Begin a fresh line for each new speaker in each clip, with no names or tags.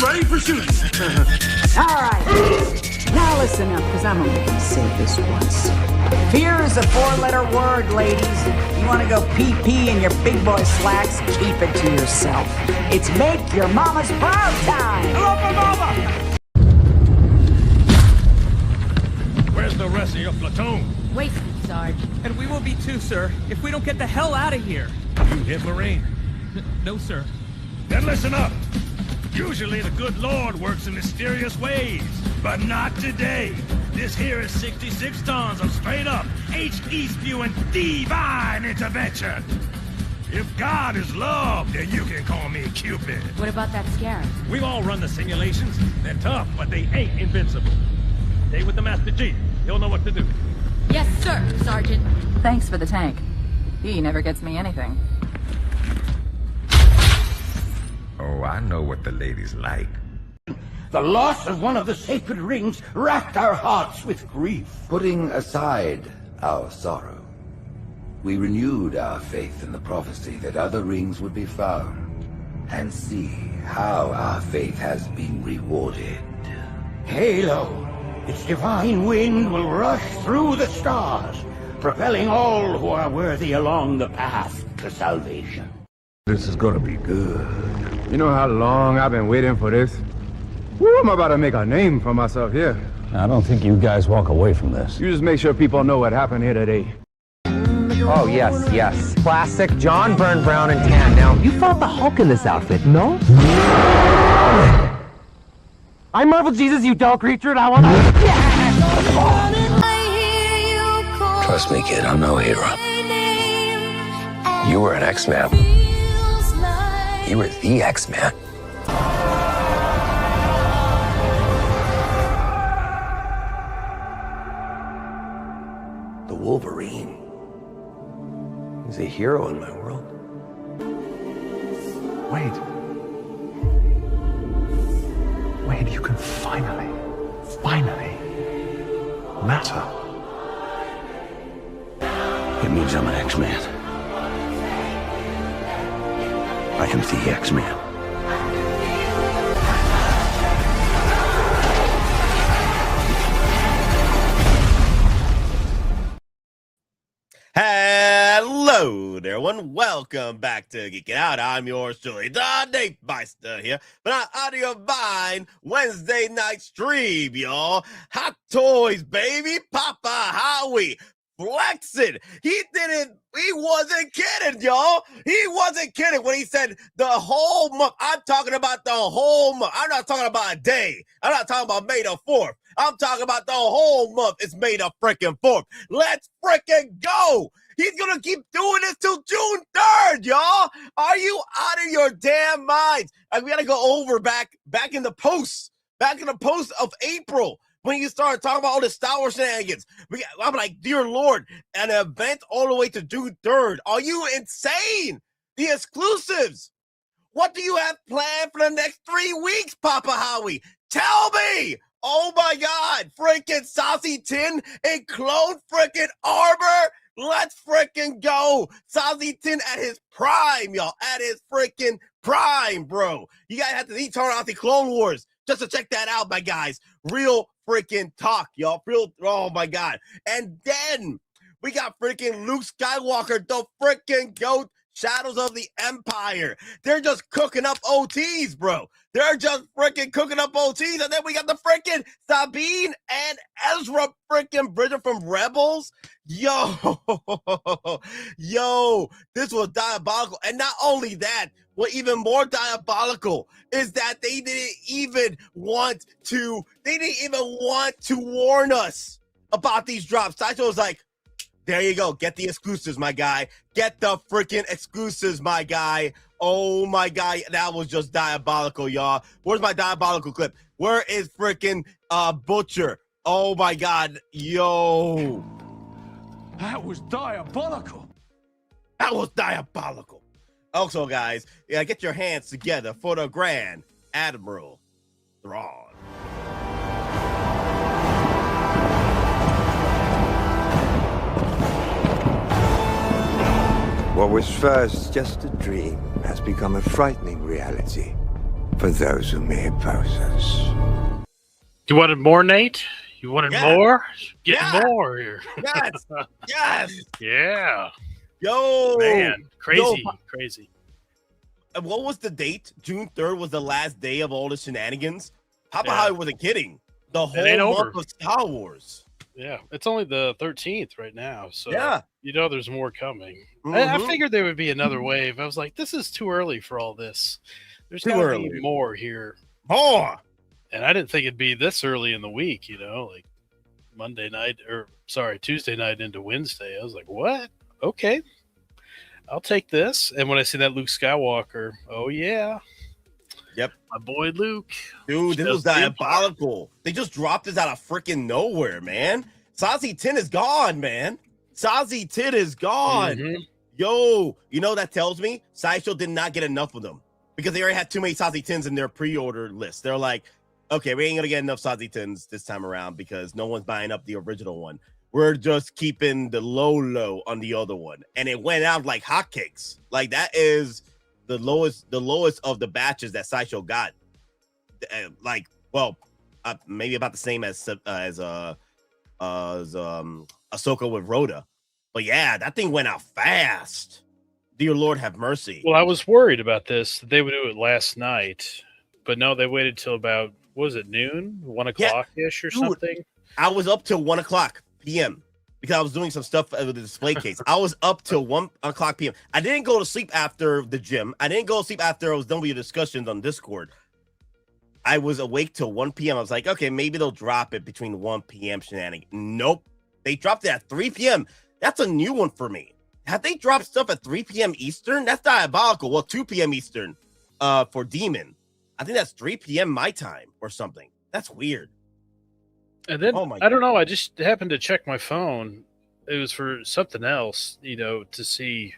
ready for shooting.
Alright, now listen up, because I'm only gonna say this once. Fear is a 4-letter word, ladies. You wanna go pee-pee in your big boy slacks, keep it to yourself. It's make your mama's proud time!
Hello, my mama! Where's the rest of your platoon?
Wasted, Sarge.
And we will be too, sir, if we don't get the hell out of here.
You hit Marine?
No, sir.
Then listen up. Usually the good Lord works in mysterious ways, but not today. This here is 66 tons of straight-up, HE-spewing divine intervention. If God is love, then you can call me Cupid.
What about that Scarab?
We've all run the simulations. They're tough, but they ain't invincible. Stay with the Master Chief. He'll know what to do.
Yes, sir, Sergeant.
Thanks for the tank. He never gets me anything.
Oh, I know what the ladies like.
The loss of one of the sacred rings racked our hearts with grief.
Putting aside our sorrow, we renewed our faith in the prophecy that other rings would be found, and see how our faith has been rewarded.
Halo, its divine wind will rush through the stars, propelling all who are worthy along the path to salvation.
This is gonna be good. You know how long I've been waiting for this? Woo, I'm about to make a name for myself here.
I don't think you guys walk away from this.
You just make sure people know what happened here today.
Oh, yes, yes. Classic John Byrne Brown and tan. Now, you fought the Hulk in this outfit, no? I'm Marvel Jesus, you dull creature, and I want to...
Trust me, kid, I'm no hero. You were an X-Man. You were the X-Man.
The Wolverine. He's a hero in my world.
Wade, you can finally matter.
It means I'm an X-Man. I am the X-Man.
Hello there, everyone. Welcome back to Geek It Out. I'm yours truly, the Myster here, but I'm out of your mind Wednesday night stream, y'all. Hot toys, baby. Papa Howie flexing. He wasn't kidding, y'all. He wasn't kidding when he said the whole month. I'm talking about the whole month. I'm not talking about a day. I'm not talking about May the 4th. I'm talking about the whole month. It's May the freaking 4th. Let's freaking go. He's going to keep doing this till June 3rd, y'all. Are you out of your damn minds? Like, we got to go over back in the post of April when you started talking about all the Star Wars shenanigans. I'm like, dear Lord, an event all the way to June 3rd. Are you insane? The exclusives. What do you have planned for the next 3 weeks, Papa Howie? Tell me. Oh, my God. Freaking Sazee Tiin in clone freaking armor. Let's freaking go. Sazee Tiin at his prime, y'all. At his freaking prime, bro. You guys have to turn out the Clone Wars just to check that out, my guys. Real freaking talk, y'all. Real, oh, my God. And then we got freaking Luke Skywalker, the freaking GOAT. Shadows of the Empire. They're just cooking up OTs, bro. They're just freaking cooking up OTs. And then we got the freaking Sabine and Ezra freaking Bridger from Rebels. Yo, this was diabolical. And not only that, what even more diabolical is that they didn't even want to warn us about these drops. Sideshow was like, there you go. Get the exclusives, my guy. Get the freaking exclusives, my guy. Oh, my God. That was just diabolical, y'all. Where's my diabolical clip? Where is freaking Butcher? Oh, my God. Yo.
That was diabolical.
That was diabolical. Also, guys, get your hands together for the Grand Admiral Thrawn.
What was first just a dream has become a frightening reality. for those who may oppose us.
You wanted more, Nate? You wanted more? Get more here.
Yes. Yes.
Yeah.
Yo.
Man. Crazy. Crazy.
What was the date? June 3rd was the last day of all the shenanigans. Papa Holly wasn't kidding. The whole month of Star Wars.
Yeah. It's only the 13th right now. So, you know there's more coming. I figured there would be another wave. I was like, this is too early for all this. There's got to be more here.
More.
And I didn't think it'd be this early in the week, like Tuesday night into Wednesday. I was like, what? Okay. I'll take this. And when I see that Luke Skywalker, oh, yeah.
Yep.
My boy Luke.
Dude, this was diabolical. They just dropped this out of freaking nowhere, man. Sazee Tiin is gone, man. Sazee Tiin is gone. Yo, you know that tells me Sideshow did not get enough of them because they already had too many Sazee Tiins in their pre-order list. They're like, okay, we ain't going to get enough Sazee Tiins this time around because no one's buying up the original one. We're just keeping the low on the other one. And it went out like hotcakes. Like that is the lowest of the batches that Sideshow got. Maybe about the same as Ahsoka with Rhoda. But yeah, that thing went out fast. Dear Lord have mercy.
Well, I was worried about this. They would do it last night. But no, they waited till about, what was it, noon? 1 o'clock-ish or something?
I was up till 1 o'clock p.m. because I was doing some stuff with the display case. I was up till 1 o'clock p.m. I didn't go to sleep after the gym. I didn't go to sleep after I was done with your discussions on Discord. I was awake till 1 p.m. I was like, okay, maybe they'll drop it between 1 p.m. shenanigans. Nope. They dropped it at 3 p.m. That's a new one for me. Have they dropped stuff at 3 p.m. Eastern? That's diabolical. Well, 2 p.m. Eastern for Demon. I think that's 3 p.m. my time or something. That's weird.
And then, I don't know, I just happened to check my phone. It was for something else, to see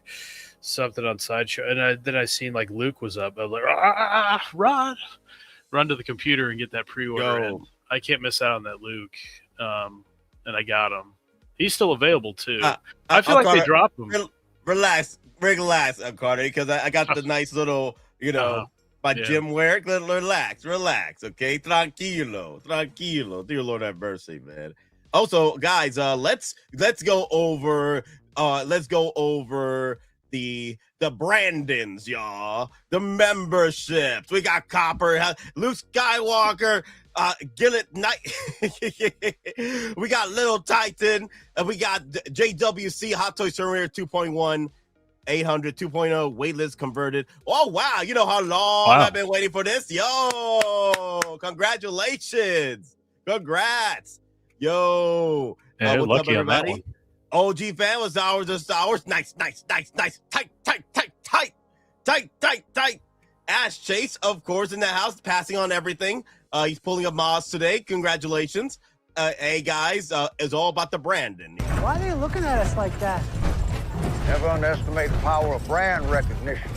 something on Sideshow. And then I seen like Luke was up. I was like, run to the computer and get that pre-order. And I can't miss out on that Luke. And I got him. He's still available too. I feel like Carter, they dropped him.
Relax, Carter, because I got the nice little, gym wear. Relax, okay? Tranquilo. Dear Lord have mercy, man. Also, guys, let's go over the Brandons, y'all. The memberships. We got Copper, Luke Skywalker, Gillet Knight. We got Little Titan, and we got JWC Hot Toy Surrender 2.1. 800 2.0 waitlist converted. Oh wow, you know how long I've been waiting for this. Yo, congratulations, congrats. Yo, what's up, everybody? OG fan was ours of Star Wars. Nice. Tight. Ash Chase, of course, in the house, passing on everything. He's pulling up Moz today. Congratulations. Hey guys, it's all about the Brandon.
Why are they looking at us like that?
Never underestimate the power of brand recognition.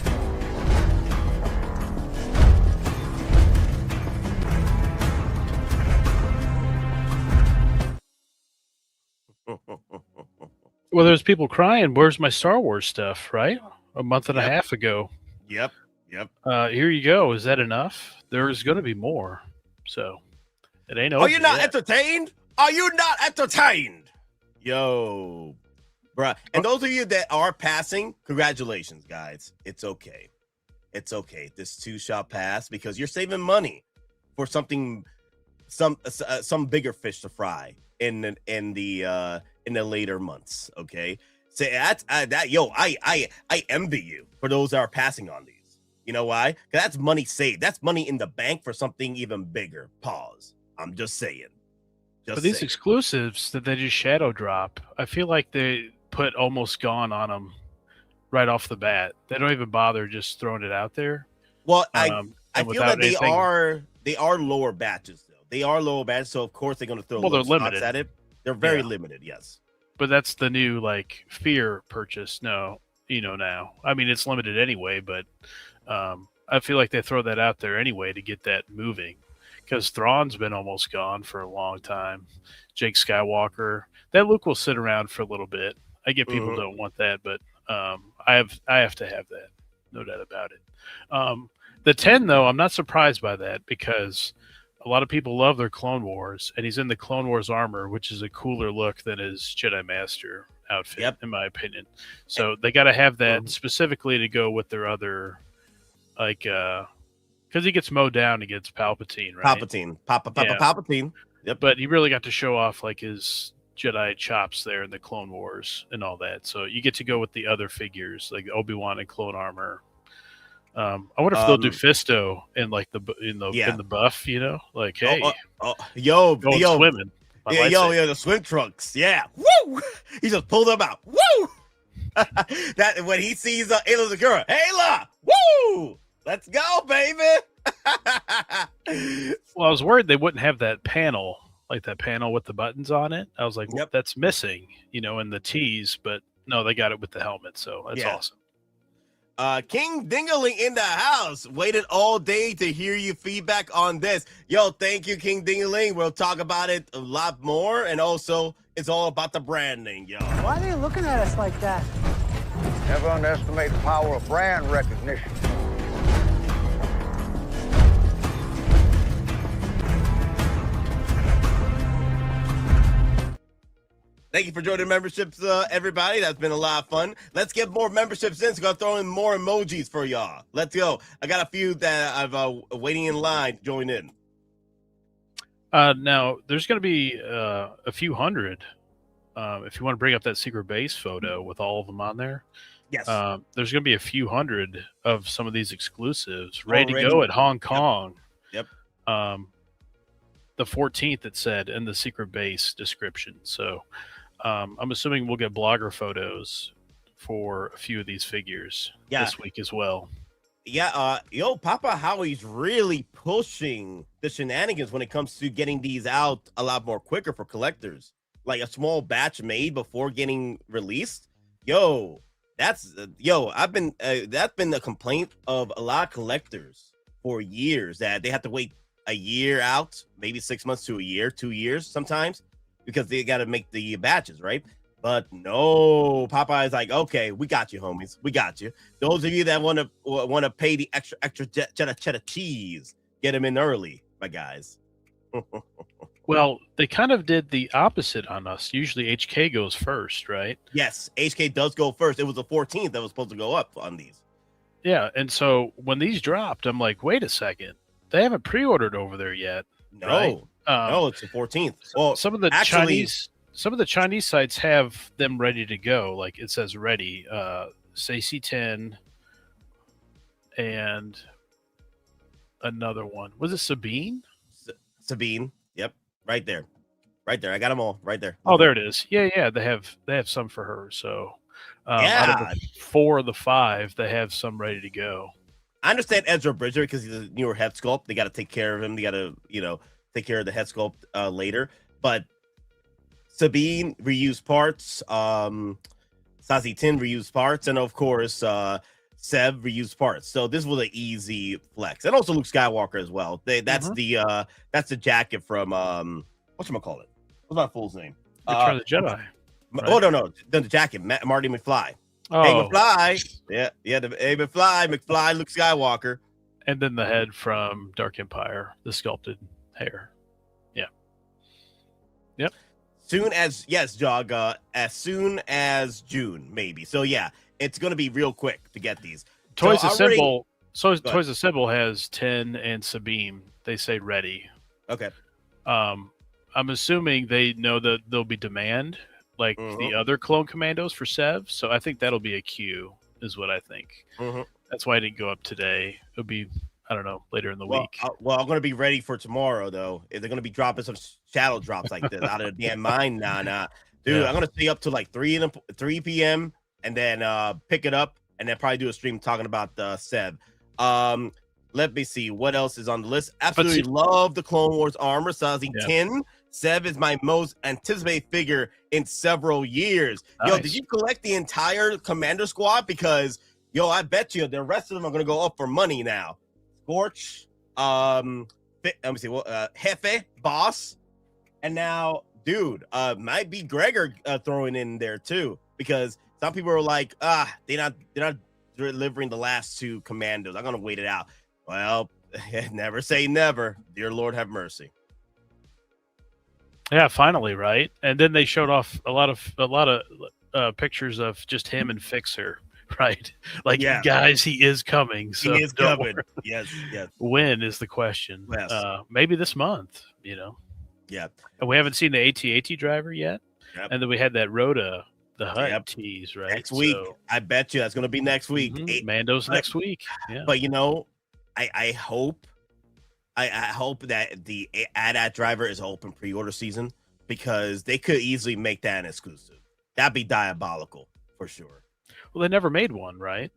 Well, there's people crying, where's my Star Wars stuff, right? A month and a half ago.
Yep.
Here you go. Is that enough? There's going to be more. So, it ain't over.
Are you not entertained? Are you not entertained? Yo. Bruh, and those of you that are passing, congratulations, guys. It's okay. This too shall pass because you're saving money for something, some bigger fish to fry in the later months. Okay, so I envy you for those that are passing on these. You know why? Because that's money saved. That's money in the bank for something even bigger. Pause. I'm just saying.
But these exclusives that they just shadow drop, I feel like they put almost gone on them right off the bat. They don't even bother just throwing it out there.
Well, I feel that they are lower batches though. They are lower batches, so of course they're going to throw
they're limited
at it. They're very limited, yes.
But that's the new like fear purchase. No, now. I mean, it's limited anyway, but I feel like they throw that out there anyway to get that moving. Because Thrawn's been almost gone for a long time. Jake Skywalker, that Luke will sit around for a little bit. I get people don't want that, but I have to have that, no doubt about it. The 10, though, I'm not surprised by that because a lot of people love their Clone Wars, and he's in the Clone Wars armor, which is a cooler look than his Jedi Master outfit, in my opinion. So they got to have that specifically to go with their other, like, because he gets mowed down against Palpatine, right?
Palpatine. Yep.
But he really got to show off like his Jedi chops there in the Clone Wars and all that. So you get to go with the other figures like Obi-Wan and clone armor. I wonder if they'll do Fisto in like in the buff, you know, like hey, swimming,
the swim trunks, woo! He just pulled them out, woo! That when he sees Ayla Secura, Ayla, woo! Let's go, baby.
Well, I was worried they wouldn't have that panel, like that panel with the buttons on it. I was like, that's missing, you know, in the tease, but no, they got it with the helmet, so that's awesome.
King Dingaling in the house. Waited all day to hear your feedback on this. Yo, thank you, King Dingaling. We'll talk about it a lot more, and also it's all about the branding, yo.
Why are they looking at us like that?
Never underestimate the power of brand recognition.
Thank you for joining memberships, everybody. That's been a lot of fun. Let's get more memberships in. So I'm going to throw in more emojis for y'all. Let's go. I got a few that I've waiting in line to join in.
Now, there's going to be a few hundred. If you want to bring up that secret base photo with all of them on there.
Yes.
There's going to be a few hundred of some of these exclusives ready to go at Hong Kong.
Yep.
The 14th, it said in the secret base description. So I'm assuming we'll get blogger photos for a few of these figures this week as well.
Yeah, Papa Howie's really pushing the shenanigans when it comes to getting these out a lot more quicker for collectors. Like a small batch made before getting released. That's been a complaint of a lot of collectors for years that they have to wait a year out, maybe 6 months to a year, 2 years sometimes, because they got to make the batches, right? But no, Popeye's like, okay, we got you, homies. We got you. Those of you that want to pay the extra cheddar cheese, get them in early, my guys.
Well, they kind of did the opposite on us. Usually HK goes first, right?
Yes, HK does go first. It was the 14th that was supposed to go up on these.
Yeah, and so when these dropped, I'm like, wait a second. They haven't pre-ordered over there yet.
No,
right?
No, it's the 14th. Well,
some of the Chinese sites have them ready to go. Like it says ready. Saesee Tiin and another one. Was it Sabine?
Sabine. Yep, right there. I got them all right there.
Oh, there it is. Yeah. They have some for her. So out of the 4 of the 5, they have some ready to go.
I understand Ezra Bridger because he's a newer head sculpt. They got to take care of him. They got to, take care of the head sculpt later. But Sabine reused parts, Sazee Tiin reused parts, and of course Sev reused parts. So this was an easy flex, and also Luke Skywalker as well. That's the jacket from whatchamacallit? What's my fool's name?
Return of the Jedi.
Right? Oh no, the jacket, Marty McFly.
Oh.
Hey, McFly. Yeah, McFly, Luke Skywalker.
And then the head from Dark Empire, the sculpted hair. Yeah. Yep.
Jog, as soon as June, maybe. So yeah, it's gonna be real quick to get these.
Toys Assemble has Tiin and Sabine. They say ready.
Okay.
I'm assuming they know that there'll be demand. Like the other clone commandos for Sev, so I think that'll be a queue, is what I think. That's why I didn't go up today. It'll be, I don't know, later in the week.
I'm going to be ready for tomorrow, though. If they're going to be dropping some shadow drops like this out of the damn mind, nah. Dude, yeah. I'm going to stay up to like 3 p.m. and then pick it up and then probably do a stream talking about the Sev. Let me see. What else is on the list? Absolutely love the Clone Wars armor. Sazee Tiin. Sev is my most anticipated figure in several years. Nice. Yo, did you collect the entire Commander squad? Because, I bet you the rest of them are going to go up for money now. Scorch, let me see, Jefe, Boss, and now, dude, might be Gregor throwing in there too, because some people are like, they're not delivering the last 2 Commandos. I'm going to wait it out. Well, never say never. Dear Lord, have mercy.
Yeah, finally, right? And then they showed off a lot of pictures of just him and Fixer, right? Like, guys, he is coming. So
he is coming. Yes.
When is the question?
Yes.
Maybe this month, you know?
Yeah.
And we haven't seen the AT-AT driver yet.
Yep.
And then we had that Rhoda, the HUD tease, right?
Next week. So, I bet you that's going to be next week.
Mando's next week. Yeah.
But, you know, I hope that the AT-AT driver is open pre-order season, because they could easily make that an exclusive. That'd be diabolical for sure.
Well, they never made one, right?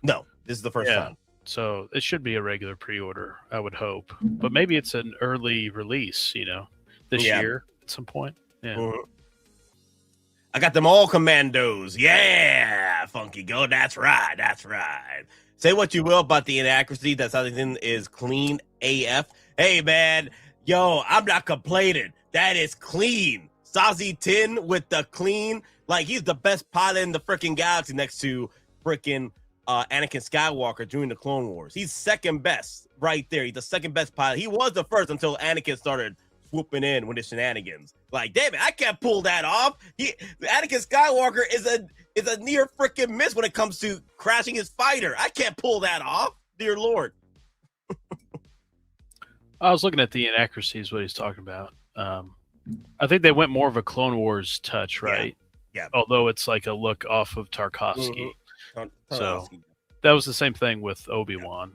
No, this is the first time.
So it should be a regular pre-order, I would hope. But maybe it's an early release, you know, this year at some point. Yeah.
Mm-hmm. I got them all commandos. Yeah, Funky Go. That's right. Say what you will about the inaccuracy. That Sazee Tiin is clean AF. Hey, man. Yo, I'm not complaining. That is clean. Sazee Tiin with the clean. Like, he's the best pilot in the freaking galaxy next to freaking Anakin Skywalker during the Clone Wars. He's second best right there. He's the second best pilot. He was the first until Anakin started swooping in with his shenanigans. Like, damn it, I can't pull that off. Anakin Skywalker is a near freaking miss when it comes to crashing his fighter. I can't pull that off. Dear Lord.
I was looking at the inaccuracies, what he's talking about. I think they went more of a Clone Wars touch, right?
Yeah.
Although it's like a look off of Tarkovsky. So that was the same thing with Obi-Wan.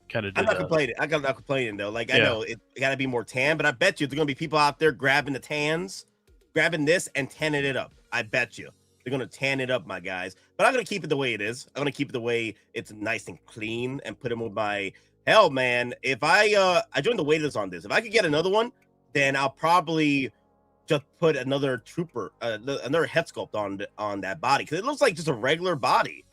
Kind of.
I'm not complaining. I'm not complaining though. Like, I know it got to be more tan, but I bet you there's gonna be people out there grabbing the tans, grabbing this and tanning it up. I bet you they're gonna tan it up, my guys. But I'm gonna keep it the way it is. I'm gonna keep it the way it's nice and clean, and put them with my hell, man. If I joined the waitlist on this, if I could get another one, then I'll probably just put another trooper, another head sculpt on that body, because it looks like just a regular body.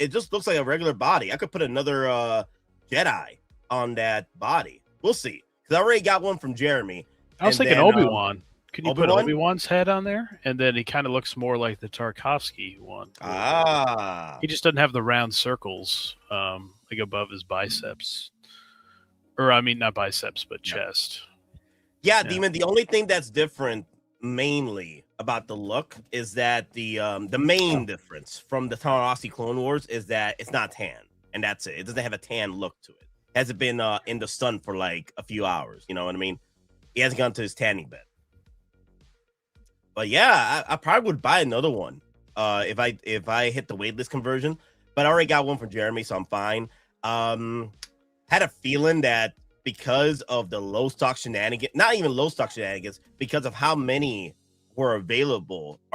It just looks like a regular body. I could put another Jedi on that body. We'll see, because I already got one from Jeremy.
I was thinking Obi-Wan. Can you put Obi-Wan's head on there? And then he kind of looks more like the Tarkovsky one. He just doesn't have the round circles like above his biceps. Or, I mean, not biceps, but chest.
Yeah, Demon, the only thing that's different mainly about the look is that the main difference from the Tarkovsky Clone Wars is that it's not tan, and that's it. It doesn't have a tan look to it. It hasn't been in the sun for like a few hours, you know what I mean? He hasn't gone to his tanning bed. But yeah, I probably would buy another one if I hit the waitlist conversion. But I already got one from Jeremy, so I'm fine. Had a feeling that because of the low stock shenanigans, not even low stock shenanigans, because of how many are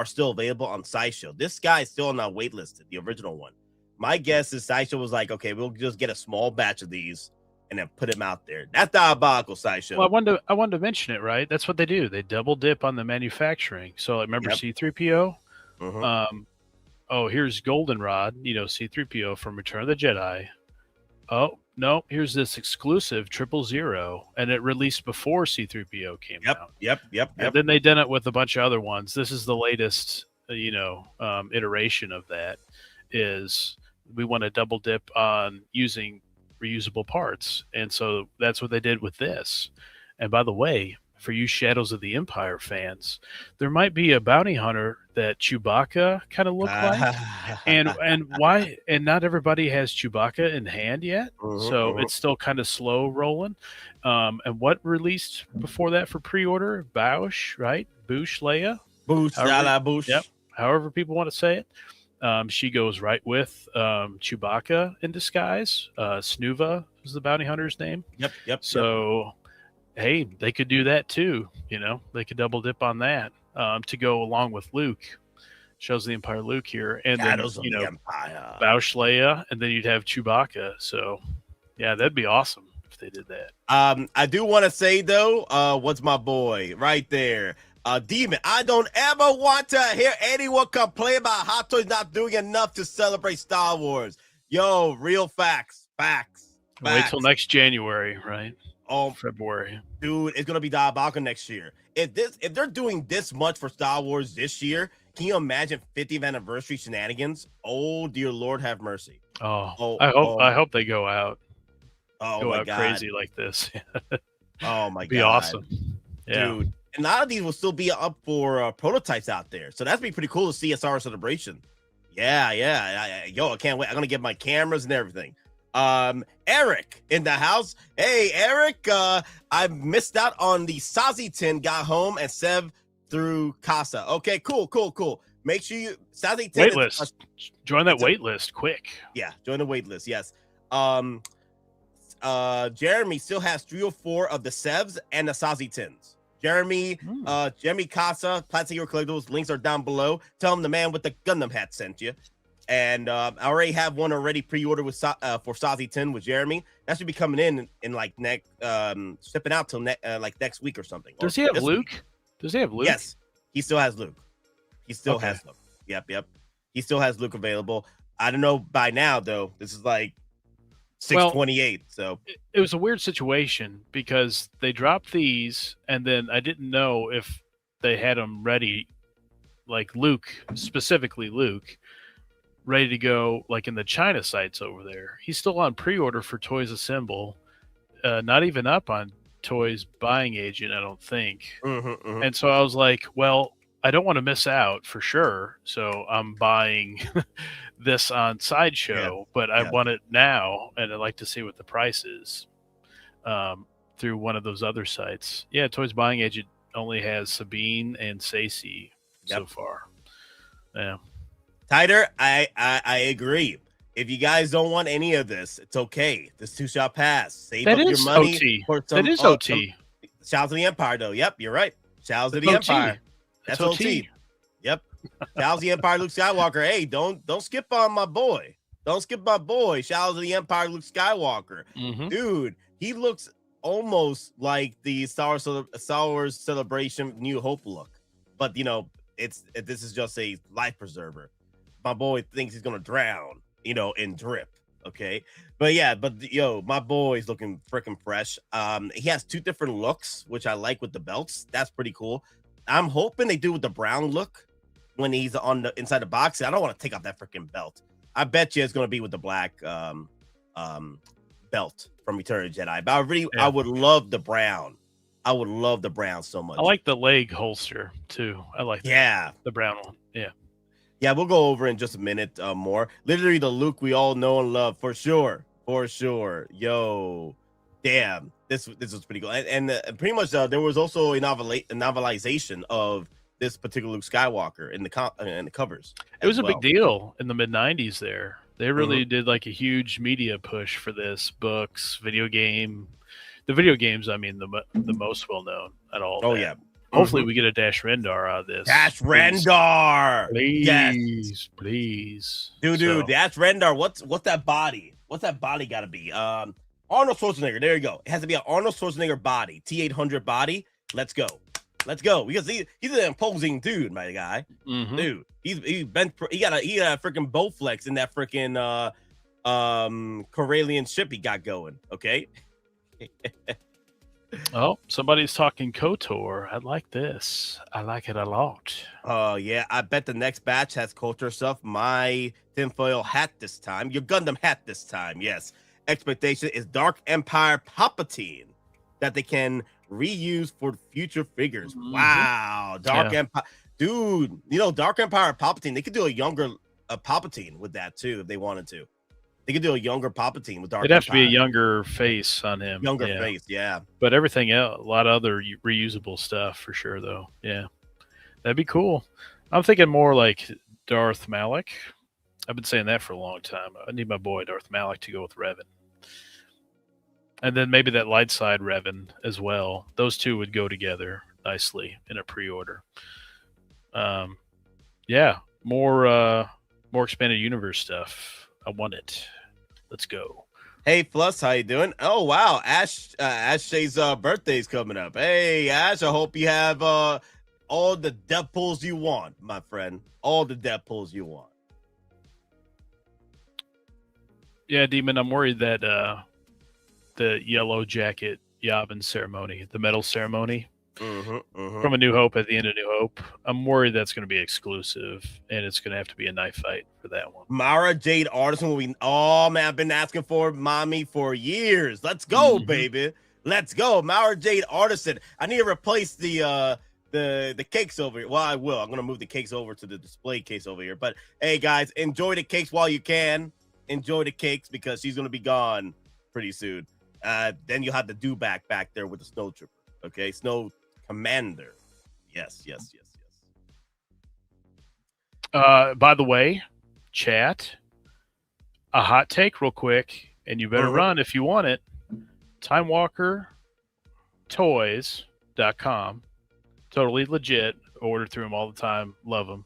still available on Sideshow. This guy is still not waitlisted, the original one. My guess is Sideshow was like, okay, we'll just get a small batch of these and then put them out there. That's diabolical, Sideshow.
Well, I wanted to mention it, right? That's what they do. They double dip on the manufacturing. So like, remember C-3PO? Oh, here's Goldenrod, C-3PO from Return of the Jedi. Oh, no, here's this exclusive 000, and it released before C-3PO came out.
Yep.
And then they did it with a bunch of other ones. This is the latest, iteration of that. Is we want to double dip on using reusable parts, and so that's what they did with this. And by the way, for you Shadows of the Empire fans, there might be a bounty hunter that Chewbacca kind of looked like, and why? And not everybody has Chewbacca in hand yet, so it's still kind of slow rolling. And what released before that for pre-order? Boushh, right? Boushh Leia.
Boushh.
Yep. However people want to say it. She goes right with Chewbacca in disguise. Snuva is the bounty hunter's name.
Yep.
So, hey, they could do that too. They could double dip on that to go along with Luke. Shows the Empire Luke here, and
Shadows
then
of the Empire.
Boushh Leia, and then you'd have Chewbacca. So, yeah, that'd be awesome if they did that.
I do want to say though, what's my boy right there? Demon, I don't ever want to hear anyone complain about Hot Toys not doing enough to celebrate Star Wars. Yo, real facts.
Wait till next January, right?
Oh,
February.
Dude, it's gonna be diabolical next year. If they're doing this much for Star Wars this year, can you imagine 50th anniversary shenanigans? Oh dear Lord, have mercy.
I hope they go out. go
my
out
God.
crazy like this.
Oh my God.
Be awesome. Yeah.
Dude. And a lot of these will still be up for prototypes out there. So that's be pretty cool to see a Star Wars Celebration. Yeah. Yo, I can't wait. I'm going to get my cameras and everything. Eric in the house. Hey, Eric, I missed out on the Sazee Tiin, got home and Sev through Casa. Okay, cool. Make sure you Sazee Tiin.
Waitlist. Join that waitlist quick.
Yeah, join the waitlist. Yes. Jeremy still has 3 or 4 of the Sevs and the Sazee Tiins. Jeremy Casa, Plastic Hero Collectibles, links are down below. Tell him the man with the Gundam hat sent you. And I already have one already pre-ordered with for Sazee Tiin with Jeremy. That should be coming in like next shipping out till like next week or something.
Does he have Luke? Does he have Luke?
Yes, he still has Luke. He still has Luke. Yep. He still has Luke available. I don't know by now though. This is like 628. So
it was a weird situation because they dropped these, and then I didn't know if they had them ready, like Luke, specifically Luke, ready to go, like in the China sites over there. He's still on pre-order for Toys Assemble, not even up on Toys Buying Agent, I don't think. And so I was like, well, I don't want to miss out for sure, so I'm buying this on Sideshow, but I want it now, and I'd like to see what the price is through one of those other sites. Yeah, Toys Buying Agent only has Sabine and Saesee so far. Yeah.
Tighter, I agree. If you guys don't want any of this, it's okay. This too shall pass. Save up your money.
OT.
For some,
that is OT.
Shouts to the Empire, though. Yep, you're right. Shouts to the Empire. That's OT. Yep. Shouts to the Empire, Luke Skywalker. Hey, don't skip on my boy. Don't skip my boy. Shouts to the Empire, Luke Skywalker. Dude, he looks almost like the Star Wars Celebration New Hope look. But, you know, this is just a life preserver. My boy thinks he's going to drown, you know, in drip. Okay. But yo, my boy's looking freaking fresh. He has 2 different looks, which I like with the belts. That's pretty cool. I'm hoping they do with the brown look when he's on the inside the box. I don't want to take off that freaking belt. I bet you it's going to be with the black belt from Return of the Jedi. But I would love the brown. I would love the brown so much.
I like the leg holster too. I like the brown one.
Yeah, we'll go over in just a minute more. Literally the Luke we all know and love for sure. Yo, damn, this was pretty cool. And pretty much there was also a novelization of this particular Luke Skywalker in the covers.
It was a big deal in the mid-90s there. They really did like a huge media push for this. Books, video game. The video games, I mean, the most well-known at all.
Oh, yeah.
Hopefully we get a Dash Rendar out of this.
Dash Rendar!
Please.
Dude, Dash Rendar, what's that body? What's that body got to be? Arnold Schwarzenegger. There you go. It has to be an Arnold Schwarzenegger body. T800 body. Let's go. Because he's an imposing dude, my guy. Dude, he got a freaking Bowflex in that freaking Corellian ship he got going. Okay.
Oh, somebody's talking KOTOR. I like this. I like it a lot.
Oh, yeah. I bet the next batch has KOTOR stuff. My tinfoil hat this time. Your Gundam hat this time. Yes. Expectation is Dark Empire Palpatine that they can reuse for future figures. Wow. Dark Empire. Dude, you know, Dark Empire Palpatine, they could do a younger Palpatine with that, too, if they wanted to. They could do a younger Palpatine with Dark Empire.
It'd have to be a younger face on him.
Younger face, yeah.
But everything else, a lot of other reusable stuff for sure, though. Yeah. That'd be cool. I'm thinking more like Darth Malak. I've been saying that for a long time. I need my boy Darth Malak to go with Revan. And then maybe that light side Revan as well. Those two would go together nicely in a pre-order. Yeah. More expanded universe stuff. I want it. Let's go.
Hey, Plus, how you doing? Oh, wow. Ashay's birthday's coming up. Hey, Ash, I hope you have all the Deadpools you want, my friend. All the Deadpools you want.
Yeah, Demon, I'm worried that the Yellow Jacket Yavin ceremony, the medal ceremony, from A New Hope at the end of New Hope. I'm worried that's going to be exclusive, and it's going to have to be a knife fight for that one.
Mara Jade Artisan will be. Oh man, I've been asking for mommy for years. Let's go, baby. Let's go, Mara Jade Artisan. I need to replace the cakes over here. Well, I will. I'm gonna move the cakes over to the display case over here. But hey, guys, enjoy the cakes while you can. Enjoy the cakes because she's gonna be gone pretty soon. Then you'll have the back there with the SnowTrooper. Okay, Snow Commander. Yes.
By the way, chat, a hot take real quick, and you better run if you want it. TimeWalkerToys.com. Totally legit. Order through them all the time. Love them.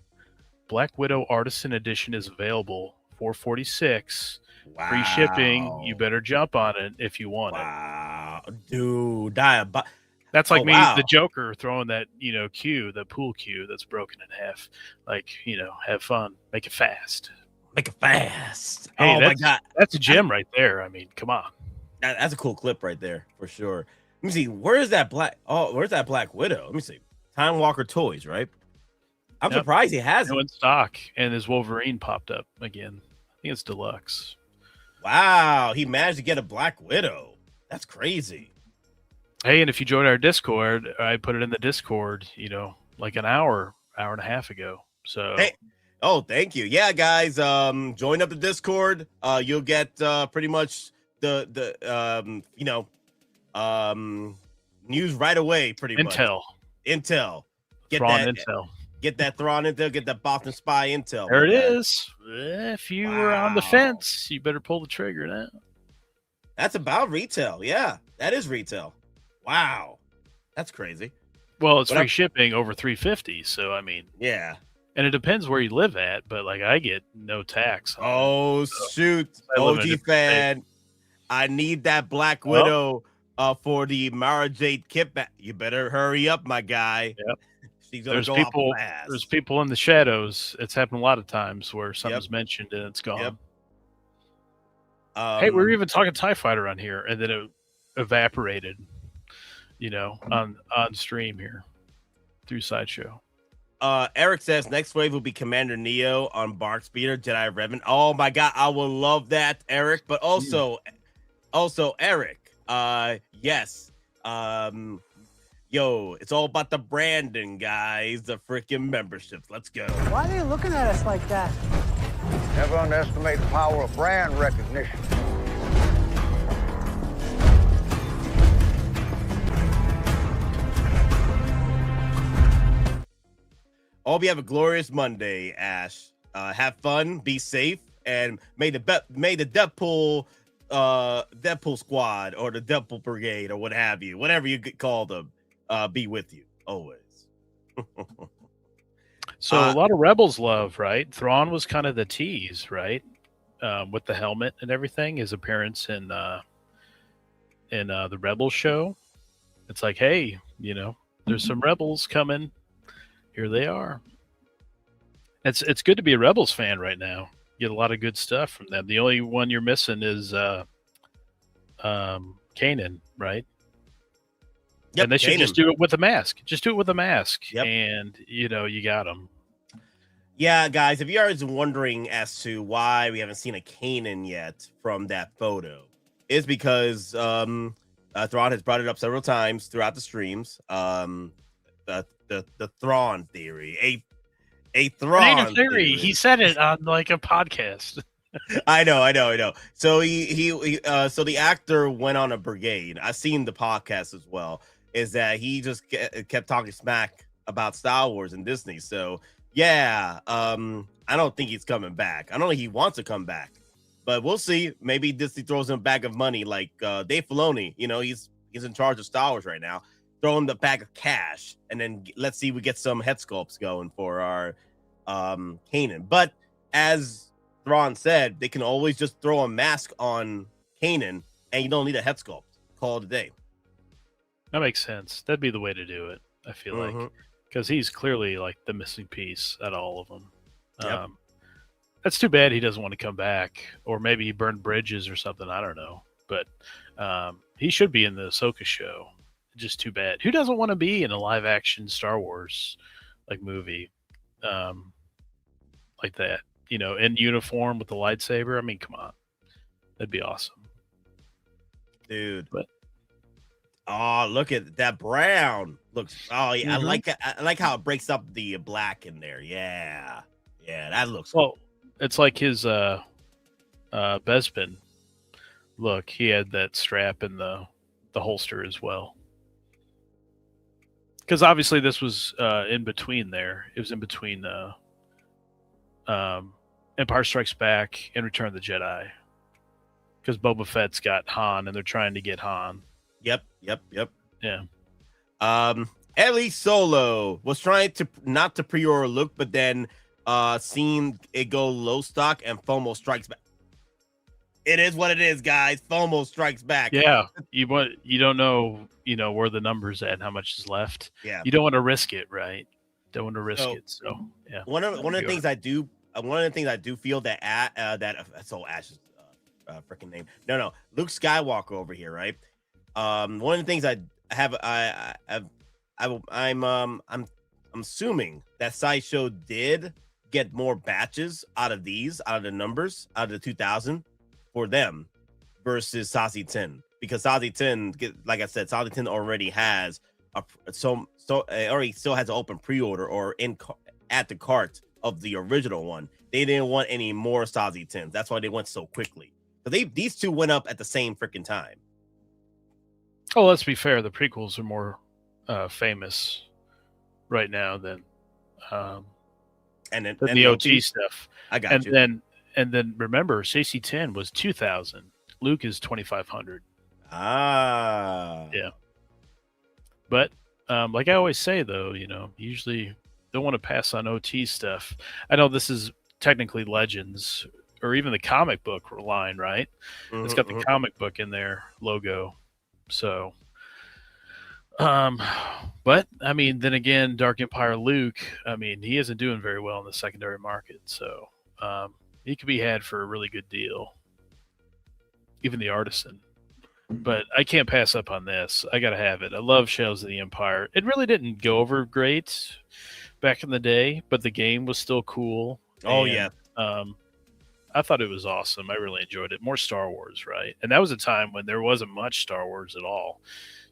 Black Widow Artisan Edition is available. $446.
Wow.
Free shipping. You better jump on it if you want it.
Wow, dude.
That's like the Joker throwing that, cue, the pool cue that's broken in half. Like, have fun. Make it fast.
Hey,
my God. That's a gem right there. I mean, come on.
That's a cool clip right there for sure. Let me see. Where's that Black Widow? Let me see. Time Walker Toys, right? I'm surprised he has it
in stock, and his Wolverine popped up again. I think it's deluxe.
Wow, he managed to get a Black Widow. That's crazy.
Hey, and if you join our Discord, I put it in the Discord, like an hour and a half ago. So,
hey, thank you. Yeah, guys, join up the Discord. You'll get pretty much the news right away. Pretty much intel. Get
Thrawn
that
intel.
Get that Thrawn intel. Get that Boston spy intel.
There it is. If you were on the fence, you better pull the trigger now.
That's about retail. Yeah, that is retail. Wow, that's crazy.
Well, it's free shipping over $350. So I mean,
yeah,
and it depends where you live at. But like, I get no tax.
Shoot, OG fan, I need that Black Widow for the Mara Jade kit back. You better hurry up, my guy.
Yep.
She's gonna
There's people in the shadows. It's happened a lot of times where something's mentioned and it's gone. Hey, we were even talking TIE Fighter on here, and then it evaporated. On stream here through Sideshow.
Eric says next wave will be Commander Neo on Bark Speeder, Jedi Revan. Oh my God, I will love that, Eric. But also Eric. Yes. Yo, it's all about the branding, guys. The freaking memberships. Let's go.
Why are you looking at us like that?
Never underestimate the power of brand recognition.
Hope you have a glorious Monday, Ash. Have fun, be safe, and may the Deadpool squad or the Deadpool brigade or what have you, whatever you call them, be with you always.
So a lot of Rebels love, right? Thrawn was kind of the tease, right? With the helmet and everything, his appearance in the Rebels show. It's like, hey, there's some Rebels coming. Here they are. It's good to be a Rebels fan right now. You get a lot of good stuff from them. The only one you're missing is Kanan, right?
Yep,
and they should just do it with a mask. Just do it with a mask,
yep.
And you got them.
Yeah, guys, if you are wondering as to why we haven't seen a Kanan yet from that photo, it's because Thrawn has brought it up several times throughout the streams. The Thrawn theory, a Thrawn theory.
He said it on like a podcast.
I know. So so the actor went on a brigade. I've seen the podcast as well. Is that he just kept talking smack about Star Wars and Disney? So yeah, I don't think he's coming back. I don't think he wants to come back, but we'll see. Maybe Disney throws him a bag of money, like Dave Filoni. He's in charge of Star Wars right now. Throw him the bag of cash, and then let's see we get some head sculpts going for our Kanan. But as Thrawn said, they can always just throw a mask on Kanan, and you don't need a head sculpt. Call it a day.
That makes sense. That'd be the way to do it, I feel like, because he's clearly like the missing piece out of all of them.
Yep.
That's too bad he doesn't want to come back, or maybe he burned bridges or something. I don't know, but he should be in the Ahsoka show. just too bad. Who doesn't want to be in a live action Star Wars like movie like that? In uniform with the lightsaber. I mean, come on, that'd be awesome,
dude.
But
look at that brown. Looks. Oh yeah, I like how it breaks up the black in there. Yeah, that looks.
Well, it's like his Bespin. Look, he had that strap in the holster as well. Because obviously this was in between there. It was in between Empire Strikes Back and Return of the Jedi. Because Boba Fett's got Han, and they're trying to get Han.
Yep.
Yeah.
Ellie Solo was trying to not to pre-order Luke, but then seen it go low stock, and FOMO strikes back. It is what it is, guys. FOMO strikes back.
Yeah, you don't know, where the number's at and how much is left.
Yeah,
you don't want to risk it, right? Don't want to risk it. So yeah,
one of the things I do feel that Ash is freaking name. No, Luke Skywalker over here, right? One of the things I'm assuming that Sideshow did get more batches out of the numbers out of the 2000 for them versus Sazee Tiin, because Sazee Tiin, like I said, Sazee Tiin already has already still has an open pre-order or at the cart of the original one. They didn't want any more Sazee Tins. That's why they went so quickly. So these two went up at the same freaking time.
Oh, let's be fair. The prequels are more famous right now than the OT stuff.
I got
you. And then remember, Saesee Tiin was 2,000. Luke is 2,500. Yeah. But like I always say, though, usually don't want to pass on OT stuff. I know this is technically Legends or even the comic book line, right? It's got the comic book in their logo. So, but I mean, then again, Dark Empire Luke, I mean, he isn't doing very well in the secondary market. So, he could be had for a really good deal. Even the Artisan. But I can't pass up on this. I got to have it. I love Shadows of the Empire. It really didn't go over great back in the day, but the game was still cool.
Oh, yeah.
I thought it was awesome. I really enjoyed it. More Star Wars, right? And that was a time when there wasn't much Star Wars at all.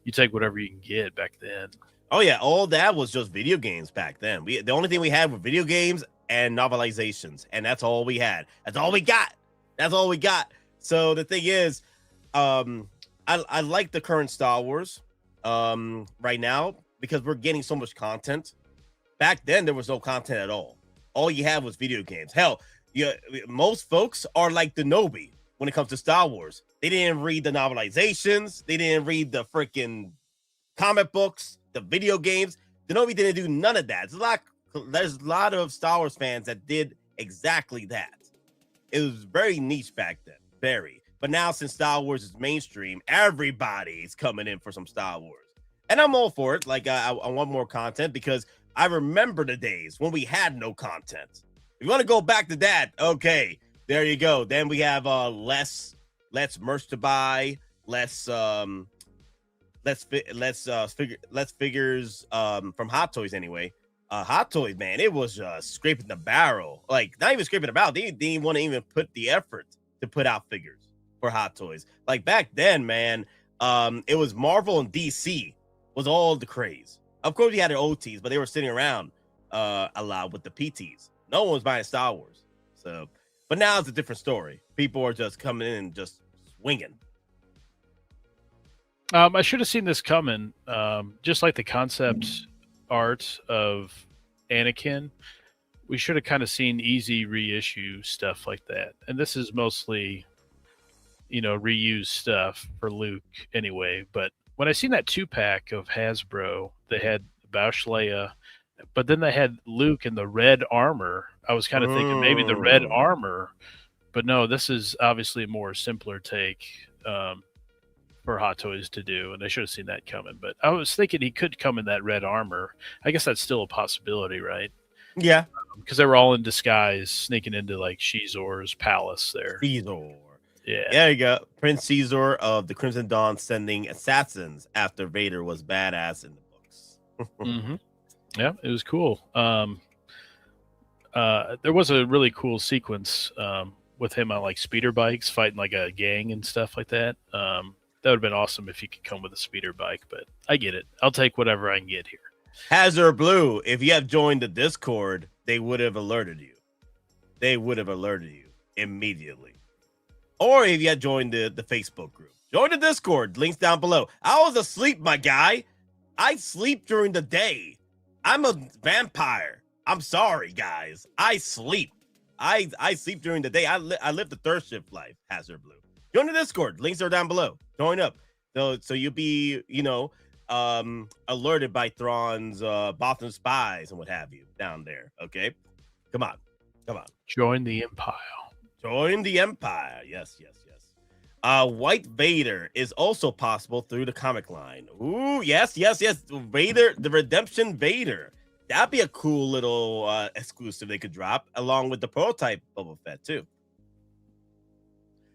You take whatever you can get back then.
Oh, yeah. All that was just video games back then. The only thing we had were video games and novelizations, and that's all we had. That's all we got. So the thing is, I like the current Star Wars right now because we're getting so much content. Back then, there was no content at all. All you had was video games. Hell, most folks are like the Nobi when it comes to Star Wars. They didn't read the novelizations. They didn't read the freaking comic books, the video games. The Nobi didn't do none of that. There's a lot of Star Wars fans that did exactly that. It was very niche back then, very. But now, since Star Wars is mainstream, everybody's coming in for some Star Wars. And I'm all for it. Like, I want more content because I remember the days when we had no content. If you want to go back to that, okay, there you go. Then we have less merch to buy, less figures from Hot Toys anyway. Hot Toys, man, it was scraping the barrel. Like, not even scraping the barrel. They didn't want to even put the effort to put out figures for Hot Toys. Like back then, man, it was Marvel and DC was all the craze. Of course, you had the OTs, but they were sitting around a lot with the PTs. No one was buying Star Wars. So, but now it's a different story. People are just coming in and just swinging.
I should have seen this coming. Just like the concept art of Anakin, we should have kind of seen easy reissue stuff like that. And this is mostly, reused stuff for Luke anyway. But when I seen that 2-pack of Hasbro, they had Bausch Leia, but then they had Luke in the red armor. I was kind of thinking maybe the red armor, but no, this is obviously a more simpler take for Hot Toys to do, and I should have seen that coming. But I was thinking he could come in that red armor. I guess that's still a possibility, right?
Yeah.
Because they were all in disguise, sneaking into like Shizor's palace there.
Shizor.
Yeah.
There you go. Prince Caesar of the Crimson Dawn sending assassins after Vader was badass in the books.
Mm-hmm. Yeah, it was cool. There was a really cool sequence with him on like speeder bikes fighting like a gang and stuff like that. That would have been awesome if he could come with a speeder bike, but I get it. I'll take whatever I can get here.
Hazard Blue, if you have joined the Discord, they would have alerted you. They would have alerted you immediately. Or if you had joined the Facebook group. Join the Discord. Links down below. I was asleep, my guy. I sleep during the day. I'm a vampire. I'm sorry, guys. I sleep. I sleep during the day. I live the third shift life, Hazard Blue. Join the Discord. Links are down below. Join up. So you'll be, alerted by Thrawn's Boston spies and what have you down there. Okay? Come on.
Join the Empire.
Join the Empire. Yes. White Vader is also possible through the comic line. Ooh, yes. Vader, the Redemption Vader. That'd be a cool little exclusive they could drop along with the prototype Boba Fett too.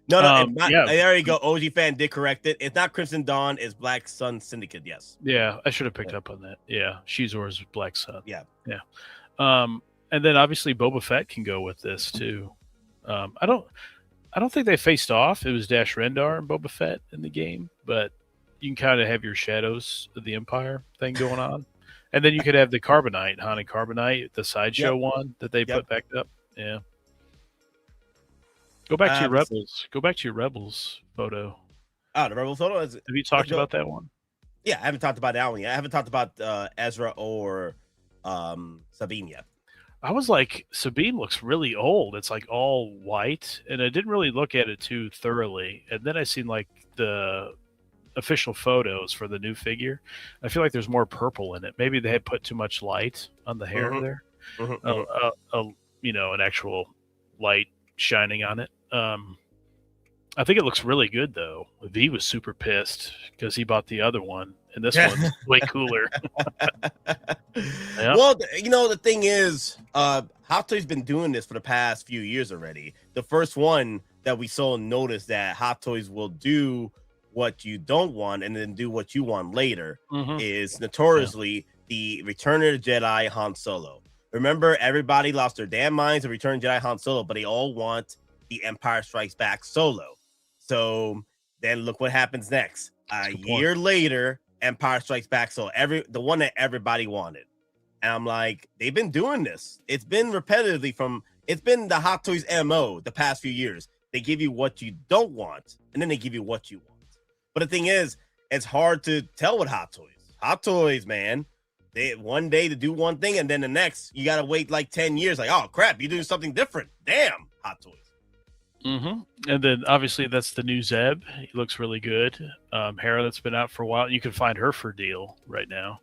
No, there you go. OG fan did correct it. It's not Crimson Dawn, it's Black Sun Syndicate. Yes.
Yeah, I should have picked up on that. Yeah, Shizor's Black Sun.
Yeah.
And then obviously Boba Fett can go with this too. I don't think they faced off. It was Dash Rendar and Boba Fett in the game, but you can kind of have your Shadows of the Empire thing going on. And then you could have the Carbonite, Han and Carbonite, the Sideshow one that they put back up. Yeah. Go back to your Rebels. Go back to your Rebels photo.
Oh, the Rebels photo?
Have you talked about that one?
Yeah, I haven't talked about that one yet. I haven't talked about Ezra or Sabine yet.
I was like, Sabine looks really old. It's like all white, and I didn't really look at it too thoroughly. And then I seen like the official photos for the new figure. I feel like there's more purple in it. Maybe they had put too much light on the hair there. An actual light shining on it. I think it looks really good though. V was super pissed because he bought the other one, and this one's way cooler.
Well, the thing is, Hot Toys been doing this for the past few years already. The first one that we saw notice that Hot Toys will do what you don't want and then do what you want later is notoriously the Return of the Jedi Han Solo. Remember, everybody lost their damn minds to Return of the Jedi Han Solo, but they all want the Empire Strikes Back Solo. So then look what happens next. A year later, Empire Strikes Back Solo, the one that everybody wanted. And I'm like, they've been doing this. It's been repetitively it's been the Hot Toys MO the past few years. They give you what you don't want, and then they give you what you want. But the thing is, it's hard to tell with Hot Toys. Hot Toys, man, they one day to do one thing, and then the next, you got to wait like 10 years. Like, oh, crap, you're doing something different. Damn, Hot Toys.
And then obviously that's the new Zeb. He looks really good. Hera that's been out for a while. You can find her for a deal right now.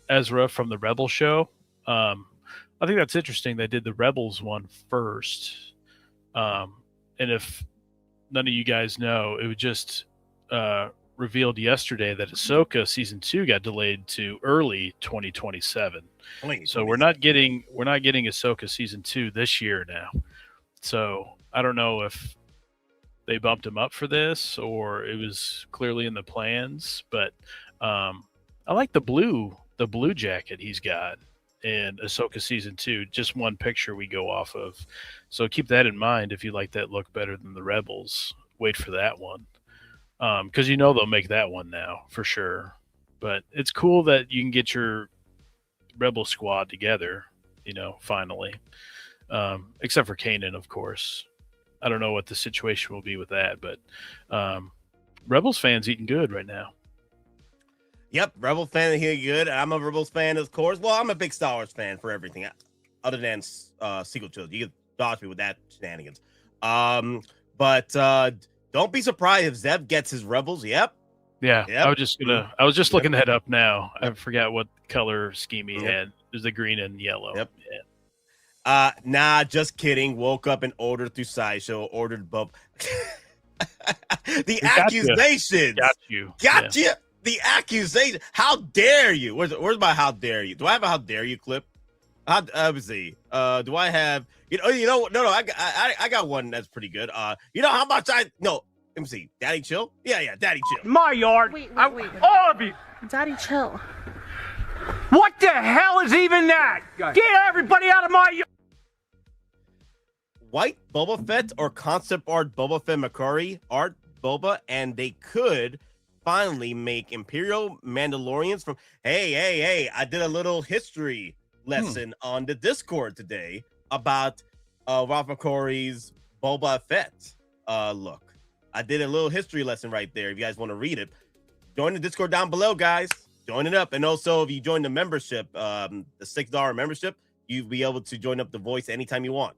Ezra from the Rebel show. I think that's interesting. They did the Rebels one first. And if none of you guys know, it was just revealed yesterday that Ahsoka season 2 got delayed to early 2027. So we're not getting Ahsoka season 2 this year now. So I don't know if they bumped him up for this or it was clearly in the plans, but I like the blue jacket he's got in Ahsoka season 2. Just one picture we go off of. So keep that in mind if you like that look better than the Rebels. Wait for that one. Because they'll make that one now for sure. But it's cool that you can get your Rebel squad together, finally. Except for Kanan, of course. I don't know what the situation will be with that, but Rebels fans eating good right now.
Yep, Rebel fan here good. I'm a Rebels fan, of course. Well, I'm a big Star Wars fan for everything other than sequel trilogy. You can dodge me with that shenanigans. But don't be surprised if Zeb gets his Rebels. Yep.
Yeah, yep. I was just looking that up now. I forgot what color scheme he had. There's the green and yellow.
Yep.
Yeah.
Nah, just kidding. Woke up and ordered through Sideshow, ordered Bob. The accusations. Got you. The accusation. How dare you? Where's my how dare you? Do I have a how dare you clip? Let me see. Do I have? No. I got one that's pretty good. You know how much no. Let me see. Daddy chill. Yeah. Daddy chill.
My yard.
Wait.
All of you.
Daddy, chill.
What the hell is even that? Get everybody out of my yard.
White Boba Fett or concept art Boba Fett Makari art Boba, and they could finally make Imperial Mandalorians from. Hey! I did a little history lesson on the Discord today about Ralph McCory's Boba Fett look. I did a little history lesson right there. If you guys want to read it, join the Discord down below, guys. Join it up. And also, if you join the membership, the $6 membership, you'll be able to join up the voice anytime you want.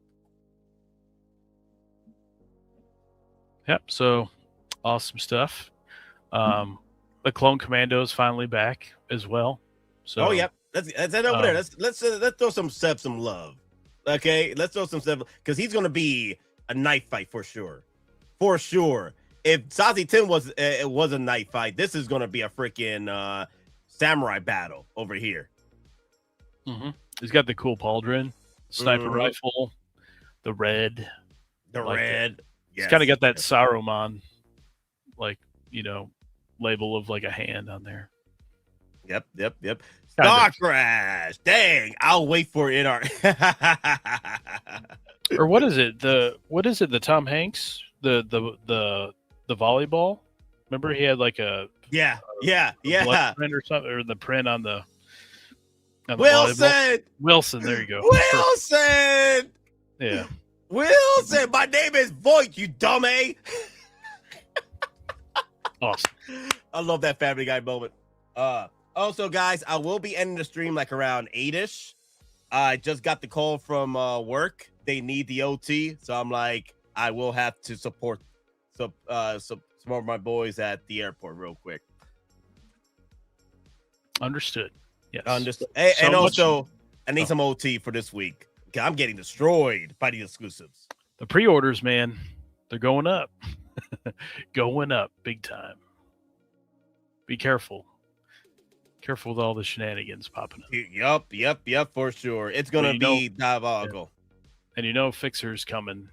Yep. So awesome stuff. The Clone Commando is finally back as well. So
yep. Let's head over there. Let's throw some Sev some love. Okay, let's throw some Sev because he's gonna be a knife fight for sure. For sure. If Sazee Tiin was a knife fight, this is gonna be a freaking samurai battle over here.
Mm-hmm. He's got the cool pauldron, sniper rifle, the red.
Red.
He's kind of got that Saruman, label of like a hand on there.
Yep. Star Crash. Dang, I'll wait for it.
Or what is it? The Tom Hanks? The volleyball? Remember he had like a
blood
print or something, or the print on the
Wilson.
Wilson, there you go.
Wilson.
Yeah.
Wilson, my name is Voight, you dummy.
Awesome.
I love that Family Guy moment. Also, guys, I will be ending the stream like around 8-ish. I just got the call from work. They need the OT, so I'm like, I will have to support some of my boys at the airport real quick.
Understood. Yes.
Understood. And also, I need some OT for this week. I'm getting destroyed by the exclusives.
The pre-orders, man, they're going up. Going up big time. Be careful. Careful with all the shenanigans popping up.
Yep, for sure. It's going to be diabolical.
Yeah. And Fixer's coming.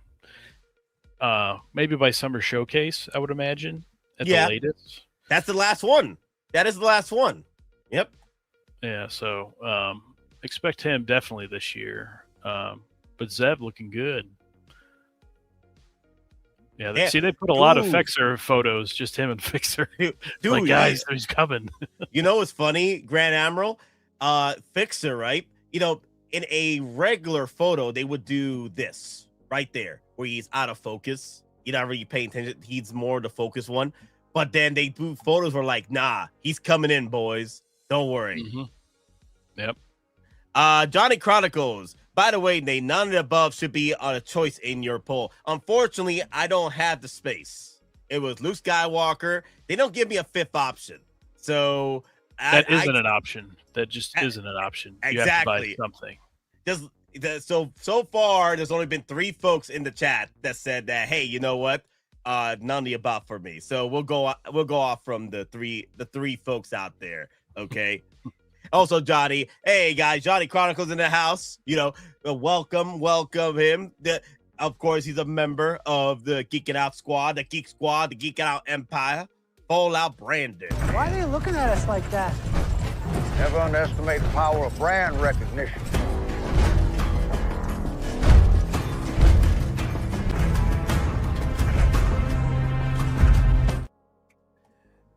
Maybe by Summer Showcase, I would imagine, at the latest.
That's the last one. That is the last one. Yep.
Yeah, so expect him definitely this year. But Zev looking good. Yeah, see, they put a lot of Fixer photos, just him and Fixer.
Dude,
like, guys, he's coming.
You know what's funny, Grand Admiral? Fixer, right? In a regular photo, they would do this right there, where he's out of focus. You're not really paying attention. He's more the focus one. But then they do photos where like, nah, he's coming in, boys. Don't worry.
Mm-hmm. Yep.
Johnny Chronicles. By the way, Nate, none of the above should be a choice in your poll. Unfortunately, I don't have the space. It was Luke Skywalker. They don't give me a fifth option. So
that isn't an option. That just isn't an option.
Exactly.
You have to buy something.
So far, there's only been 3 folks in the chat that said that, hey, you know what? None of the above for me. So we'll go off from the three folks out there. Okay. Also, Johnny. Hey guys, Johnny Chronicles in the house. Welcome him. Of course, he's a member of the Geek It Out Squad, the Geek Squad, the Geek It Out Empire. Fallout Brandon.
Why are they looking at us like that?
Never underestimate the power of brand recognition.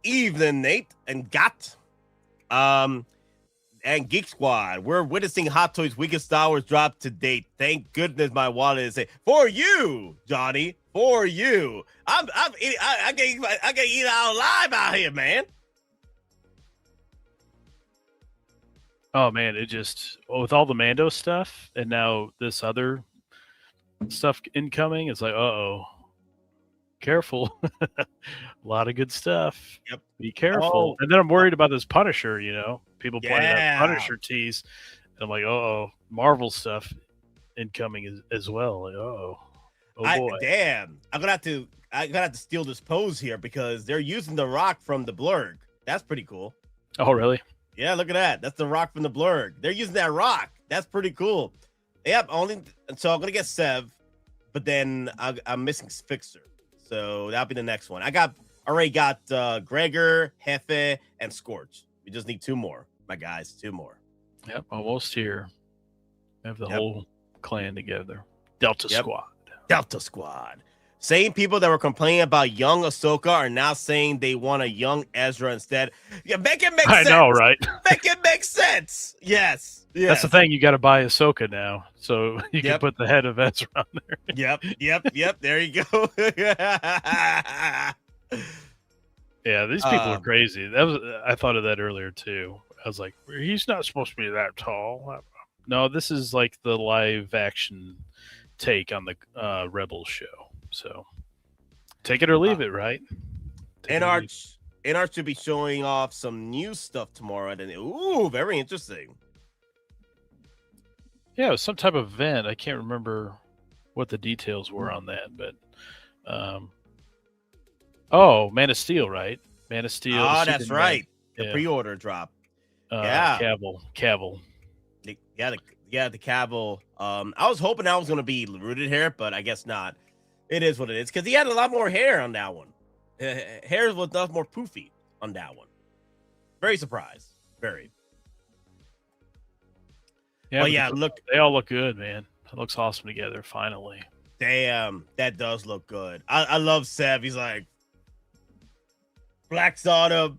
Evening, Nate and Got. And Geek Squad, we're witnessing Hot Toys' weakest Star Wars drop to date. Thank goodness my wallet is safe. For you, Johnny. For you. I can eat out alive out here, man.
Oh man, it just with all the Mando stuff and now this other stuff incoming, it's like, careful. A lot of good stuff.
Yep.
Be careful. And then I'm worried about this Punisher, People pointed out Punisher tease. And I'm like, Marvel stuff incoming as well. Like, oh boy.
Damn. I'm gonna have to steal this pose here because they're using the rock from the Blurg. That's pretty cool.
Oh, really?
Yeah, look at that. That's the rock from the Blurg. They're using that rock. That's pretty cool. Yep. So I'm gonna get Sev, but then I'm missing Fixer. So that'll be the next one. Already got Gregor, Hefe, and Scorch. We just need 2 more, my guys. 2 more.
Yep, almost here. We have the whole clan together. Delta Squad.
Same people that were complaining about young Ahsoka are now saying they want a young Ezra instead. Yeah, make it make sense.
I know, right?
Make it make sense. Yes.
That's the thing. You got to buy Ahsoka now, so you can put the head of Ezra on there.
Yep. There you go.
Yeah, these people are crazy. I thought of that earlier too. I was like, he's not supposed to be that tall. No, this is like the live action take on the Rebels show. So take it or leave it, right?
Arch should be showing off some new stuff tomorrow. Ooh, very interesting.
Yeah, it was some type of event. I can't remember what the details were on that, but Man of Steel, right? Man of Steel.
Oh, that's right. The pre-order drop.
Cavill.
The Cavill. I was hoping I was going to be rooted here, but I guess not. It is what it is, because he had a lot more hair on that one. Hair was a lot more poofy on that one. Very surprised. Very.
Yeah, look, they all look good, man. It looks awesome together, finally.
Damn, that does look good. I love Sev. He's like, Black's on him.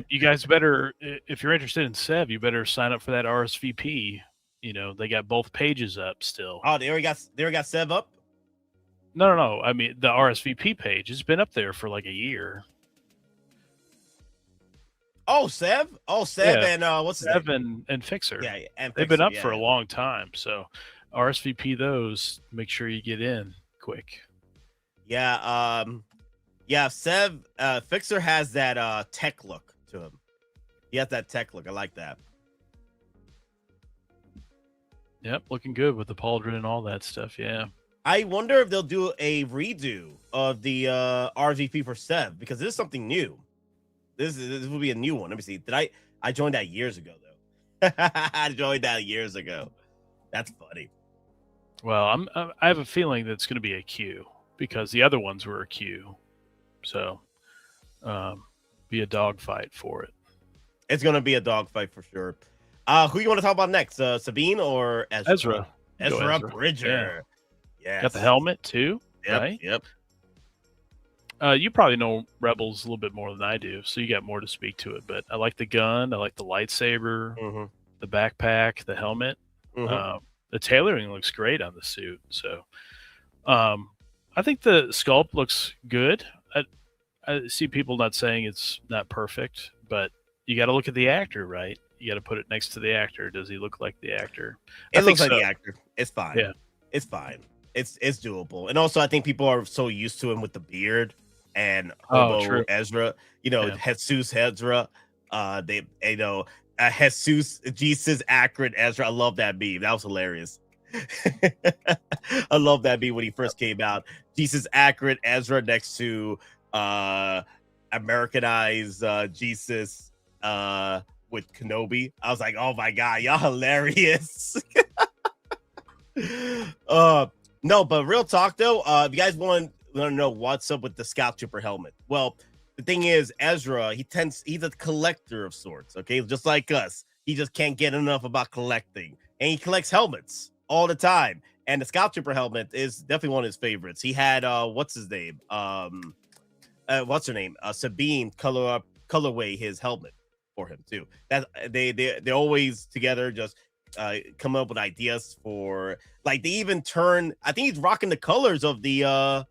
You guys better, if you're interested in Sev, you better sign up for that RSVP. You know, they got both pages up still.
Oh, they already got Sev up?
No. I mean, the RSVP page has been up there for like a year.
Oh, Sev? And what's his
Sev
name?
and Fixer.
Yeah, and
they've been up for a long time. So RSVP those. Make sure you get in quick.
Yeah. Sev, Fixer has that tech look to him. He has that tech look. I like that.
Yep, looking good with the pauldron and all that stuff. Yeah.
I wonder if they'll do a redo of the RSVP for Sev, because this is something new. This will be a new one. Let me see. I joined that years ago though. I joined that years ago. That's funny.
Well, I have a feeling that it's going to be a queue, because the other ones were a queue. So, be a dogfight for it.
It's going to be a dogfight for sure. Who you want to talk about next? Sabine or Ezra? Ezra Bridger.
Yeah. Got the helmet too, right?
Yep.
You probably know Rebels a little bit more than I do, so you got more to speak to it. But I like the gun. I like the lightsaber, the backpack, the helmet. The tailoring looks great on the suit. So, I think the sculpt looks good. I see people not saying it's not perfect, but you got to look at the actor, right? You got to put it next to the actor. Does he look like the actor?
It looks like the actor. It's fine.
Yeah,
it's fine. It's doable. And also, I think people are so used to him with the beard and Hobo Ezra. You know, Jesus Ezra. Jesus accurate Ezra. I love that meme. That was hilarious. I love that meme when he first came out. Jesus accurate Ezra next to Americanized Jesus with Kenobi. I was like, oh my god, y'all hilarious. No, but real talk though, if you guys want to know what's up with the Scout Trooper helmet, well, the thing is, Ezra, he's a collector of sorts, okay? Just like us. He just can't get enough about collecting. And he collects helmets all the time. And the Scout Trooper helmet is definitely one of his favorites. He had what's her name? Sabine colorway his helmet for him too. That they're always together, just coming up with ideas for, like, they even turn, I think he's rocking the colors of the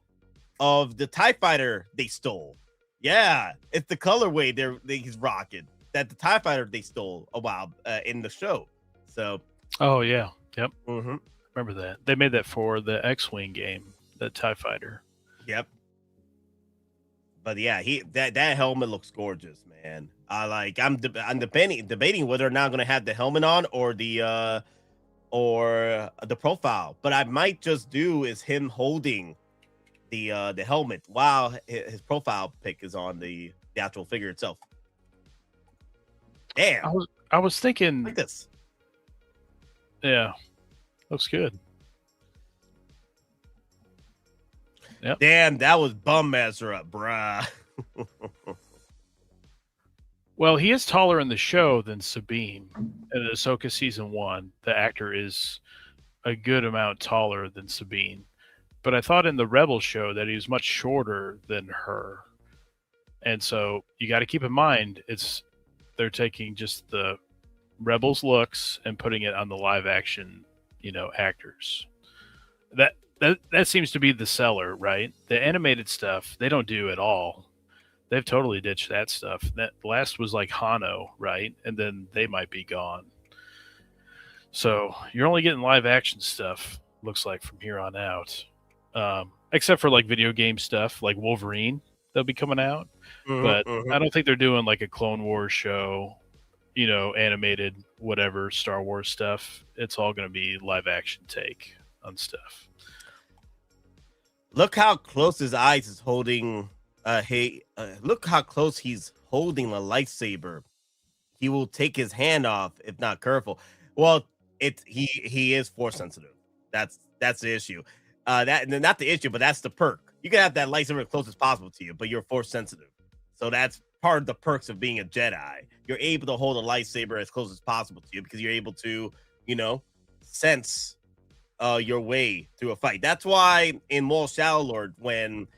TIE fighter they stole. Yeah, it's the colorway he's rocking, that the TIE fighter they stole a while in the show. So
oh yeah, yep. Remember that they made that for the X-wing game, the TIE fighter.
Yep. But yeah, that helmet looks gorgeous, man. I'm debating whether or not I'm gonna have the helmet on or the profile. But I might just do is him holding the helmet while his profile pic is on the actual figure itself. Damn.
I was thinking
like this.
Yeah, looks good. Yep.
Damn, that was bum Ezra, bruh.
Well, he is taller in the show than Sabine. In Ahsoka season 1, the actor is a good amount taller than Sabine. But I thought in the Rebel show that he was much shorter than her. And so you got to keep in mind, they're taking just the Rebels looks and putting it on the live action, actors. That seems to be the seller, right? The animated stuff, they don't do at all. They've totally ditched that stuff. That last was like Hano, right? And then they might be gone. So you're only getting live action stuff, looks like, from here on out. Except for like video game stuff, like Wolverine, they'll be coming out. But I don't think they're doing like a Clone Wars show, animated, whatever, Star Wars stuff. It's all going to be live action take on stuff.
Look how close his eyes is holding. Look how close he's holding a lightsaber. He will take his hand off if not careful. Well, he is force sensitive. That's the issue. That not the issue, but that's the perk. You can have that lightsaber as close as possible to you, but you're force sensitive. So that's part of the perks of being a Jedi. You're able to hold a lightsaber as close as possible to you because you're able to, sense your way through a fight. That's why in Maul Shadow Lord, when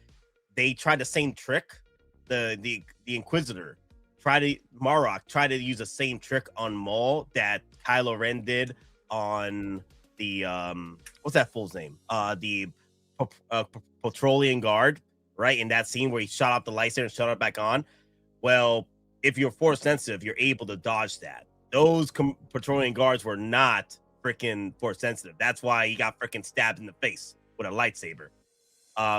they tried the same trick, the Inquisitor Marok tried to use the same trick on Maul that Kylo Ren did on the what's that fool's name? The Petroleum Guard, right? In that scene where he shot off the lightsaber and shut it back on. Well, if you're force sensitive, you're able to dodge that. Those Petroleum Guards were not freaking force sensitive. That's why he got freaking stabbed in the face with a lightsaber.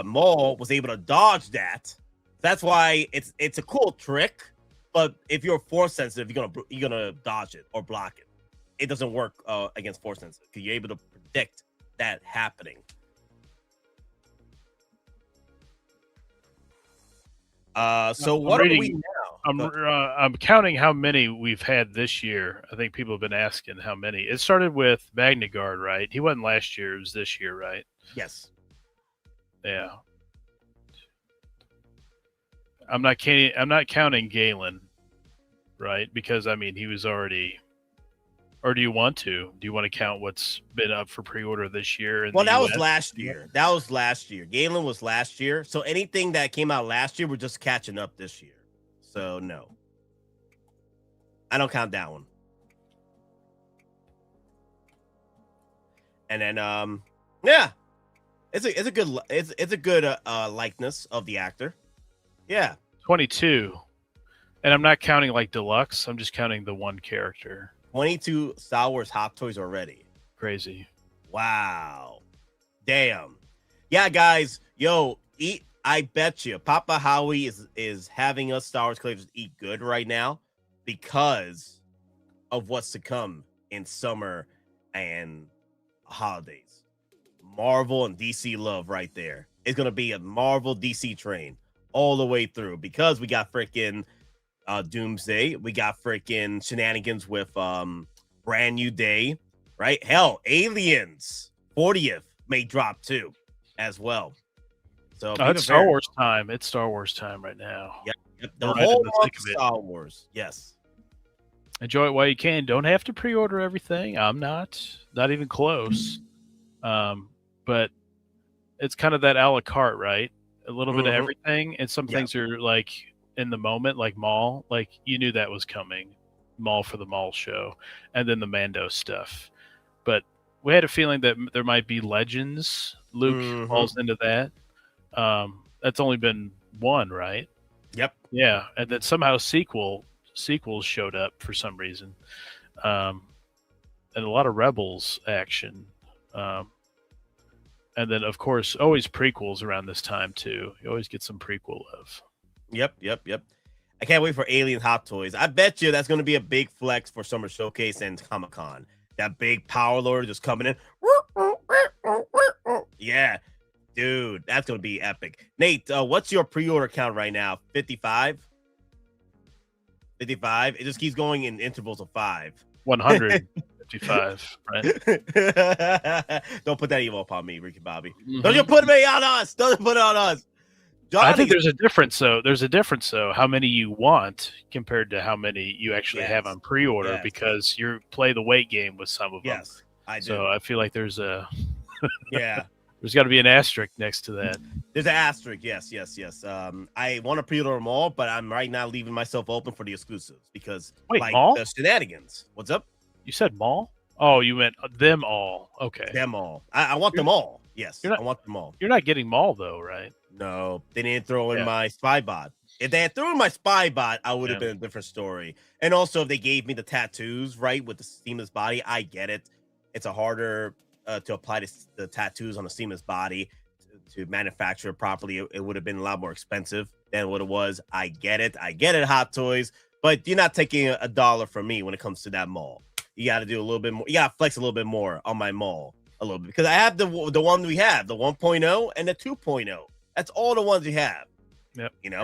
Maul was able to dodge that. That's why it's a cool trick. But if you're force sensitive, you're gonna dodge it or block it. It doesn't work against force sensitive because you're able to predict that happening. So what are we now?
I'm counting how many we've had this year. I think people have been asking how many. It started with Magna Guard, right? He wasn't last year; it was this year, right?
Yes.
Yeah. I'm not counting Galen, right? Because he was already. Or do you want to? Do you want to count what's been up for pre-order this year?
Well, that was last year. Galen was last year. So anything that came out last year, we're just catching up this year. So no, I don't count that one. And then yeah, it's a good likeness of the actor. Yeah,
22, and I'm not counting like deluxe. I'm just counting the one character.
22 Star Wars Hot Toys already.
Crazy.
Wow. Damn. Yeah, guys. Yo, I bet you Papa Howie is having us Star Wars collectors eat good right now because of what's to come in summer and holidays. Marvel and DC love right there. It's going to be a Marvel DC train all the way through because we got freaking Doomsday. We got freaking shenanigans with Brand New Day, right? Hell, Aliens 40th may drop too as well. So
it's Star Wars time. It's Star Wars time right now.
Yep. The whole month of Star Wars. Yes.
Enjoy it while you can. Don't have to pre-order everything. I'm not even close. But it's kind of that a la carte, right? A little bit of everything, and some things are like in the moment, like Maul, like you knew that was coming, Maul for the Maul show, and then the Mando stuff. But we had a feeling that there might be Legends. Luke falls into that. That's only been one, right?
Yep.
Yeah, and then somehow sequels showed up for some reason, and a lot of Rebels action, and then of course always prequels around this time too. You always get some prequel love.
Yep. I can't wait for Alien Hot Toys. I bet you that's going to be a big flex for Summer Showcase and Comic-Con. That big Power Lord just coming in. Yeah, dude, that's going to be epic. Nate, what's your pre-order count right now? 55? 55? It just keeps going in intervals of 5.
100. 55, right?
Don't put that evil upon me, Ricky Bobby.
Mhm.
Don't you put me on us. Don't put it on us.
I think there's a difference, though. There's a difference, though, how many you want compared to how many you actually have on pre-order, because you play the wait game with some of them.
Yes, I do.
So I feel like there's a
yeah.
There's got to be an asterisk next to that.
There's an asterisk. Yes. I want to pre-order them all, but I'm right now leaving myself open for the exclusives because
mall?
the shenanigans. What's up?
You said mall? Oh, you meant them all. Okay.
Them all. I want them all. Yes, I want them all.
You're not getting mall, though, right?
No, they didn't throw in my spy bot. If they had thrown in my spy bot, I would have been a different story. And also, if they gave me the tattoos, right, with the seamless body, I get it. It's a harder to apply the tattoos on a seamless body to manufacture it properly. It would have been a lot more expensive than what it was. I get it, Hot Toys, but you're not taking $1 from me when it comes to that mall. You got to do a little bit more. You got to flex a little bit more on my mall a little bit because I have the one we have, the 1.0 and the 2.0. That's all the ones we have.
Yep.
You know,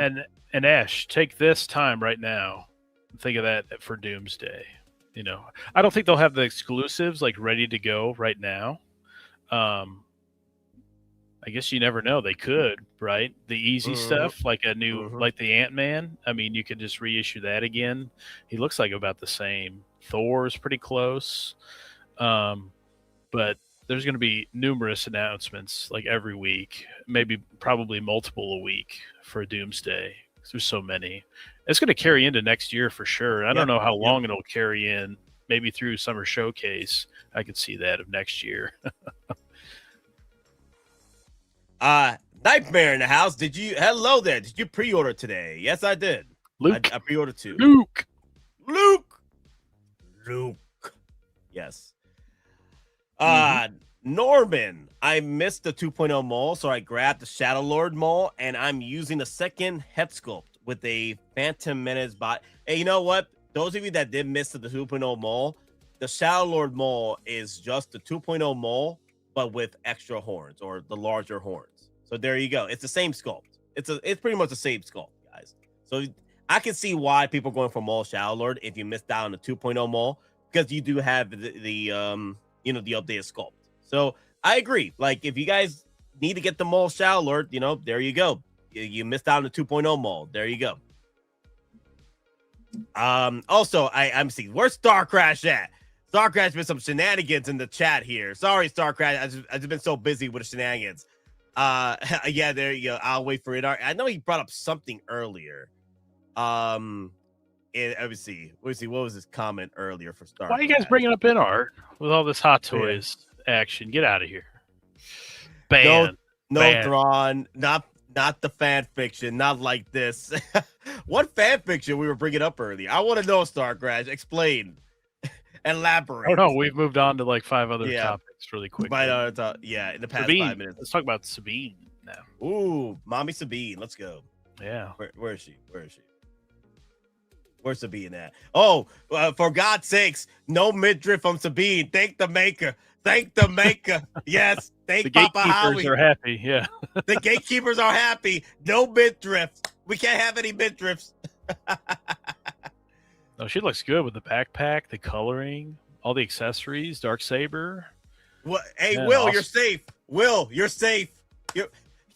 and Ash, take this time right now. Think of that for Doomsday. You know, I don't think they'll have the exclusives like ready to go right now. I guess you never know. They could, right? The easy stuff, like a new, like the Ant-Man. I mean, you could just reissue that again. He looks like about the same. Thor's pretty close. But there's going to be numerous announcements like every week, probably multiple a week for Doomsday. There's so many. It's going to carry into next year for sure. I don't know how long it'll carry in. Maybe through Summer Showcase, I could see that of next year.
Nightmare in the house. Hello there. Did you pre-order today? Yes, I did.
Luke.
I pre-ordered too. Luke. Yes. Norman, I missed the 2.0 mall, so I grabbed the Shadow Lord mall, and I'm using the second head sculpt with a Phantom Menace bot. Hey, you know what? Those of you that did miss the 2.0 mall, the Shadow Lord mall is just the 2.0 mall, but with extra horns or the larger horns. So there you go. It's the same sculpt. It's pretty much the same sculpt, guys. So I can see why people are going for mall Shadow Lord if you missed out on the 2.0 mall, because you do have the updated sculpt. So I agree. Like, if you guys need to get the mall Shadow Lord, there you go. You missed out on the 2.0 mall. There you go. Also, I'm seeing where's Star Crash at? Star Crash been some shenanigans in the chat here. Sorry, Star Crash. I've just been so busy with the shenanigans. Yeah, there you go. I'll wait for it. I know he brought up something earlier. Let me see. What was his comment earlier for Star?
Why are you guys bringing up in art with all this Hot Toys action? Get out of here.
No, Thrawn, not the fan fiction, not like this. What fan fiction we were bringing up earlier? I want to know, Star Crash. Explain. Elaborate.
Oh no, we've moved on to like 5 other topics really quick.
In the past
Sabine.
5 minutes.
Let's talk about Sabine now.
Ooh, Mommy Sabine. Let's go.
Yeah.
Where is she? Where's Sabine at? Oh, for God's sakes, no midriff from Sabine. Thank the maker. Yes. Thank
the
Papa
gatekeepers
Howie.
are happy. Yeah.
The gatekeepers are happy. No midriff. We can't have any midriffs.
No, she looks good with the backpack, the coloring, all the accessories, Darksaber.
What? Hey,
Yeah,
Will,
awesome.
you're safe. Will, you're safe.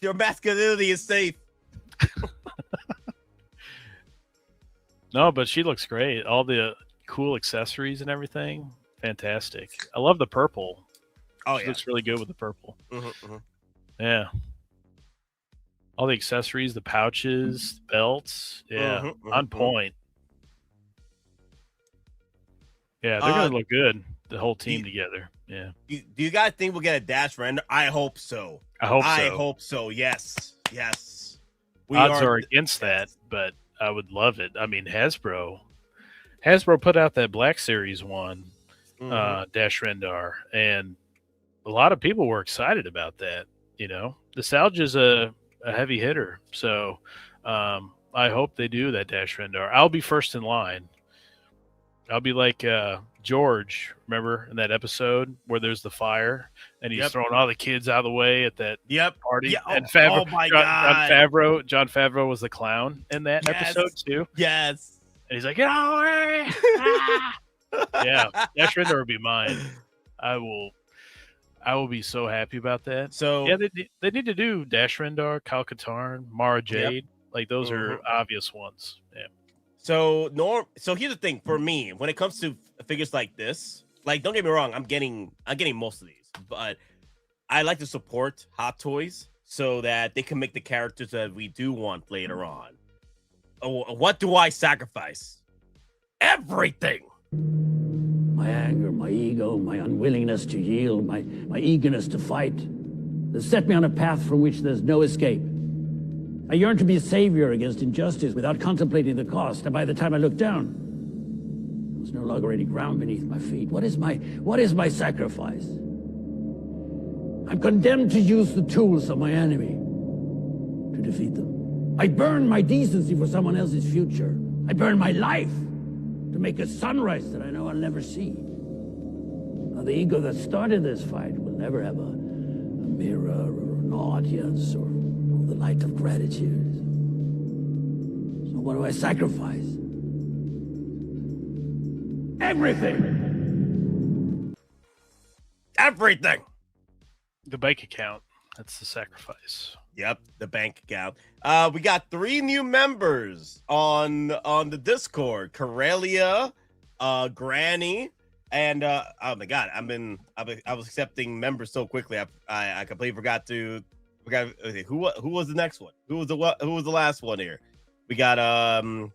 Your masculinity is safe.
No, but she looks great. All the cool accessories and everything. Fantastic. I love the purple.
Oh,
She
yeah.
looks really good with the purple. Yeah. All the accessories, the pouches, the belts. Yeah. On point. Yeah, they're going to look good. The whole team together. Yeah.
Do you guys think we'll get a dash render? I hope so.
I hope so.
I hope so. Yes.
Odds are against that, but I would love it. I mean, Hasbro put out that Black Series one, Dash Rendar, and a lot of people were excited about that. Nostalgia's a heavy hitter, so I hope they do that Dash Rendar. I'll be first in line. I'll be like George, remember in that episode where there's the fire and he's throwing all the kids out of the way at that party?
Yeah.
And Favreau,
Oh my God.
John Favreau was the clown in that episode too.
Yes.
And he's like, get out of the way. Yeah, Dash Rendar would be mine. I will be so happy about that.
So
yeah, they need to do Dash Rendar, Kyle Katarn, Mara Jade. Like those are obvious ones. Yeah.
So here's the thing for me when it comes to figures like this. Like, don't get me wrong, I'm getting most of these, but I like to support Hot Toys so that they can make the characters that we do want later on. What do I sacrifice? Everything.
My anger, my ego, my unwillingness to yield, my eagerness to fight. They set me on a path from which there's no escape. I yearn to be a savior against injustice without contemplating the cost, and by the time I looked down, there was no longer any ground beneath my feet. What is my sacrifice? I'm condemned to use the tools of my enemy to defeat them. I burn my decency for someone else's future. I burn my life to make a sunrise that I know I'll never see. Now, the ego that started this fight will never have a mirror or an audience or the light of gratitude. So what do I sacrifice? Everything!
Everything!
The bank account. That's the sacrifice.
Yep, the bank account. We got 3 new members on the Discord: Corellia, Granny, and oh my god, I was accepting members so quickly. I completely forgot. Okay, who was the next one? Who was the last one here? We got on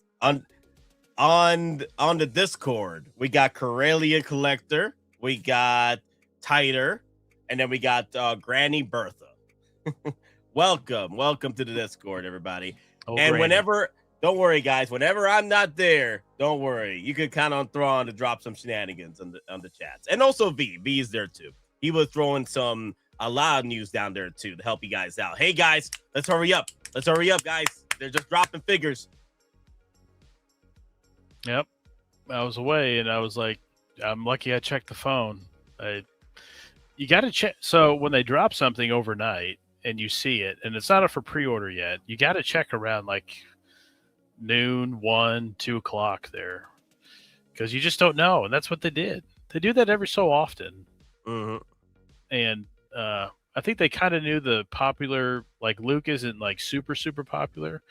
the Discord. We got Corellia Collector. We got Titer, and then we got Granny Bertha. Welcome to the Discord, everybody. And
Granny.
Don't worry, guys. Whenever I'm not there, don't worry. You can count on Thrawn to drop some shenanigans on the chats, and also V is there too. He was throwing a lot of news down there too to help you guys out. Hey guys, let's hurry up, guys. They're just dropping figures.
Yep, I was away, and I was like, I'm lucky I checked the phone. You got to check. So when they drop something overnight and you see it, and it's not up for pre-order yet, you got to check around like noon, 1, 2 o'clock there, because you just don't know. And that's what they did. They do that every so often. And I think they kind of knew the popular, like Luke isn't like super popular,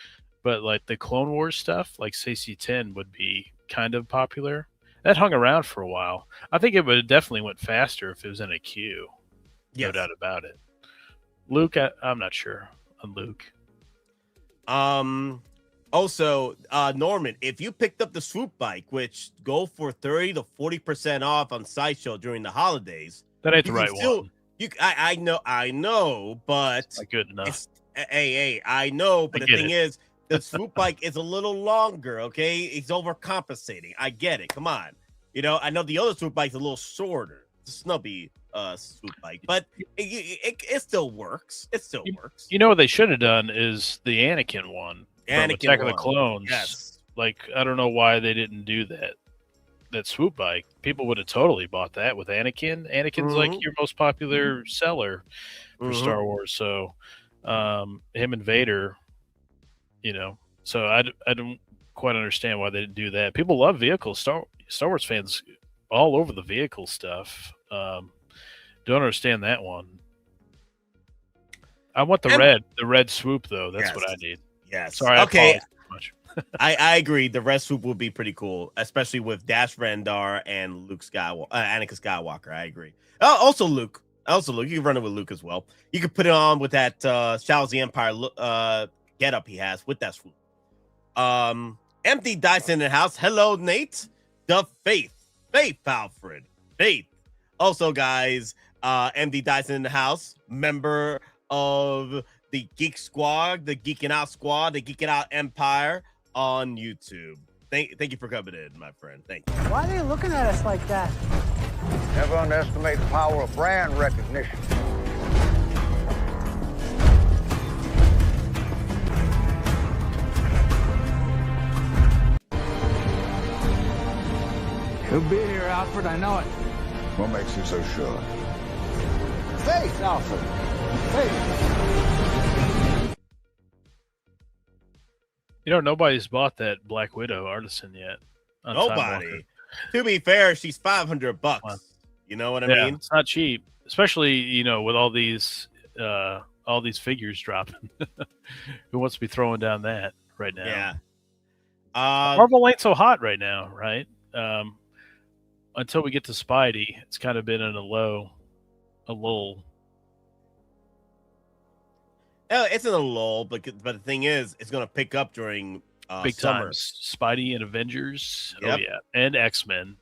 but like the Clone Wars stuff, like Saesee Tiin would be kind of popular. That hung around for a while. I think it would have definitely went faster if it was in a queue. No doubt about it. Luke, I'm not sure on Luke.
Also, Norman, if you picked up the swoop bike, which go for 30 to 40% off on Sideshow during the holidays,
that ain't the right one.
I know, but
not good enough.
I know, but the thing is, the swoop bike is a little longer. Okay, it's overcompensating. I get it. Come on, I know the other swoop bike's a little shorter. It's a snubby swoop bike, but it still works. It still works.
You know what they should have done is the Anakin one. From Attack of the Clones.
Yes.
Like, I don't know why they didn't do that swoop bike. People would have totally bought that with Anakin. Anakin's like your most popular seller for Star Wars. So him and Vader, so I don't quite understand why they didn't do that. People love vehicles. Star Wars fans all over the vehicle stuff. Don't understand that one. I want the red swoop though. That's what I need.
Yes.
Sorry.
Okay.
I
I agree. The red swoop would be pretty cool, especially with Dash Rendar and Anakin Skywalker. I agree. Also Luke. You can run it with Luke as well. You could put it on with that Shadows of the Empire get up he has with that swoop. Empty Dice in the house. Hello, Nate. The Faith, Alfred, Faith. Also, guys, Empty Dice in the house. Member of the Geek Squad, the Geeking Out Squad, the Geeking Out Empire on YouTube. Thank you for coming in, my friend. Thank you.
Why are they looking at us like that?
Never underestimate the power of brand recognition.
He'll be here, Alfred. I know it.
What makes you so sure?
Faith, Alfred. Faith.
Nobody's bought that Black Widow Artisan yet.
Nobody. To be fair, she's $500. You know what I mean?
It's not cheap, especially with all these figures dropping. Who wants to be throwing down that right now?
Yeah.
Marvel ain't so hot right now, right? Until we get to Spidey, it's kind of been in a lull.
It's in a lull, but the thing is, it's going to pick up during
big
summer.
times. Spidey and Avengers.
Yep.
Oh yeah, and X-Men.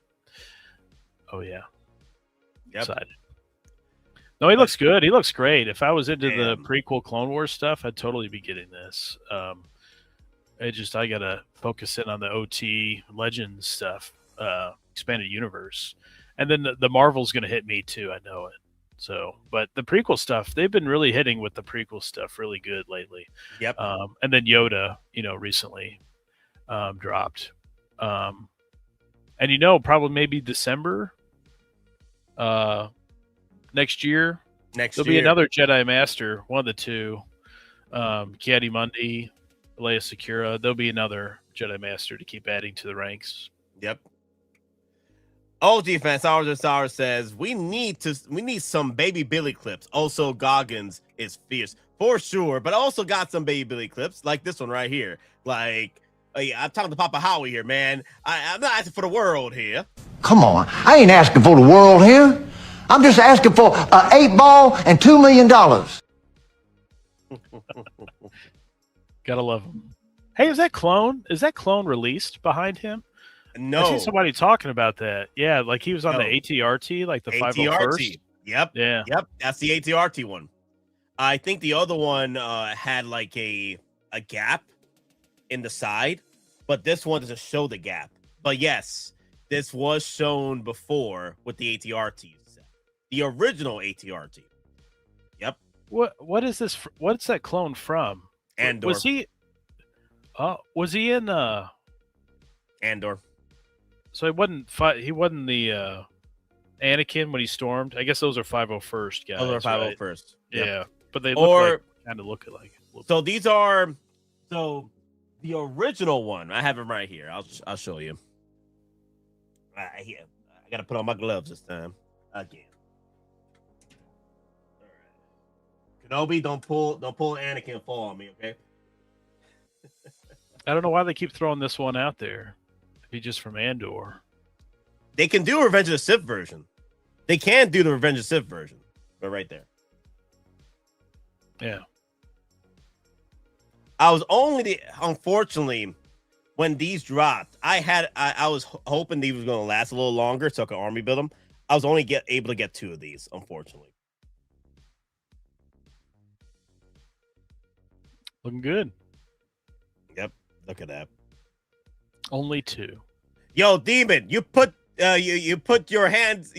Oh yeah.
Yep.
Excited. No, he looks good. He looks great. If I was into the prequel Clone Wars stuff, I'd totally be getting this. I gotta focus in on the OT Legends stuff, expanded universe, and then the Marvel's gonna hit me too. I know it. So, but the prequel stuff, they've been really hitting with the prequel stuff really good lately.
Yep.
And then Yoda, recently dropped. And probably maybe December next year. There'll be another Jedi Master, one of the two. Ki-Adi-Mundi, Leia Secura. There'll be another Jedi Master to keep adding to the ranks.
Yep. Old Defense Hours says we need some Baby Billy clips. Also, Goggins is fierce for sure, but also got some Baby Billy clips like this one right here. Like, I'm talking to Papa Howie here, man. I'm not asking for the world here.
Come on, I ain't asking for the world here. I'm just asking for an 8-ball and $2 million.
Gotta love him. Hey, is that clone released behind him?
No.
I see somebody talking about that. Yeah, like he was on the ATRT, like the 501st.
Yep.
Yeah.
Yep. That's the ATRT one. I think the other one had like a gap in the side, but this one doesn't show the gap. But yes, this was shown before with the ATRT set. The original ATRT. Yep.
What is this? What's that clone from?
Andor.
Was he in
Andor?
So he wasn't the Anakin when he stormed. I guess those are 501st guys.
Those are 501st.
Right?
Yep.
Yeah, but they kind of look like.
So these are the original one. I have them right here. I'll show you. I got to put on my gloves this time again. All right. Kenobi, don't pull Anakin and fall on me, okay?
I don't know why they keep throwing this one out there. If he's just from Andor.
They can do a Revenge of the Sith version. They can do the Revenge of the Sith version. But right there.
Yeah.
Unfortunately, when these dropped, I was hoping these was going to last a little longer so I could army build them. I was only able to get 2 of these, unfortunately.
Looking good.
Yep. Look at that.
Only 2.
Yo, Demon, you put your hands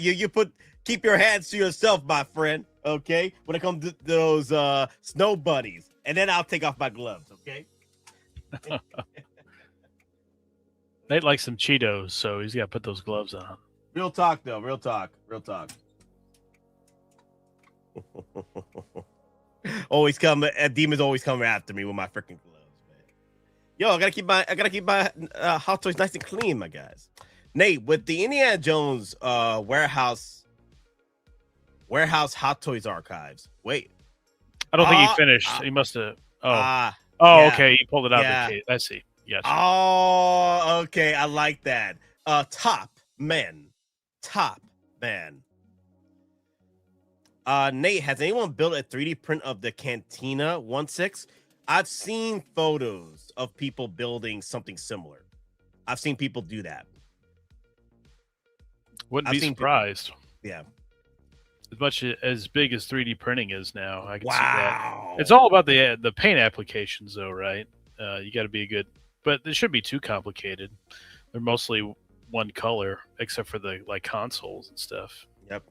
keep your hands to yourself, my friend. Okay, when it comes to those snow bunnies, and then I'll take off my gloves. Okay.
Nate likes some Cheetos, so he's got to put those gloves on.
Real talk, though. Real talk. Always coming. Demon's always coming after me with my freaking gloves, man. Yo, I gotta keep my hot toys nice and clean, my guys. Nate, with the Indiana Jones warehouse Hot Toys archives. Wait,
I don't think he finished. He must have.
Yeah.
Okay. He pulled it out of the case. I see. Yes.
Oh, okay. I like that. Top man. Nate, has anyone built a 3D print of the Cantina 1/6? I've seen photos of people building something similar. I've seen people do that.
Wouldn't be surprised.
Yeah.
As big as 3D printing is now, I can see that. It's all about the paint applications, though, right? You got to be but it shouldn't be too complicated. They're mostly one color, except for the consoles and stuff.
Yep.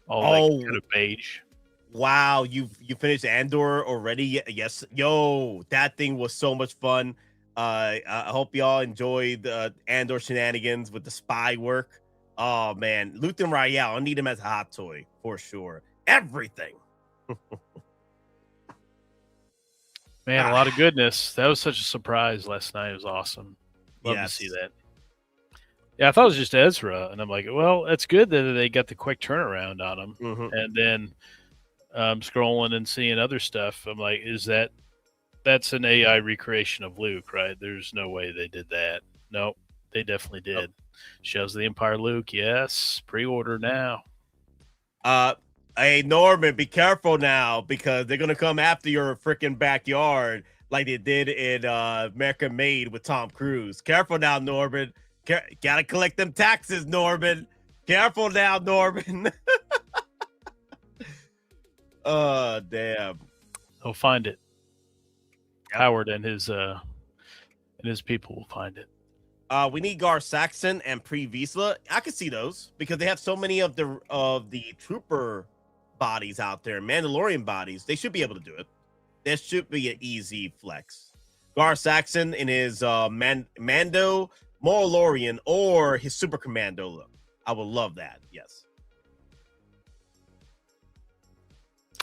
All kind of beige.
Wow, you finished Andor already? Yes. Yo, that thing was so much fun. I hope y'all enjoyed the Andor shenanigans with the spy work. Oh man, Luthen Rael, I need him as a hot toy for sure. Everything.
Man, a lot of goodness. That was such a surprise last night. It was awesome. Love to see that. Yeah, I thought it was just Ezra, and I'm like, well, it's good that they got the quick turnaround on him.
Mm-hmm.
And then scrolling and seeing other stuff, I'm like, that's an AI recreation of Luke, right? There's no way they did that. Nope, they definitely did. Shows the Empire Luke, yes. Pre-order now.
Hey Norman, be careful now because they're gonna come after your freaking backyard like they did in America Made with Tom Cruise. Careful now, Norman. Gotta collect them taxes, Norman. Careful now, Norman. Oh, damn.
He'll find it. Howard and his people will find it.
We need Gar Saxon and Pre Vizsla. I could see those because they have so many of the trooper bodies out there, Mandalorian bodies. They should be able to do it. That should be an easy flex. Gar Saxon in his Mando Mandalorian or his Super Commando look. I would love that. Yes.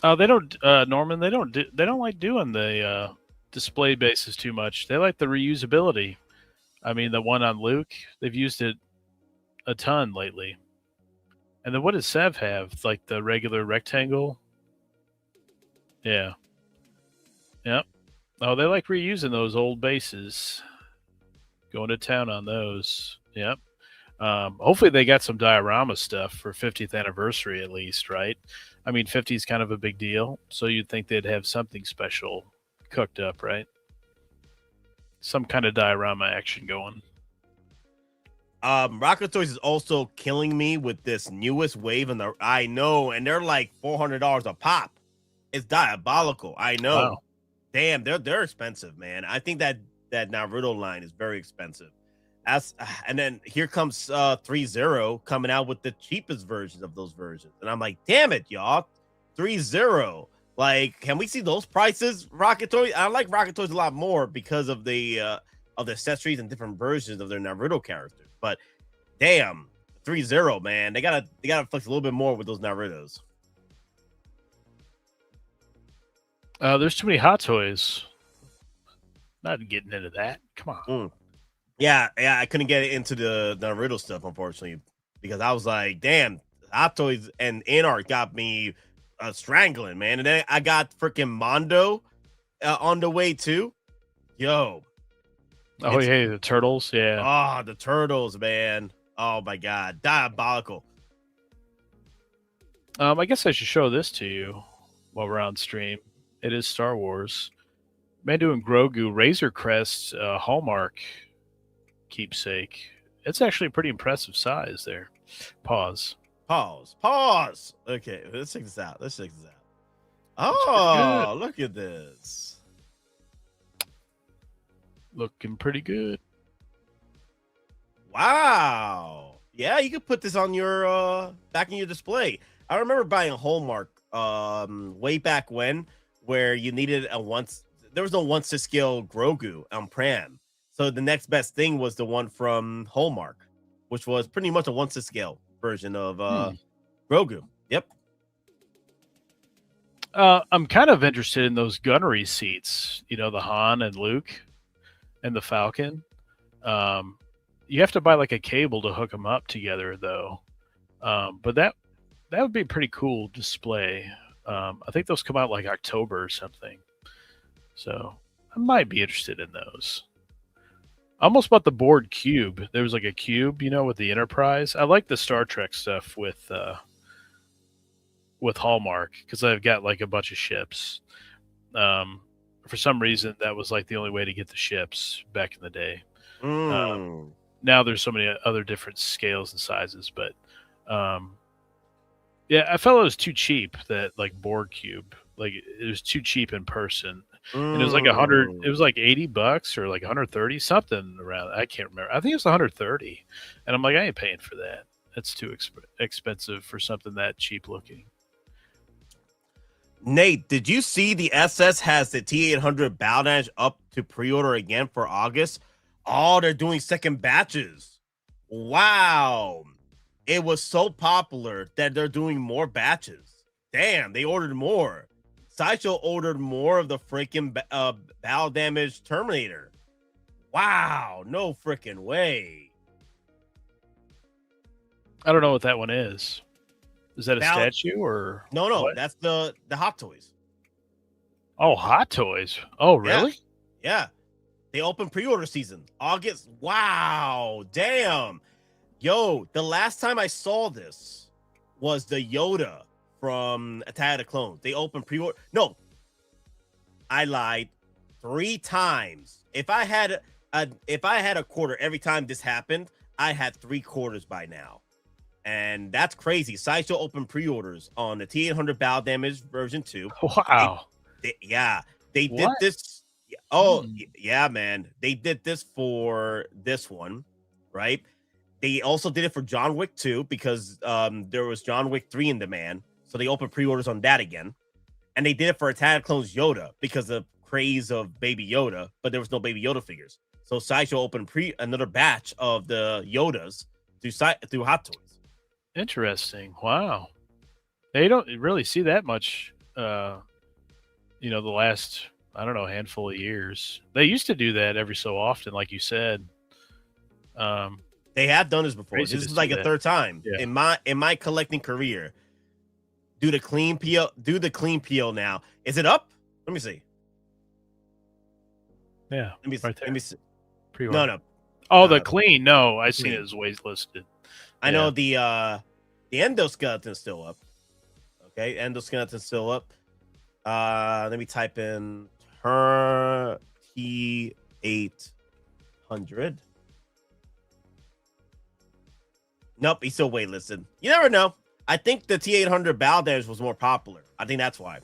They don't, Norman. They don't like doing the display bases too much. They like the reusability. I mean, the one on Luke, they've used it a ton lately. And then what does Sev have? Like the regular rectangle? Yeah. Yep. Oh, they like reusing those old bases. Going to town on those. Yep. Hopefully they got some diorama stuff for 50th anniversary at least, right? I mean, 50 is kind of a big deal, so you'd think they'd have something special cooked up, right? Some kind of diorama action going.
Rocket Toys is also killing me with this newest wave, I know, and they're like $400 a pop. It's diabolical. I know. Wow. Damn, they're expensive, man. I think that Naruto line is very expensive. And then here comes 3-0 coming out with the cheapest versions of those versions, and I'm like, damn it, y'all, 3-0. Like, can we see those prices? Rocket Toys. I like Rocket Toys a lot more because of the accessories and different versions of their Naruto characters. But damn, 3-0, man, they gotta flex a little bit more with those Narutos.
There's too many Hot Toys. Not getting into that. Come on.
Yeah, I couldn't get into the Naruto stuff, unfortunately, because I was like, damn, Hot Toys and Anarch got me strangling, man. And then I got freaking Mondo on the way, too. Yo.
Oh, yeah, the turtles, yeah.
Oh, the turtles, man. Oh, my God. Diabolical.
I guess I should show this to you while we're on stream. It is Star Wars. Mando and Grogu Razor Crest Hallmark keepsake. It's actually a pretty impressive size there. Pause.
Okay, let's check this out. Oh, look at this.
Looking pretty good.
Wow. Yeah, you could put this on your back in your display. I remember buying a Hallmark way back when, where you needed there was no 1/6 scale Grogu on Pram. So the next best thing was the one from Hallmark, which was pretty much a 1/6 scale version of Grogu. Yep.
I'm kind of interested in those gunnery seats. You know, the Han and Luke and the Falcon. You have to buy like a cable to hook them up together, though. But that would be a pretty cool display. I think those come out like October or something. So I might be interested in those. I almost bought the board cube. There was like a cube, you know, with the Enterprise. I like the Star Trek stuff with Hallmark because I've got like a bunch of ships. For some reason, that was like the only way to get the ships back in the day. Now there's so many other different scales and sizes, but yeah, I felt it was too cheap, that like board cube. Like it was too cheap in person. And it was like $100. It was like $80 or like 130, something around. I can't remember. I think it was 130, and I'm like, I ain't paying for that. That's too expensive for something that cheap looking.
Nate, did you see the SS has the T800 Battle Dash up to pre-order again for August? Oh, they're doing second batches. Wow. It was so popular that they're doing more batches. Damn, they ordered more. Sideshow ordered more of the freaking battle damage Terminator. Wow, no freaking way.
I don't know what that one is. Is that a
Now-
statue or
No,
what?
that's the Hot Toys.
Oh, Hot Toys. Oh, really?
Yeah. They open pre-order season August. Wow, damn. Yo, the last time I saw this was the Yoda from Attack of the Clones. They opened pre-order. No, I lied 3 times. If I had a quarter every time this happened, I had 3 quarters by now. And that's crazy. Sideshow opened pre-orders on the T800 Battle Damage version 2.
Wow.
They did
What?
this. Oh, yeah, man. They did this for this one, right? They also did it for John Wick 2 because there was John Wick 3 in demand. So they opened pre-orders on that again. And they did it for Attack of the Clones Yoda because of craze of Baby Yoda, but there was no Baby Yoda figures. So Sideshow opened another batch of the Yodas through Hot Toys.
Interesting. Wow. They don't really see that much, the last, I don't know, handful of years. They used to do that every so often, like you said.
They have done this before.
Crazy
This
to
is like
see
a
that.
third time
Yeah.
in my collecting career. Do the clean peel now. Is it up? Let me see.
Yeah.
Let me see.
right there.
Let me see.
Pre-order.
No.
Oh, the clean. No, I seen
clean.
it as waitlisted.
I know the endoskeleton's still up. Okay, endoskeleton's still up. Let me type in her T800. Nope, he's still waitlisted. You never know. I think the T800 Battle Damage was more popular. I think that's why.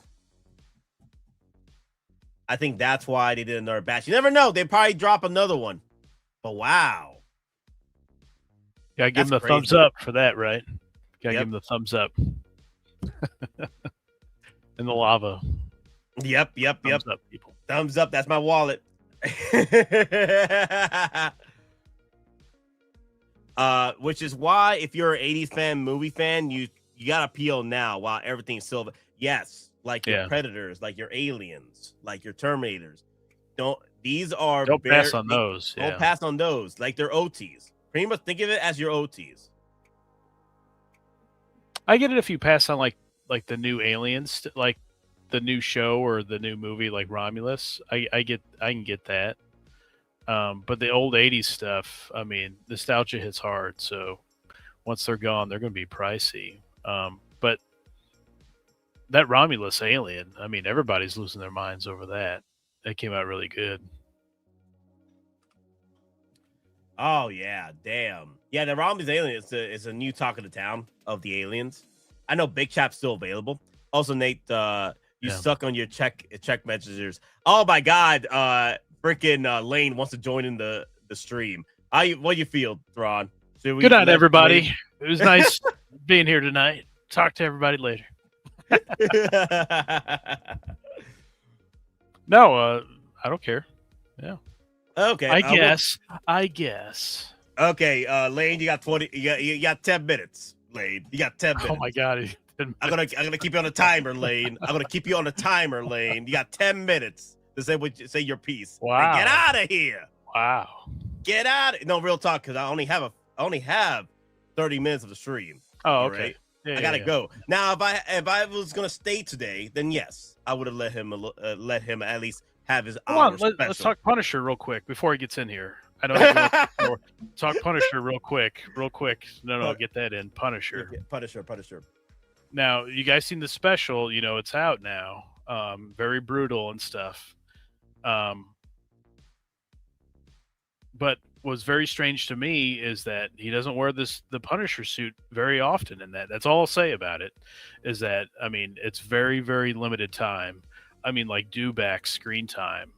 they did another batch. You never know. They probably drop another one. But wow.
Gotta give
That's
him the thumbs
crazy.
up for that, right? Gotta
Yep.
give him the thumbs up. In the lava.
Yep.
Thumbs up, people.
Thumbs up. That's my wallet. Which is why if you're an 80s fan, movie fan, you gotta peel now while everything's silver. Yes, like your Predators, like your Aliens, like your Terminators. Don't
pass on those.
Don't
Yeah.
pass on those. Like they're OTs. Pretty much think of it as your OTs.
I get it if you pass on like the new Aliens, like the new show or the new movie like Romulus. I can get that. But the old 80s stuff, I mean, nostalgia hits hard, so once they're gone, they're going to be pricey. But that Romulus alien, I mean, everybody's losing their minds over that. That came out really good.
Oh yeah, damn. Yeah, the Romulus alien is a new talk of the town of the aliens. I know Big Chap's still available. Also, Nate, you suck on your check messengers. Oh my god, freaking Lane wants to join in the stream. What do you feel, Thrawn?
Good night, everybody. It was nice being here tonight. Talk to everybody later. No, I don't care. Yeah.
Okay.
I guess.
Okay, Lane, you got 20. You got 10 minutes, Lane. You got 10 minutes.
Oh my god.
I'm gonna keep you on a timer, Lane. I'm gonna keep you on a timer, Lane. You got 10 minutes to say your piece.
Wow.
And get out of here.
Wow.
Get out. No, real talk, because I only have 30 minutes of the stream.
Oh,
all
okay.
right?
Yeah,
I gotta
yeah.
go. Now, if I was gonna stay today, then yes, I would have let him at least have his
Come
hour
on, let's
special.
talk Punisher real quick before he gets in here. I know he's looking for talk Punisher real quick. No, get that in. Punisher.
Punisher.
Now, you guys seen the special? You know it's out now. Very brutal and stuff. But what's very strange to me is that he doesn't wear the Punisher suit very often. In that's all I'll say about it. Is that I mean it's very very limited time. I mean like due back screen time.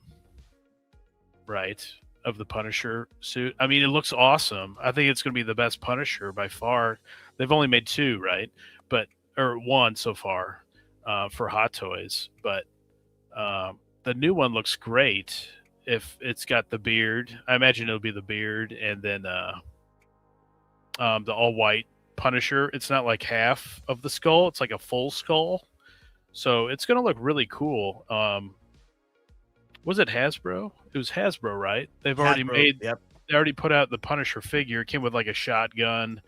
Right. Of the Punisher suit. I mean, it looks awesome. I think it's going to be the best Punisher by far. They've only made 2, right? Or 1 so far for Hot Toys. But the new one looks great. If it's got the beard, I imagine it'll be the beard, and then the all white Punisher. It's not like half of the skull; it's like a full skull. So it's going to look really cool. Was it Hasbro? It was Hasbro, right? They've already
Hasbro,
made.
Yep.
they already put out the Punisher figure. It came with like a shotgun,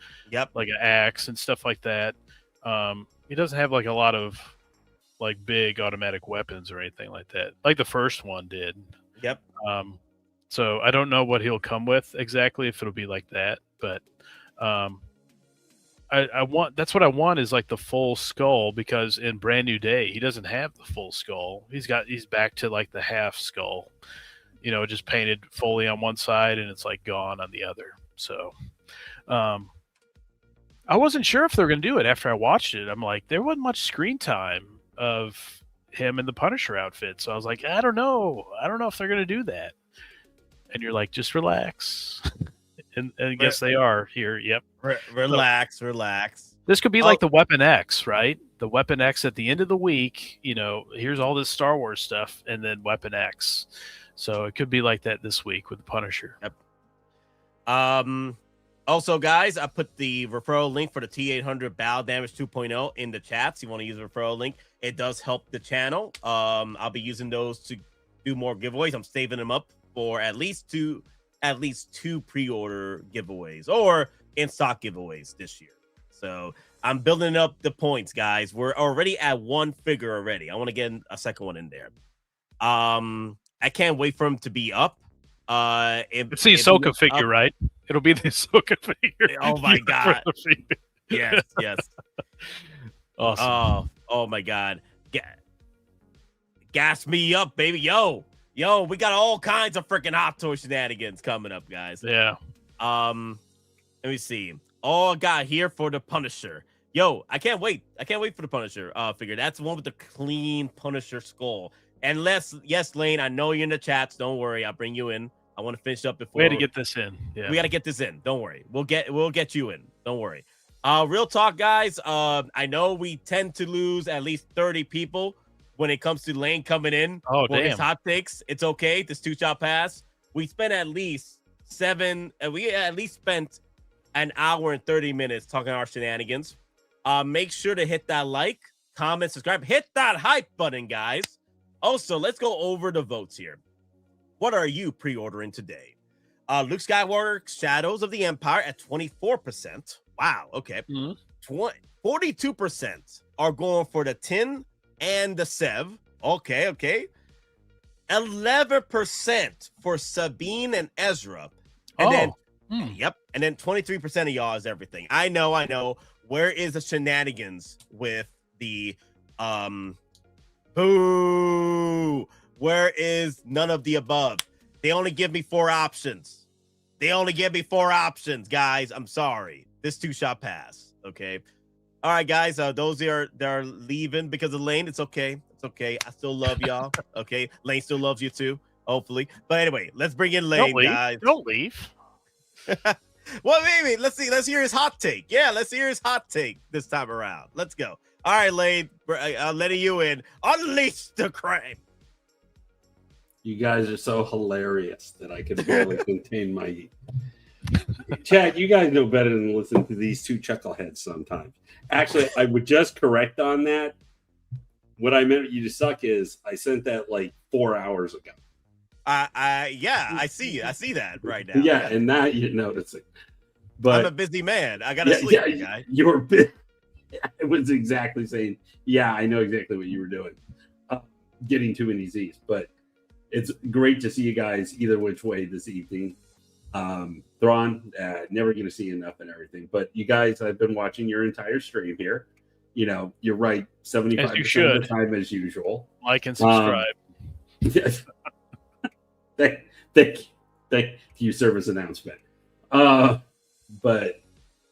like an axe and stuff like that. He doesn't have like a lot of like big automatic weapons or anything like that, like the first one did. So I don't know what he'll come with exactly, if it'll be like that, but I want, that's what I want, is like the full skull, because in Brand New Day he doesn't have the full skull. He's back to like the half skull, just painted fully on one side and it's like gone on the other. So I wasn't sure if they were going to do it. After I watched it, I'm like, there wasn't much screen time of him in the Punisher outfit, so I was like, I don't know if they're going to do that. And you're like, just relax. and I guess they are here. Yep.
Relax.
This could be like the Weapon X, right? The Weapon X at the end of the week, here's all this Star Wars stuff, and then Weapon X. So it could be like that this week with the Punisher.
Yep. Also, guys, I put the referral link for the T800 Battle Damage 2.0 in the chat. So you want to use the referral link. It does help the channel. I'll be using those to do more giveaways. I'm saving them up for at least two pre-order giveaways or in-stock giveaways this year. So I'm building up the points, guys. We're already at one figure already. I want to get a second one in there. I can't wait for him to be up.
It's the Ahsoka figure, right? It'll be the Ahsoka figure.
Oh my god! Yes.
Awesome.
Oh my god! Gas me up, baby! Yo, we got all kinds of freaking Hot Toy shenanigans coming up, guys.
Yeah.
Let me see. All I got here for the Punisher. Yo, I can't wait. I can't wait for the Punisher figure. That's the one with the clean Punisher skull. And yes, Lane, I know you're in the chats. Don't worry, I'll bring you in. I want to finish up before
we had to get this in. Yeah,
we got to get this in. Don't worry, we'll get you in. Don't worry. Real talk, guys. I know we tend to lose at least 30 people when it comes to Lane coming in.
Oh,
for his hot takes. It's okay. This 2-shot pass. We spent at least spent an hour and 30 minutes talking our shenanigans. Make sure to hit that like, comment, subscribe, hit that hype button, guys. Also, let's go over the votes here. What are you pre-ordering today? Luke Skywalker, Shadows of the Empire at 24%. Wow, okay. 42% are going for the Tin and the Sev. Okay. 11% for Sabine and Ezra. And then, and then 23% of y'all is everything. I know. Where is the shenanigans with the boo? Where is none of the above? They only give me 4 options. Guys. I'm sorry. This 2-shot pass. Okay. All right, guys. Those they're leaving because of Lane. It's okay. I still love y'all. Okay. Lane still loves you too, hopefully. But anyway, let's bring in Lane, guys.
Don't leave.
Well, maybe let's see. Let's hear his hot take. Yeah, let's hear his hot take this time around. Let's go. All right, Lane. I'm letting you in. Unleash the crime.
You guys are so hilarious that I can barely contain my heat. Chad, you guys know better than listen to these two chuckleheads sometimes. Actually, I would just correct on that. What I meant you to suck is I sent that like 4 hours ago.
I see that right now.
Yeah, and now you notice it. But
I'm a busy man. I gotta sleep, guy.
You're busy. I was exactly saying, yeah, I know exactly what you were doing. Getting too many Z's, but it's great to see you guys either which way this evening. Thrawn, never going to see enough and everything. But you guys, I've been watching your entire stream here. You know, you're right, 75% of the time as usual.
Like and subscribe.
Yes. Thank you, service announcement. But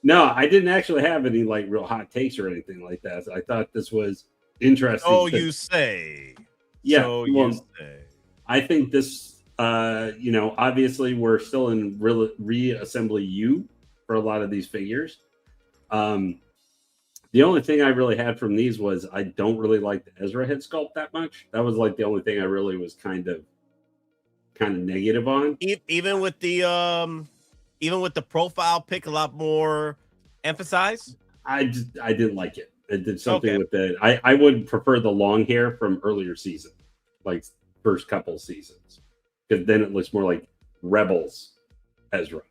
no, I didn't actually have any like real hot takes or anything like that. So I thought this was interesting.
Oh, you say?
Yeah.
So you say?
I think this, obviously we're still in reassembly U for a lot of these figures. The only thing I really had from these was I don't really like the Ezra head sculpt that much. That was like the only thing I really was kind of negative on.
Even with the profile pick a lot more emphasized.
I didn't like it. It did something with it. I would prefer the long hair from earlier season, like first couple seasons, because then it looks more like Rebels Ezra.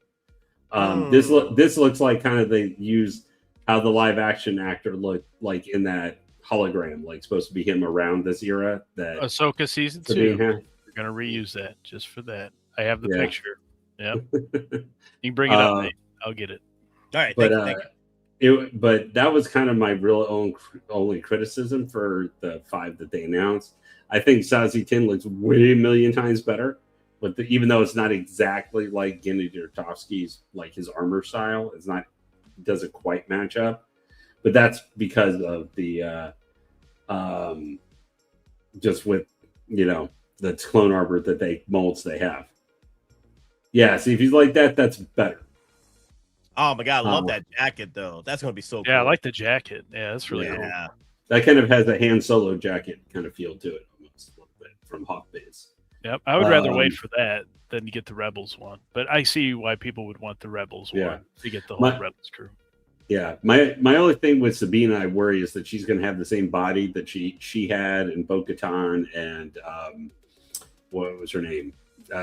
This looks like kind of they use how the live action actor looked like in that hologram, like supposed to be him around this era. That
Ahsoka season 2. We're gonna reuse that just for that. I have the picture. Yep. You can bring it up, Nate. I'll get it.
All right,
thank you. But that was kind of my real only criticism for the 5 that they announced. I think Sazee Tiin looks way a million times better, but even though it's not exactly like Gennady Tartakovsky's, like his armor style, it doesn't quite match up. But that's because of the just with the clone armor that molds they have. Yeah, see if he's like that, that's better.
Oh my god, I love that jacket though. That's gonna be so cool.
Yeah, I like the jacket. Yeah, that's really cool.
That kind of has a Han Solo jacket kind of feel to it, almost a little bit from Hawk Base.
Yep, I would rather wait for that than to get the Rebels one. But I see why people would want the Rebels one to get the whole Rebels crew.
Yeah, my only thing with Sabine, I worry, is that she's going to have the same body that she had in Bo-Katan and what was her name,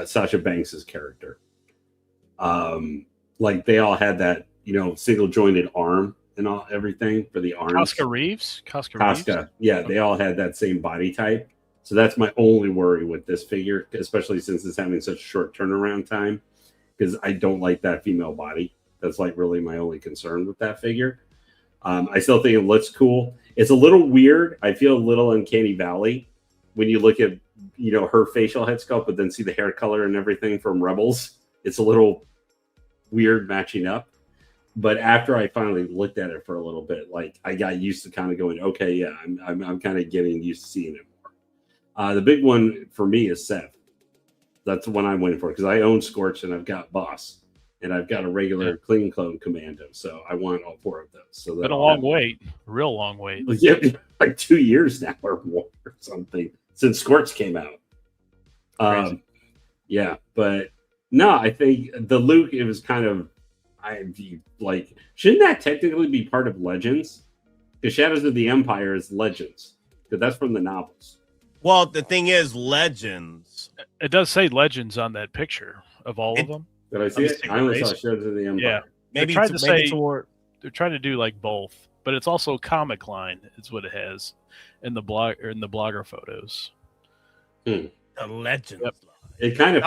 Sasha Banks's character. Like they all had that single jointed arm and everything for the arms.
Casca Reeves.
Yeah, they all had that same body type. So that's my only worry with this figure, especially since it's having such a short turnaround time, because I don't like that female body. That's like really my only concern with that figure. I still think it looks cool. It's a little weird. I feel a little uncanny valley when you look at her facial head sculpt, but then see the hair color and everything from Rebels. It's a little weird matching up. But after I finally looked at it for a little bit, like I got used to kind of going, okay, yeah, I'm kind of getting used to seeing it more. The big one for me is Sev. That's the one I'm waiting for because I own Scorch and I've got Boss. And I've got a regular clean clone Commando, so I want all 4 of those. So
been a long wait, real long wait.
Yeah, like 2 years now or more or something since Scorch came out. Yeah, but no, I think the Luke, it was kind of, shouldn't that technically be part of Legends? Because Shadows of the Empire is Legends, because that's from the novels.
Well, the thing is, Legends.
It does say Legends on that picture of all of them.
Did I see it? I only saw Shadows of the Empire.
Yeah,
maybe
they're trying to do like both, but it's also comic line is what it has in the blog or in the blogger photos.
The Legends.
Yep. It kind of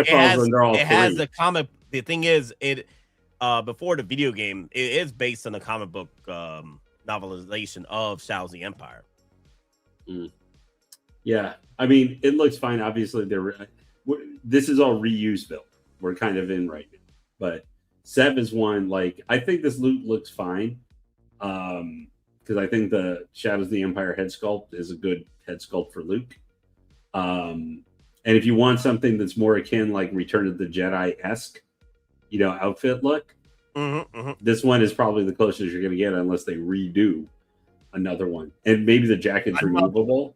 falls under all 3.
It has the comic. The thing is, it before the video game, it is based on the comic book novelization of Shadows of the Empire.
Yeah, I mean, it looks fine. Obviously, this is all reused build. We're kind of in right now, but Sev is one. I think this loot looks fine, because I think the Shadows of the Empire head sculpt is a good head sculpt for Luke. And if you want something that's more akin like Return of the Jedi-esque, outfit look, this one is probably the closest you're going to get unless they redo another one. And maybe the jacket's removable.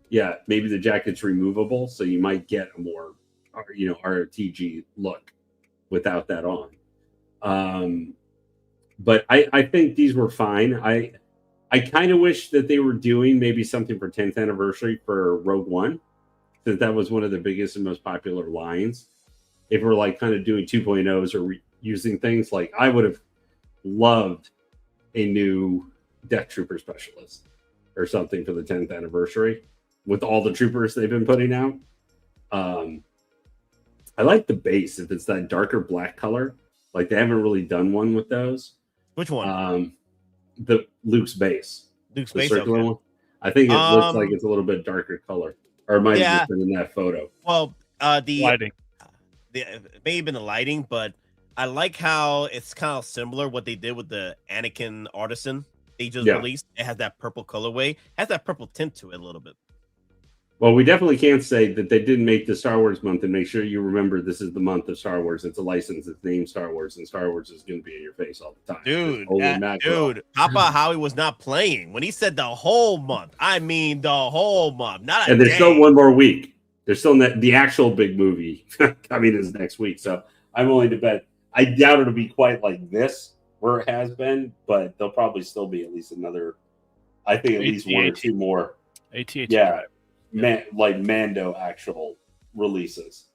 Yeah, maybe the jacket's removable, so you might get a more RTG look without that on. But I think these were fine. I kind of wish that they were doing maybe something for 10th anniversary for Rogue One, since that was one of the biggest and most popular lines. If we're kind of doing 2.0s or using things, I would have loved a new Death Trooper specialist or something for the 10th anniversary with all the troopers they've been putting out. I like the base if it's that darker black color. They haven't really done one with those.
Which one?
The Luke's base.
Luke's
the
base.
Circular one. I think it looks like it's a little bit darker color, or it might have just been in that photo.
Well, the
lighting.
It may have been the lighting, but I like how it's kind of similar what they did with the Anakin Artisan they just released. It has that purple colorway, has that purple tint to it a little bit.
Well, we definitely can't say that they didn't make the Star Wars month, and make sure you remember this is the month of Star Wars. It's a license. It's named Star Wars, and Star Wars is going to be in your face all the time.
Dude, Papa Howie was not playing when he said the whole month. I mean, the whole month, not a
And there's
day.
still one more week. There's still the actual big movie coming is next week. So I'm willing to bet. I doubt it'll be quite like this where it has been, but there'll probably still be at least another. I think at least one or two more.
AT-AT.
Yeah. Like Mando actual releases.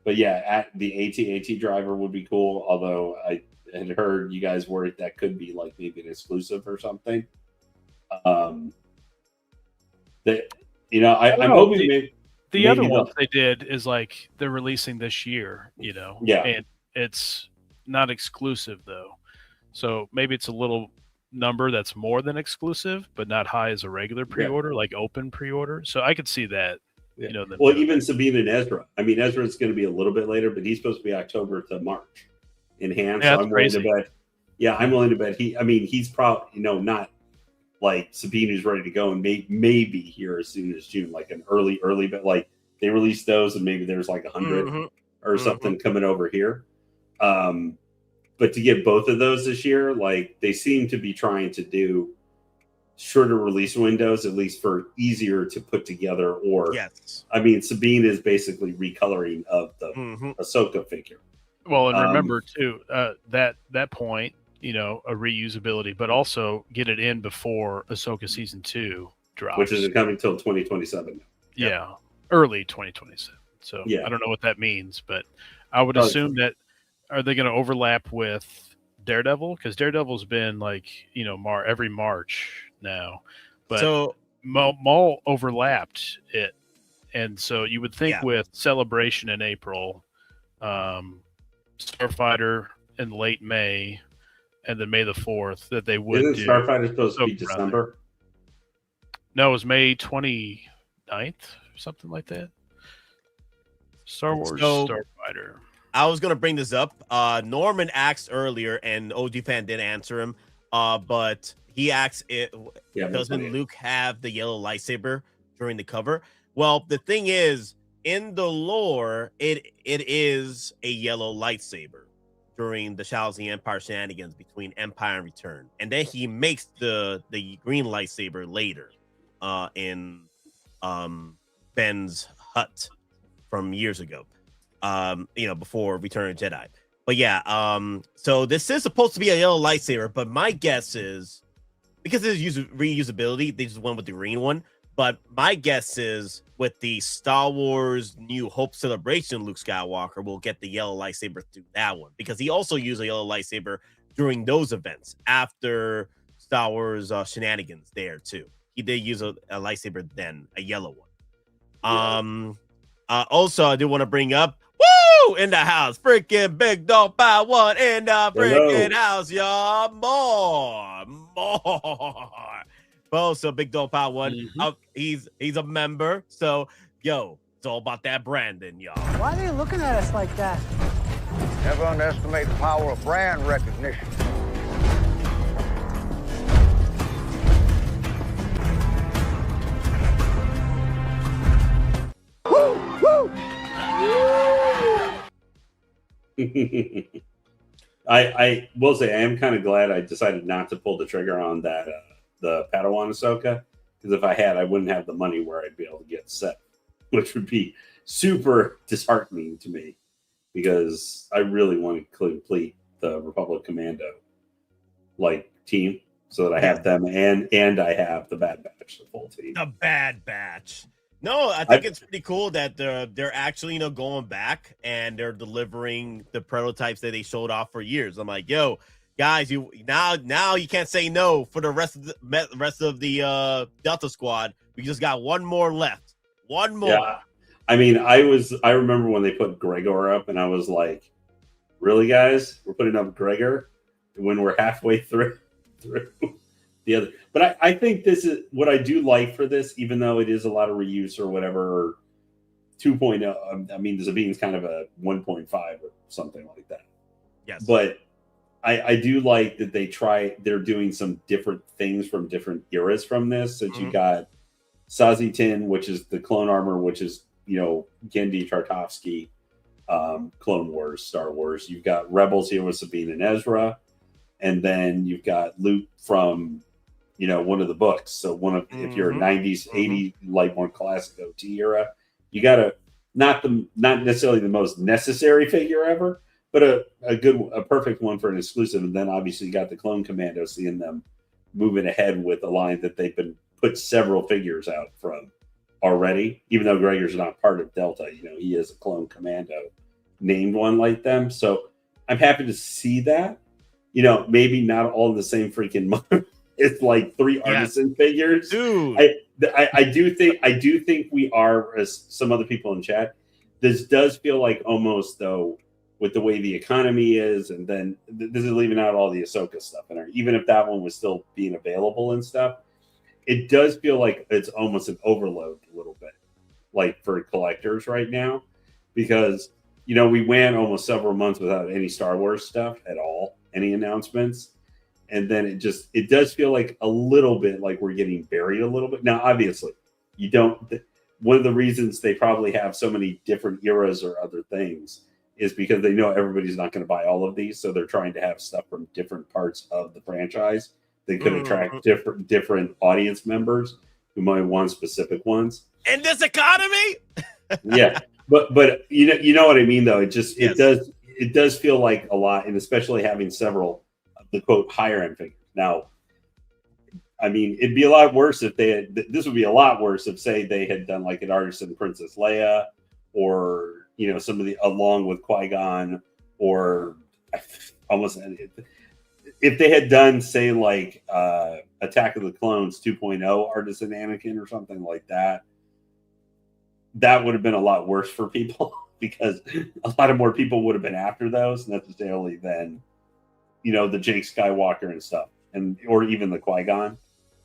But yeah, at the AT-AT driver would be cool. Although I had heard you guys worried that could be like maybe an exclusive or something. I'm hoping
the other ones they did is like they're releasing this year,
Yeah.
and it's not exclusive though. So maybe it's a little number that's more than exclusive, but not high as a regular pre-order, like open pre-order. So I could see that.
Yeah. Well, even Sabine and Ezra. I mean, Ezra's going to be a little bit later, but he's supposed to be October to March in hand.
Yeah,
so I'm willing to bet. Yeah, I'm willing to bet he's probably not like Sabine who's ready to go and maybe here as soon as June, like an early bet. Like they released those and maybe there's like 100 or something coming over here. But to get both of those this year, like they seem to be trying to do shorter release windows, at least for easier to put together. Or I mean, Sabine is basically recoloring of the Ahsoka figure.
Well, and remember too that point, a reusability, but also get it in before Ahsoka season 2 drops,
which isn't coming until 2027.
Yeah, early 2027. So I don't know what that means, but I would assume that are they going to overlap with Daredevil? Because Daredevil's been like every March now, but
so
Maul overlapped it, and so you would think with Celebration in April, Starfighter in late May, and then May the 4th that they would
Isn't
do.
Starfighter supposed to be December?
No, it was May 29th or something like that. Star Wars Starfighter.
I was gonna bring this up. Norman asked earlier, and OG fan did answer him. But he asked, doesn't Luke have the yellow lightsaber during the cover? Well, the thing is, in the lore, it is a yellow lightsaber during the Shadows of the Empire shenanigans between Empire and Return, and then he makes the green lightsaber later, in Ben's hut from years ago, before Return of the Jedi. But yeah, so this is supposed to be a yellow lightsaber, but my guess is, because there's reusability, they just went with the green one. But my guess is with the Star Wars New Hope celebration, Luke Skywalker will get the yellow lightsaber through that one, because he also used a yellow lightsaber during those events after Star Wars shenanigans there too. He did use a lightsaber then, a yellow one. Also, I do want to bring up, woo, in the house, freaking Big Dog Pie 1 in the freaking house, y'all. More. Well, so Big Dog Pie 1, he's a member. So, it's all about that branding, y'all.
Why are they looking at us like that?
Never underestimate the power of brand recognition.
I will say I am kind of glad I decided not to pull the trigger on that the Padawan Ahsoka, because if I had, I wouldn't have the money where I'd be able to get set, which would be super disheartening to me, because I really want to complete the Republic Commando team so that I have them and I have the Bad Batch, the full team.
The Bad Batch. No, I think it's pretty cool that they're actually going back and they're delivering the prototypes that they showed off for years. I'm like, guys, you now you can't say no for the rest of the Delta Squad. We just got one more left. One more.
Yeah. I mean, I remember when they put Gregor up, and I was like, really, guys? We're putting up Gregor when we're halfway through the other. But I think this is what I do like for this, even though it is a lot of reuse or whatever, or 2.0. I mean, the Sabine's kind of a 1.5 or something like that.
Yes.
But I do like that they're doing some different things from different eras from this. Since you got Sazee Tiin, which is the clone armor, which is, Genndy Tartakovsky, Clone Wars, Star Wars. You've got Rebels here with Sabine and Ezra. And then you've got Luke from, one of the books. So if you're a 90s, 80s, more classic OT era, you got not necessarily the most necessary figure ever, but a perfect one for an exclusive. And then obviously you got the Clone Commando, seeing them moving ahead with a line that they've been put several figures out from already, even though Gregor's not part of Delta. He is a Clone Commando named one like them. So I'm happy to see that. You know, maybe not all in the same freaking month. It's like 3 Artisan figures.
Dude.
I do think we are, as some other people in chat, this does feel like almost, though, with the way the economy is, and then this is leaving out all the Ahsoka stuff in there. Even if that one was still being available and stuff, it does feel like it's almost an overload a little bit, like for collectors right now, because, you know, we went almost several months without any Star Wars stuff at all, any announcements. And then it does feel like a little bit like we're getting buried a little bit. Now, obviously, one of the reasons they probably have so many different eras or other things is because they know everybody's not going to buy all of these. So they're trying to have stuff from different parts of the franchise that could attract different audience members who might want specific ones.
In this economy?
Yeah. But you know what I mean, though? It does feel like a lot, and especially having several the quote higher end figures. Now, I mean, it'd be a lot worse if this would be a lot worse if, say, they had done like an Artisan Princess Leia, or, you know, some of the, along with Qui-Gon, or almost if they had done, say, like Attack of the Clones 2.0 Artisan Anakin or something like that. That would have been a lot worse for people because a lot of more people would have been after those necessarily than, you know, the Jake Skywalker and stuff, or even the Qui-Gon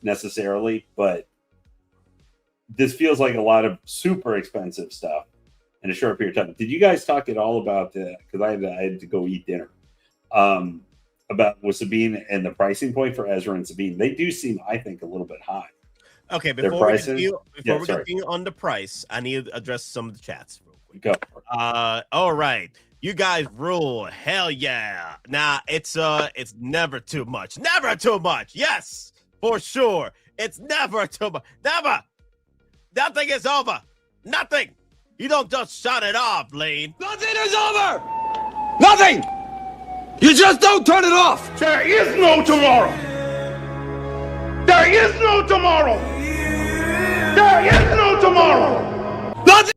necessarily. But this feels like a lot of super expensive stuff in a short period of time. Did you guys talk at all about because I had to go eat dinner, about with Sabine and the pricing point for Ezra and Sabine? They do seem, I think, a little bit high.
Okay, before we continue on the price, I need to address some of the chats real quick.
Go.
All right. You guys rule. Hell yeah. Now, it's never too much. Never too much. Yes, for sure. It's never too much. Never. Nothing is over. Nothing. You don't just shut it off, Lane.
Nothing is over! Nothing! You just don't turn it off!
There is no tomorrow! There is no tomorrow! There is no tomorrow!
Nothing!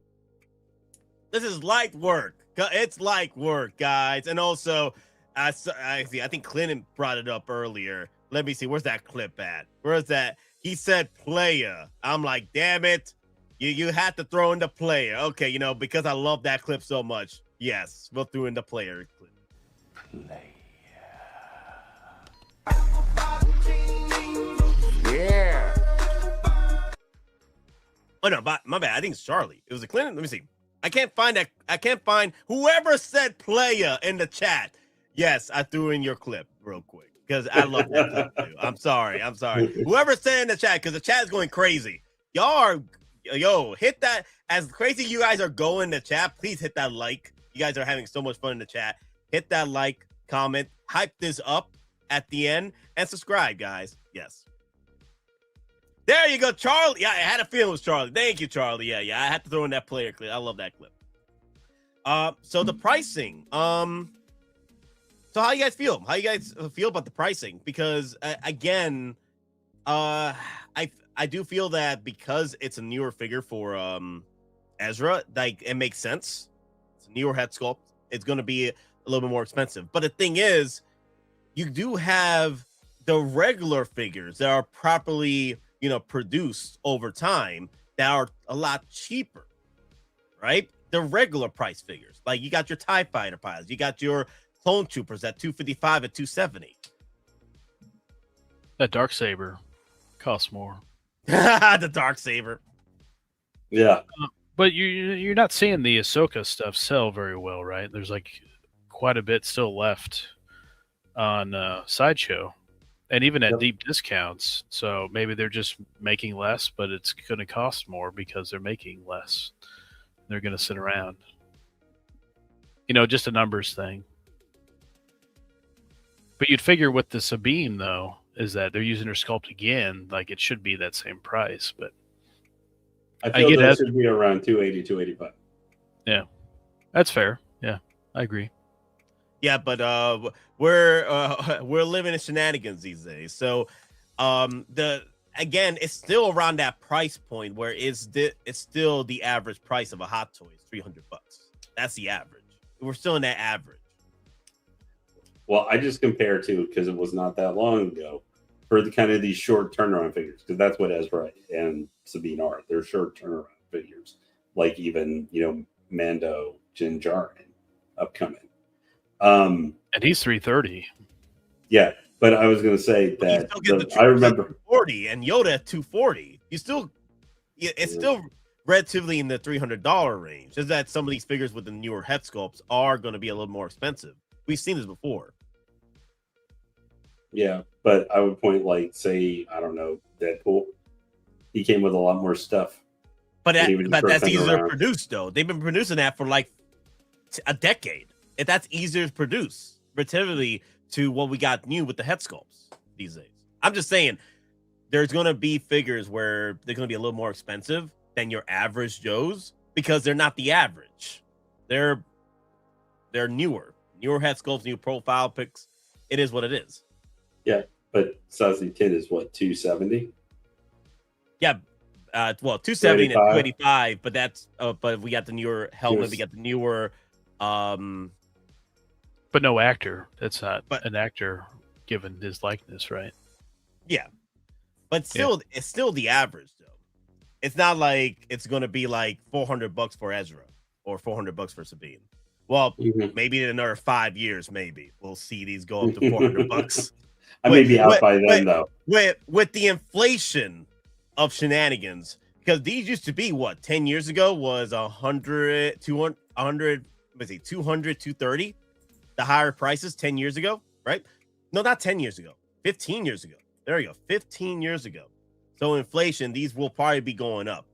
This is light work. It's light work, guys. And also, I think Clinton brought it up earlier. Let me see. Where's that clip at? Where's that? He said player. I'm like, damn it. You had to throw in the player. Okay, you know, because I love that clip so much. Yes, we'll throw in the player clip.
Yeah.
Oh, no, my bad. I think it's Charlie. It was a Clinton. Let me see. I can't find whoever said player in the chat. Yes, I threw in your clip real quick because I love that clip too. I'm sorry. Whoever said in the chat, because the chat is going crazy. Y'all are, hit that. As crazy you guys are going in the chat, please hit that like. You guys are having so much fun in the chat. Hit that like, comment, hype this up at the end, and subscribe, guys. Yes. There you go, Charlie. Yeah, I had a feeling it was Charlie. Thank you, Charlie. Yeah, I had to throw in that player clip. I love that clip. So the pricing. So how you guys feel? How you guys feel about the pricing? Because again, I do feel that because it's a newer figure for Ezra, like it makes sense. It's a newer head sculpt. It's going to be a little bit more expensive. But the thing is, you do have the regular figures that are properly, you know, produced over time that are a lot cheaper, right? The regular price figures, like you got your TIE Fighter pilots, you got your Clone Troopers at $255 at $270.
That Darksaber costs more.
The Darksaber.
Yeah.
But you're not seeing the Ahsoka stuff sell very well, right? There's like quite a bit still left on Sideshow. And even at deep discounts. So maybe they're just making less, but it's going to cost more because they're making less. They're going to sit around. You know, just a numbers thing. But you'd figure with the Sabine, though, is that they're using her sculpt again. Like, it should be that same price. But
I feel that should be around $280, $285.
Yeah. That's fair. Yeah, I agree.
Yeah, but we're living in shenanigans these days. So it's still around that price point where it's still the average price of a hot toy is $300. That's the average. We're still in that average.
Well, I just compare to because it was not that long ago for the kind of these short turnaround figures, because that's what Ezra and Sabine are. They're short turnaround figures, like even Mando Din Djarin upcoming.
And he's 330.
Yeah, but I was going to say that I remember
240 and Yoda at 240. It's still relatively in the $300 range. Is that some of these figures with the newer head sculpts are going to be a little more expensive? We've seen this before.
Yeah, but I would point say, I don't know, Deadpool. He came with a lot more stuff.
But that's easier to produce, though. They've been producing that for like a decade. If that's easier to produce relatively to what we got new with the head sculpts these days. I'm just saying, there's going to be figures where they're going to be a little more expensive than your average Joes because they're not the average. They're newer head sculpts, new profile pics. It is what it is.
Yeah, but Sazee Tiin is what, 270?
Yeah, 270 and 285, but that's but we got the newer helmet, we got the newer
but no actor. That's not an actor given his likeness, right?
Yeah. But still it's still the average though. It's not like it's going to be like $400 for Ezra or $400 for Sabine. Well, maybe in another 5 years, maybe we'll see these go up to $400.
I may be out by then, though.
With the inflation of shenanigans, because these used to be 10 years ago was 100, 200, 230. The higher prices 10 years ago, right? No, not 10 years ago, 15 years ago. There you go, 15 years ago. So inflation, these will probably be going up.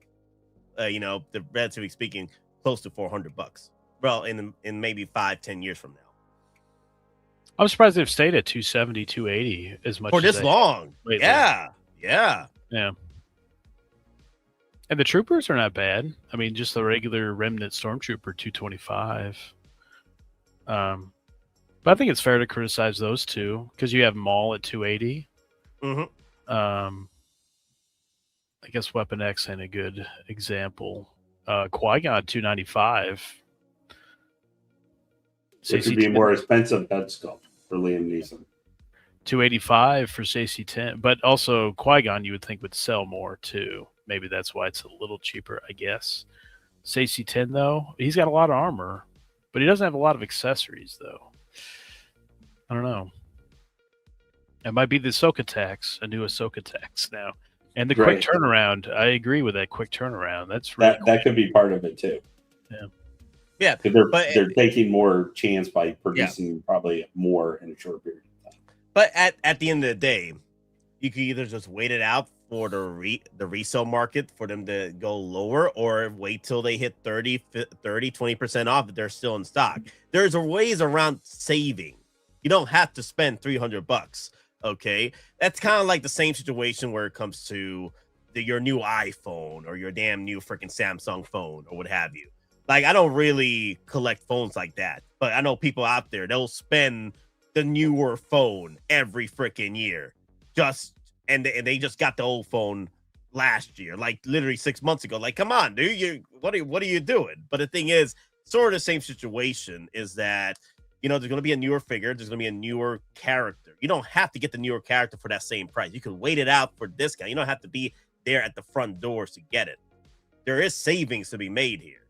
Relatively speaking, close to $400. Well, in maybe 5-10 years from now.
I'm surprised they've stayed at 270, 280 as much
for this long.
Lately.
Yeah.
And the troopers are not bad. I mean, just the regular Remnant Stormtrooper 225. But I think it's fair to criticize those two because you have them all at 280. I guess Weapon X ain't a good example. Qui-Gon 295.
Which would be more expensive head sculpt for Liam Neeson.
285 for Saesee Tiin, but also Qui-Gon you would think would sell more too. Maybe that's why it's a little cheaper, I guess. Saesee Tiin though, he's got a lot of armor, but he doesn't have a lot of accessories though. I don't know. It might be the Ahsoka tax, a new Ahsoka tax now, and the quick turnaround. I agree with that quick turnaround. That's really
that could be part of it too.
Yeah,
they're taking more chance by producing probably more in a short period of time.
But at the end of the day, you could either just wait it out for the resale market for them to go lower, or wait till they hit 20% off if they're still in stock. There's ways around saving. You don't have to spend $300. Okay, that's kind of like the same situation where it comes to your new iPhone or your damn new freaking Samsung phone or what have you. Like, I don't really collect phones like that, but I know people out there, they'll spend the newer phone every freaking year. And they just got the old phone last year, like literally 6 months ago. Like, come on, dude, what are you doing? But the thing is, sort of the same situation is that, there's going to be a newer figure. There's going to be a newer character. You don't have to get the newer character for that same price. You can wait it out for discount. You don't have to be there at the front doors to get it. There is savings to be made here.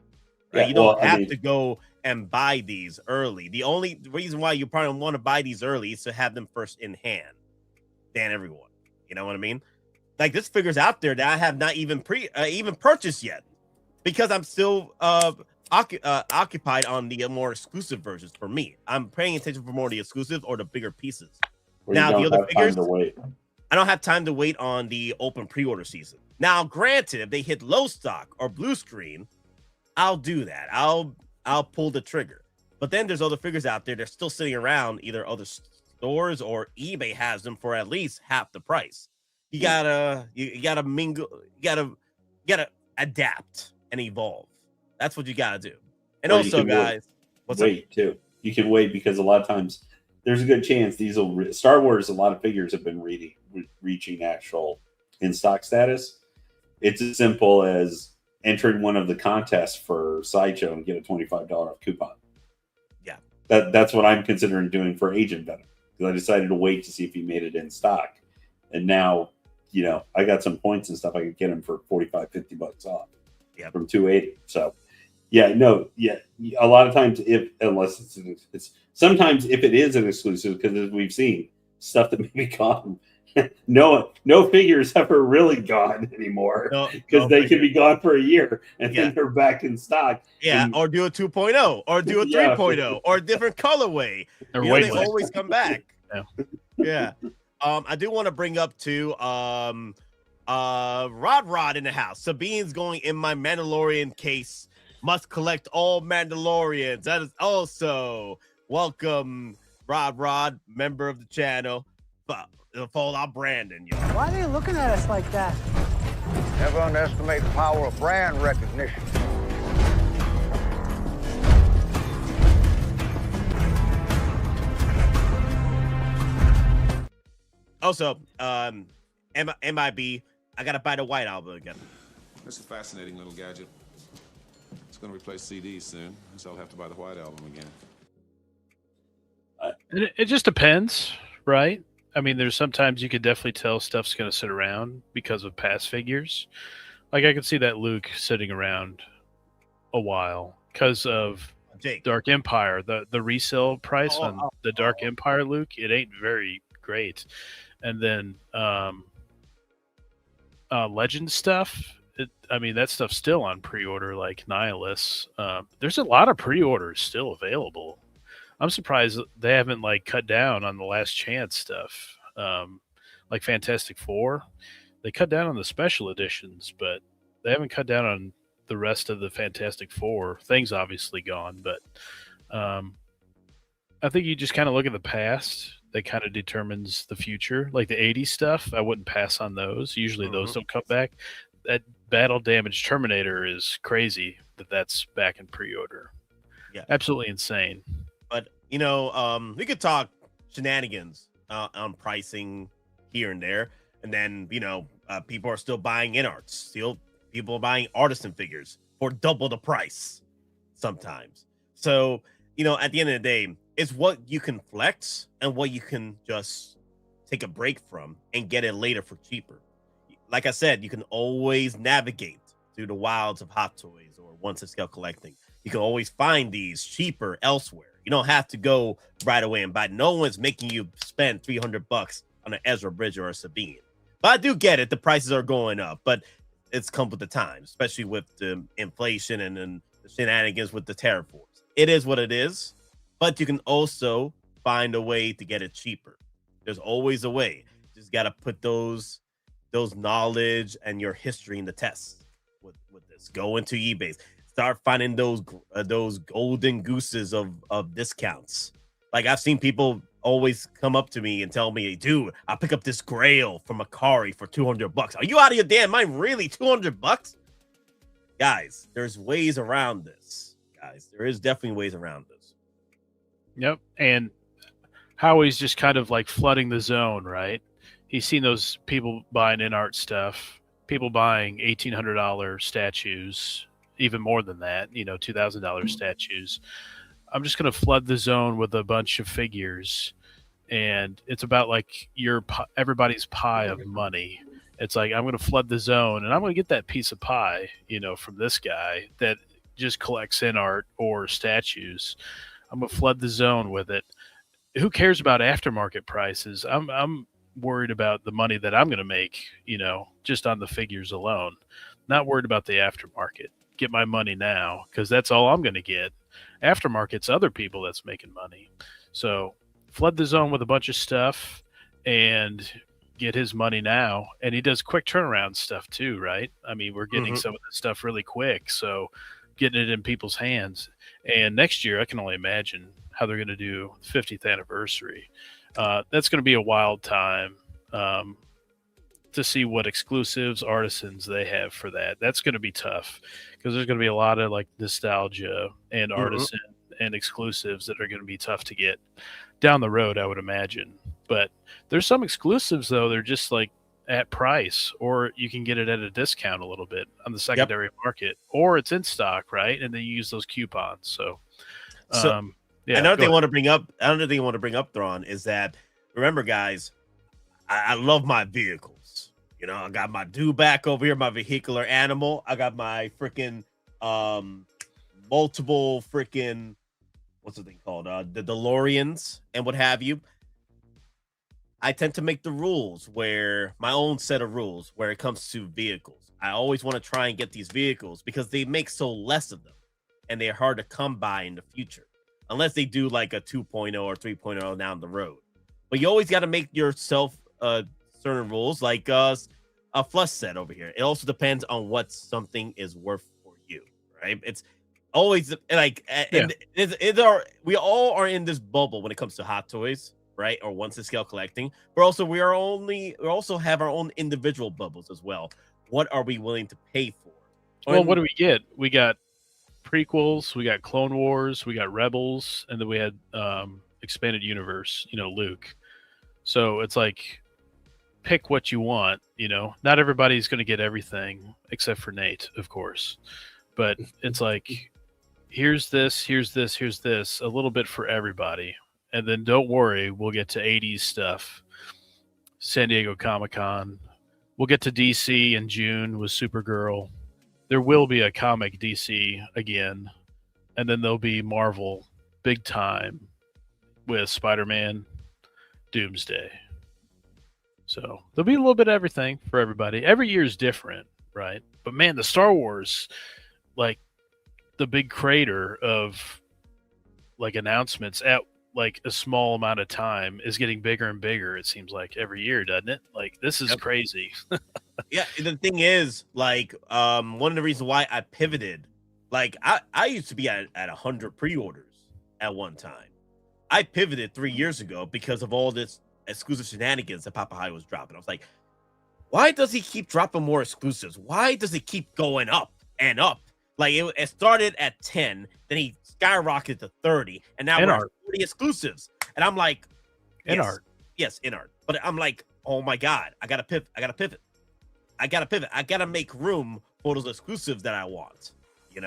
Right?
Yeah,
you don't have to go and buy these early. The only reason why you probably want to buy these early is to have them first in hand than everyone. You know what I mean? Like, this figure's out there that I have not even purchased yet because I'm still occupied on the more exclusive versions. For me, I'm paying attention for more of the exclusives or the bigger pieces. Now the other figures, I don't have time to wait on the open pre-order season. Now, granted, if they hit low stock or blue screen, I'll do that. I'll pull the trigger. But then there's other figures out there. They're still sitting around either other stores or eBay has them for at least half the price. You gotta mingle. You gotta adapt and evolve. That's what you gotta do. And
or
also, guys,
wait too. You can wait because a lot of times there's a good chance these will. Star Wars, a lot of figures have been reaching actual in stock status. It's as simple as entering one of the contests for Sideshow and get a $25 coupon. That's what I'm considering doing for Agent Venom, because I decided to wait to see if he made it in stock, and now I got some points and stuff. I could get him for $45-$50 off from 280. So a lot of times sometimes if it is an exclusive, because as we've seen stuff that may be gone, no figures ever really gone anymore, because they can be gone for a year and then they're back in stock.
Or do a 2.0 or do a 3.0 or a different colorway. They always come back. I do want to bring up too Rod in the house. Sabine's going in my Mandalorian case. Must collect all Mandalorians. That is also welcome, Rod, member of the channel. But Fallout Brandon, y'all.
Why are they looking at us like that?
Never underestimate the power of brand recognition.
Also, MIB, I gotta buy the White Album again.
That's a fascinating little gadget. It's gonna replace CDs soon, so I'll have to buy the White Album again.
It just depends, right? I mean, there's sometimes you could definitely tell stuff's going to sit around because of past figures. Like I could see that Luke sitting around a while because of Dark Empire. The resale price on the Dark Empire Luke, it ain't very great. And then Legend stuff, that stuff's still on pre-order, like Nihilus. There's a lot of pre-orders still available. I'm surprised they haven't cut down on the Last Chance stuff. Like Fantastic Four, they cut down on the special editions, but they haven't cut down on the rest of the Fantastic Four. Things obviously gone, but I think you just kind of look at the past. That kind of determines the future. Like the 80s stuff, I wouldn't pass on those. Usually those don't come back. That Battle Damage Terminator is crazy that's back in pre-order.
Yeah,
absolutely insane.
But we could talk shenanigans on pricing here and there, and then people are still buying in-arts. Still, people are buying artisan figures for double the price sometimes. So at the end of the day, it's what you can flex and what you can just take a break from and get it later for cheaper. Like I said, you can always navigate through the wilds of Hot Toys or one-to-scale collecting. You can always find these cheaper elsewhere. You don't have to go right away and buy. No one's making you spend $300 on an Ezra Bridger or a Sabine. But I do get it. The prices are going up, but it's come with the times, especially with the inflation and then the shenanigans with the tariff wars. It is what it is, but you can also find a way to get it cheaper. There's always a way. Just got to put those knowledge and your history in the test with this. Go into eBay. Start finding those golden gooses of discounts. Like I've seen people always come up to me and tell me, dude, I'll pick up this Grail from Akari for $200. Are you out of your damn mind? Really? $200? Guys, there's ways around this. Guys, there is definitely ways around this.
Yep. And Howie's just kind of flooding the zone, right? He's seen those people buying in-art stuff, people buying $1,800 statues, even more than that, $2,000 statues. I'm just going to flood the zone with a bunch of figures, and it's about everybody's pie of money. It's I'm going to flood the zone, and I'm going to get that piece of pie, from this guy that just collects in art or statues. I'm going to flood the zone with it. Who cares about aftermarket prices? I'm worried about the money that I'm going to make, just on the figures alone. Not worried about the aftermarket. Get my money now, because that's all I'm going to get. Aftermarket's other people that's making money. So flood the zone with a bunch of stuff and get his money now. And he does quick turnaround stuff too, right? I mean, we're getting some of this stuff really quick, so getting it in people's hands. And next year, I can only imagine how they're going to do 50th anniversary. That's going to be a wild time to see what exclusives, artisans they have for that. That's going to be tough, because there's going to be a lot of nostalgia and artisan and exclusives that are going to be tough to get down the road, I would imagine. But there's some exclusives, though. They're just at price, or you can get it at a discount a little bit on the secondary market, or it's in stock, right? And then you use those coupons. So Yeah.
Another thing I want to bring up, Thrawn, is that remember, guys, I love my vehicles. You know, I got my dewback over here, my vehicular animal. I got my freaking multiple freaking what's the thing called? The DeLoreans and what have you. I tend to make the rules where my own set of rules where it comes to vehicles. I always want to try and get these vehicles because they make so less of them and they're hard to come by in the future. Unless they do like a 2.0 or 3.0 down the road. But you always got to make yourself certain rules, like a flush set over here. It also depends on what something is worth for you, right? It's always like, we all are in this bubble when it comes to hot toys, right? Or one to scale collecting. But also we also have our own individual bubbles as well. What are we willing to pay for?
Well, what do we get? We got prequels, we got Clone Wars, we got Rebels, and then we had expanded universe, Luke. So it's like, pick what you want, not everybody's going to get everything except for Nate, of course, but it's like, here's this, a little bit for everybody. And then don't worry, we'll get to 80s stuff, San Diego Comic-Con. We'll get to DC in June with Supergirl. There will be a comic DC again, and then there'll be Marvel big time with Spider-Man, Doomsday. So there'll be a little bit of everything for everybody. Every year is different, right? But man, the Star Wars, like the big crater of like announcements at like a small amount of time is getting bigger and bigger. It seems like every year, doesn't it? Like this is crazy.
Yeah, the thing is, like, one of the reasons why I pivoted, like, I used to be at 100 pre-orders at one time. I pivoted 3 years ago because of all this exclusive shenanigans that Papa High was dropping. I was like, why does he keep dropping more exclusives? Why does it keep going up and up? Like, it started at 10, then he skyrocketed to 30, and now we're at 40 exclusives. And I'm like, in art. But I'm like, oh my God, I gotta pivot. I gotta make room for those exclusives that I want, And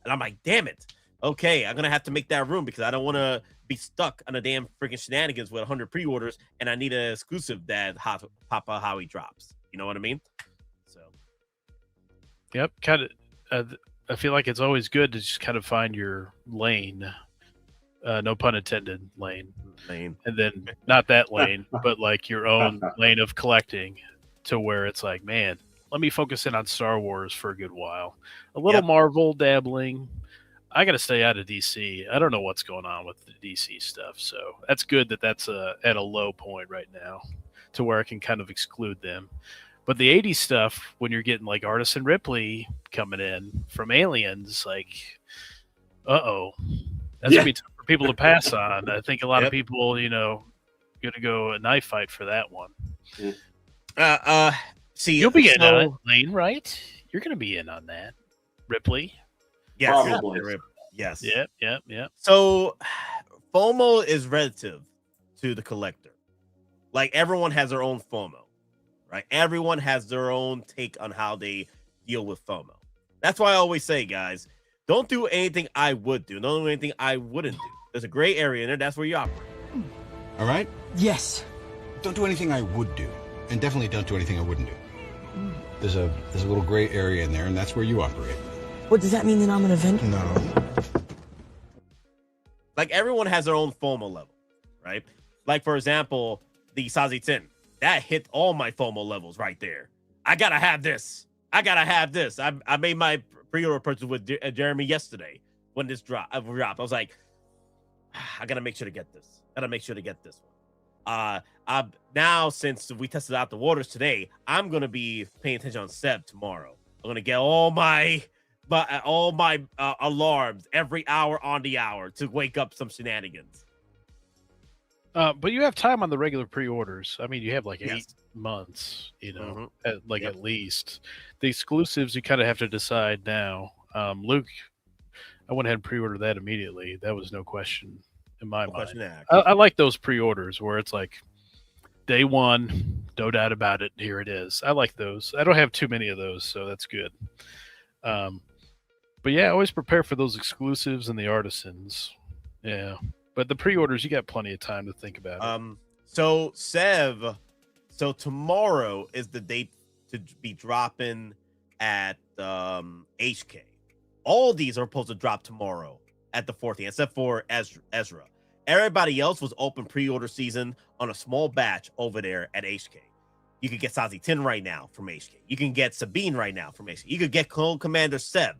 I'm like, damn it. Okay, I'm gonna have to make that room because I don't want to be stuck on a damn freaking shenanigans with 100 pre-orders, and I need an exclusive that Papa Howie drops. You know what I mean? So,
yep, kind of. I feel like it's always good to just kind of find your lane. No pun intended, lane. And then not that lane, but like your own lane of collecting. To where it's like, man, let me focus in on Star Wars for a good while. A little Marvel dabbling. I got to stay out of DC. I don't know what's going on with the DC stuff. So that's good that that's at a low point right now to where I can kind of exclude them. But the 80s stuff, when you're getting like Artisan Ripley coming in from Aliens, like, that's going to be tough for people to pass on. I think a lot of people, going to go a knife fight for that one.
See,
you'll be in on it, Lane, right? You're going to be in on that, Ripley.
Yes,
probably.
Yes.
Yep.
So, FOMO is relative to the collector. Like everyone has their own FOMO, right? Everyone has their own take on how they deal with FOMO. That's why I always say, guys, don't do anything I would do. Don't do anything I wouldn't do. There's a gray area in there. That's where you operate.
All right?
Yes.
Don't do anything I would do. And definitely don't do anything I wouldn't do. There's a little gray area in there, and that's where you operate.
What does that mean that I'm an event?
No.
Like everyone has their own FOMO level, right? Like for example, the Sazee Tiin. That hit all my FOMO levels right there. I gotta have this. I made my pre-order purchase with Jeremy yesterday when this dropped. I was like, I gotta make sure to get this. One. Now since we tested out the waters today, I'm gonna be paying attention on Sev tomorrow. I'm gonna get all my alarms every hour on the hour to wake up some shenanigans.
But you have time on the regular pre-orders. I mean, you have like 8 months, at least. The exclusives, you kind of have to decide now. Luke, I went ahead and pre-ordered that immediately. That was no question in my mind. I like those pre-orders where it's like day one, no doubt about it. Here it is. I like those. I don't have too many of those, so that's good. But yeah, always prepare for those exclusives and the artisans. Yeah. But the pre-orders, you got plenty of time to think about it.
So Sev, so tomorrow is the date to be dropping at HK. All these are supposed to drop tomorrow at the 14th, except for Ezra. Everybody else was open pre-order season on a small batch over there at HK. You could get Sazee Tiin right now from HK. You can get Sabine right now from HK. You could get Commander Sev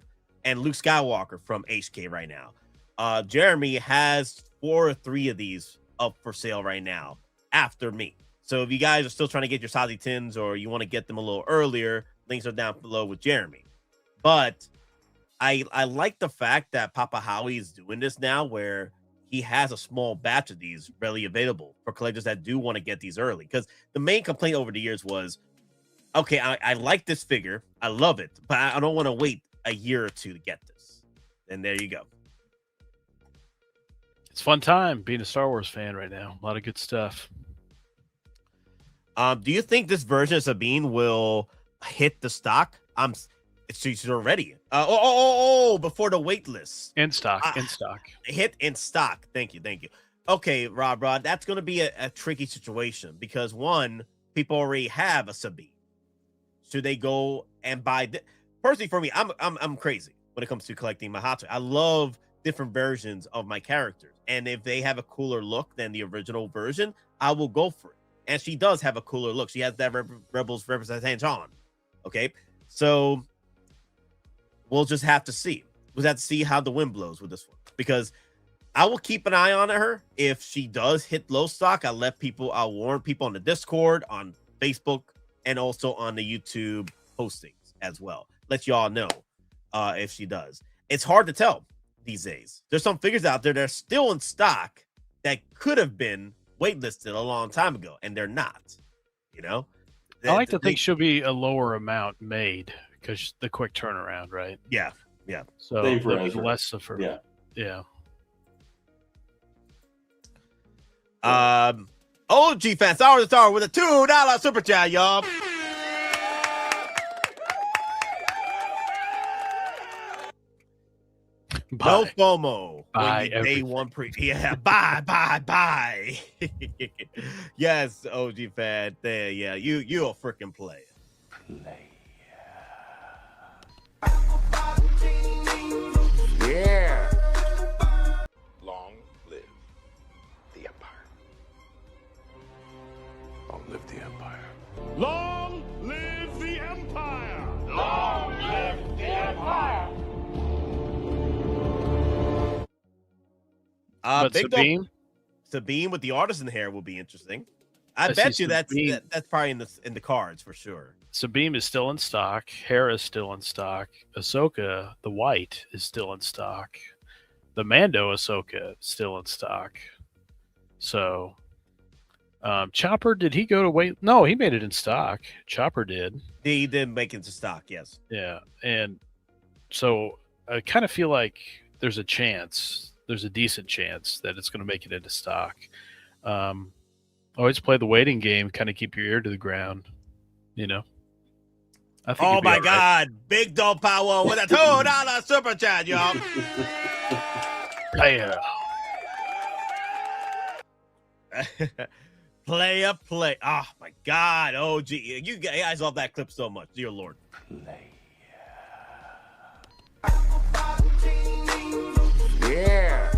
and Luke Skywalker from HK right now. Jeremy has 4 or 3 of these up for sale right now after me. So if you guys are still trying to get your Sazee Tiins or you want to get them a little earlier, links are down below with Jeremy. But I like the fact that Papa Howie is doing this now where he has a small batch of these readily available for collectors that do want to get these early. Because the main complaint over the years was, okay, I like this figure. I love it, but I don't want to wait a year or 2 to get this. And there you go.
It's a fun time being a Star Wars fan right now. A lot of good stuff.
Do you think this version of Sabine will hit the stock? She's already before the wait list.
In stock.
Hit in stock. Thank you. Okay, Rob, that's going to be a tricky situation because one, people already have a Sabine. Should they go and buy? Personally, for me, I'm crazy when it comes to collecting my Hot Toys. I love different versions of my characters, and if they have a cooler look than the original version, I will go for it. And she does have a cooler look. She has that Rebels representation on. Okay, so we'll just have to see. We'll have to see how the wind blows with this one, because I will keep an eye on her. If she does hit low stock, I'll warn people on the Discord, on Facebook, and also on the YouTube postings as well. Let y'all know if she does. It's hard to tell these days. There's some figures out there that are still in stock that could have been waitlisted a long time ago, and they're not. You know,
I like to think she'll be a lower amount made because the quick turnaround, right?
Yeah.
So there's less of her. Yeah.
OG fans, Star with a $2 super chat, y'all. No FOMO.
Buy
day one buy. Yes, OG fan. There, yeah. You a freaking player.
Yeah.
Long live the Empire. Long live the Empire.
Long live the Empire! Long live the Empire!
But
Sabine with the artisan hair will be interesting. I bet you that's probably in the cards for sure.
Sabine is still in stock. Hera is still in stock. Ahsoka, the white, is still in stock. The Mando Ahsoka is still in stock. So, Chopper, did he go to wait? No, he made it in stock. Chopper did.
He did make it to stock, yes.
Yeah, and so I kind of feel like there's a decent chance that it's going to make it into stock. Always play the waiting game, kind of keep your ear to the ground, you know. I think
oh my God, Big Dog Power with a $2 super chat, y'all.
Yeah.
Play. Oh my God, OG, you guys love that clip so much, dear Lord.
Yeah.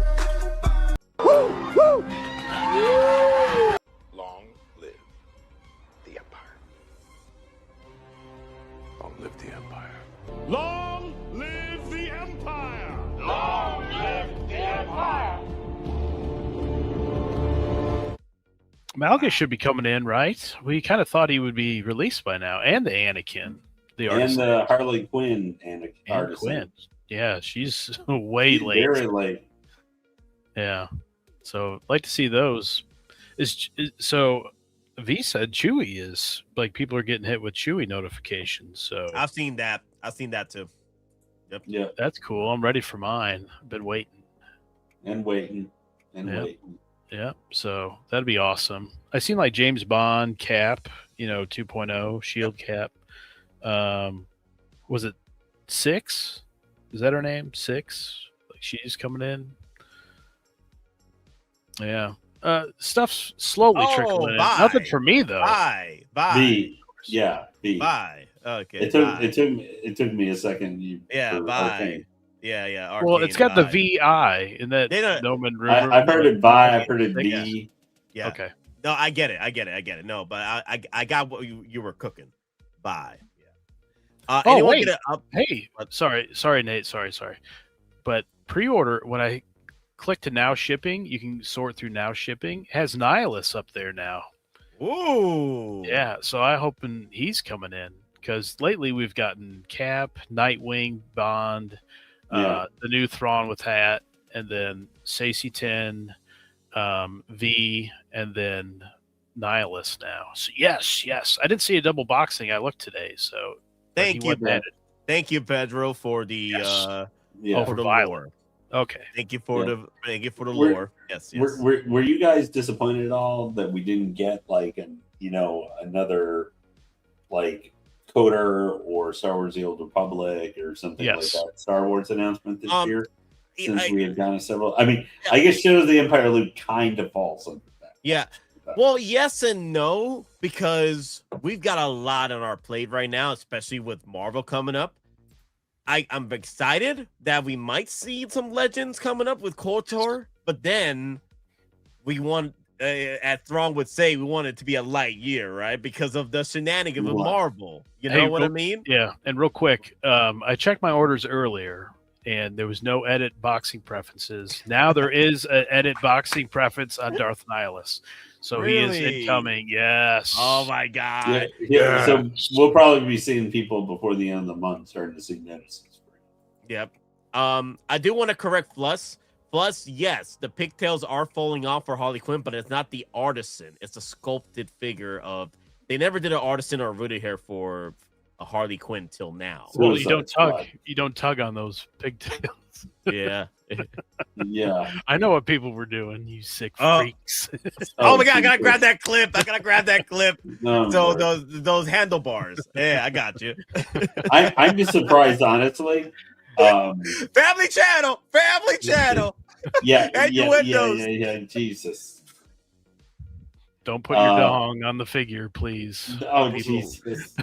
Long live the Empire. Long live the Empire.
Long live the Empire! Long live the Empire!
Malgus should be coming in, right? We kind of thought he would be released by now, and the Anakin, the artist,
and the Harley Quinn and artist.
Quinn. Yeah, she's way late.
Very late.
Yeah, so I'd like to see those. So V said Chewie is like people are getting hit with Chewie notifications. So
I've seen that too. Yep.
Yeah,
that's cool. I'm ready for mine. I've been waiting. Yeah, so that'd be awesome. I seen like James Bond Cap, 2.0 Shield Cap. Was it 6? Is that her name? 6? Like she's coming in. Yeah. Stuff's slowly trickling in.
Bye.
Nothing for me though.
Bye.
B. Yeah. B.
Bye. Okay.
It took me a second.
Bye.
Arcane.
Yeah.
Well,
Arcane,
it's got
bye.
the VI in that Nomen River.
I've heard it by. I've heard it B.
Yeah.
Okay.
No, I get it. No, but I got what you were cooking. Bye. Yeah.
Wait. Hey, sorry, Nate. Sorry. But pre-order, when I click to now shipping, you can sort through now shipping. It has Nihilus up there now.
Ooh.
Yeah, so I'm hoping he's coming in because lately we've gotten Cap, Nightwing, Bond, the new Thrawn with hat, and then Saesee Tiin, V, and then Nihilus now. So yes. I didn't see a double boxing. I looked today, so
thank you, Pedro, for the for the lore.
Okay.
Thank you for the lore. Yes.
Were you guys disappointed at all that we didn't get another like Coder or Star Wars: The Old Republic or something like that Star Wars announcement this year? Since we had gotten several. I mean, I guess Shadows of the Empire loop kind of falls under that.
Yeah. Well, yes and no, because we've got a lot on our plate right now, especially with Marvel coming up. I'm excited that we might see some legends coming up with KOTOR, but then we want, as Thrawn would say, we want it to be a light year, right? Because of the shenanigans of Marvel. You know what I mean?
Yeah. And real quick, I checked my orders earlier, and there was no edit boxing preferences. Now there is an edit boxing preference on Darth Nihilus. So he is incoming. Yes.
Oh my God.
Yeah. So we'll probably be seeing people before the end of the month starting to see notices.
Yep. I do want to correct Fluss. Fluss, yes, the pigtails are falling off for Harley Quinn, but it's not the Artisan. It's a sculpted figure of. They never did an Artisan or rooted hair for a Harley Quinn till now.
Well, you don't tug. You don't tug on those pigtails.
Yeah.
Yeah.
I know what people were doing, you sick freaks.
Oh my God, I gotta grab that clip.
No,
so those handlebars. Yeah, I got you.
I'm just surprised, honestly.
Family channel.
Yeah. Jesus.
Don't put your dong on the figure, please.
Oh,
people.
Jesus.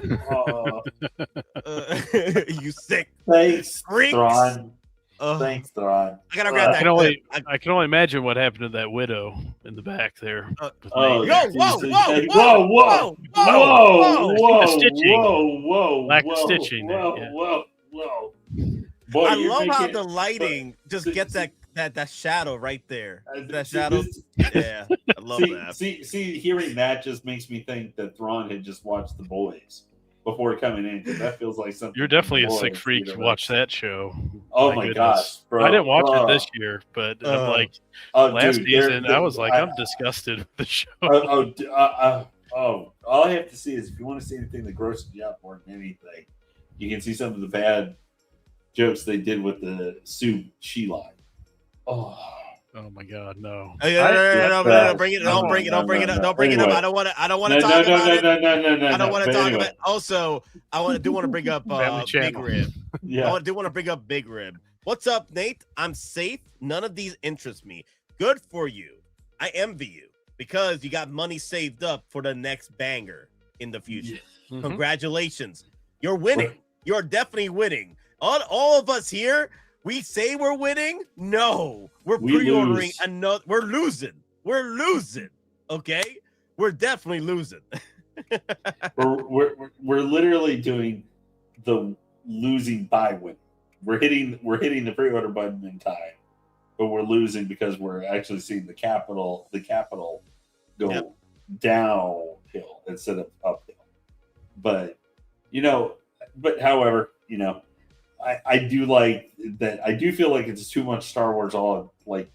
You sick.
Thanks,
freaks.
Thrawn. Thanks, Thrawn.
I gotta grab that clip.
I can only imagine what happened to that widow in the back there.
Whoa!
Lack of stitching.
Whoa! Boy,
I love how the lighting just gets that shadow right there. That shadow. Yeah, I love that.
See, hearing that just makes me think that Thrawn had just watched The Boys before coming in, because that feels like something.
You're definitely a sick freak to watch that show.
Oh my gosh, bro!
I didn't watch it this year, but I'm like last season. I was like, I'm disgusted with the show.
All I have to see is if you want to see anything that grosses you out more than anything, you can see some of the bad jokes they did with the Sue She-Line.
Oh my God, no!
No, bring it! Don't bring it up! I don't want to talk about it. I don't want to talk about it. Also, I do want to bring up Big Rib.
Yeah,
I do want to bring up Big Rib. What's up, Nate? I'm safe. None of these interest me. Good for you. I envy you because you got money saved up for the next banger in the future.
Mm-hmm.
Congratulations! You're winning. You're definitely winning. All of us here. We say we're winning. No, we're pre-ordering another. We're losing. Okay, we're definitely losing.
we're literally doing the losing by win. We're hitting the pre-order button in time, but we're losing because we're actually seeing the capital go downhill instead of uphill. But however, I do like that. I do feel like it's too much Star Wars all in like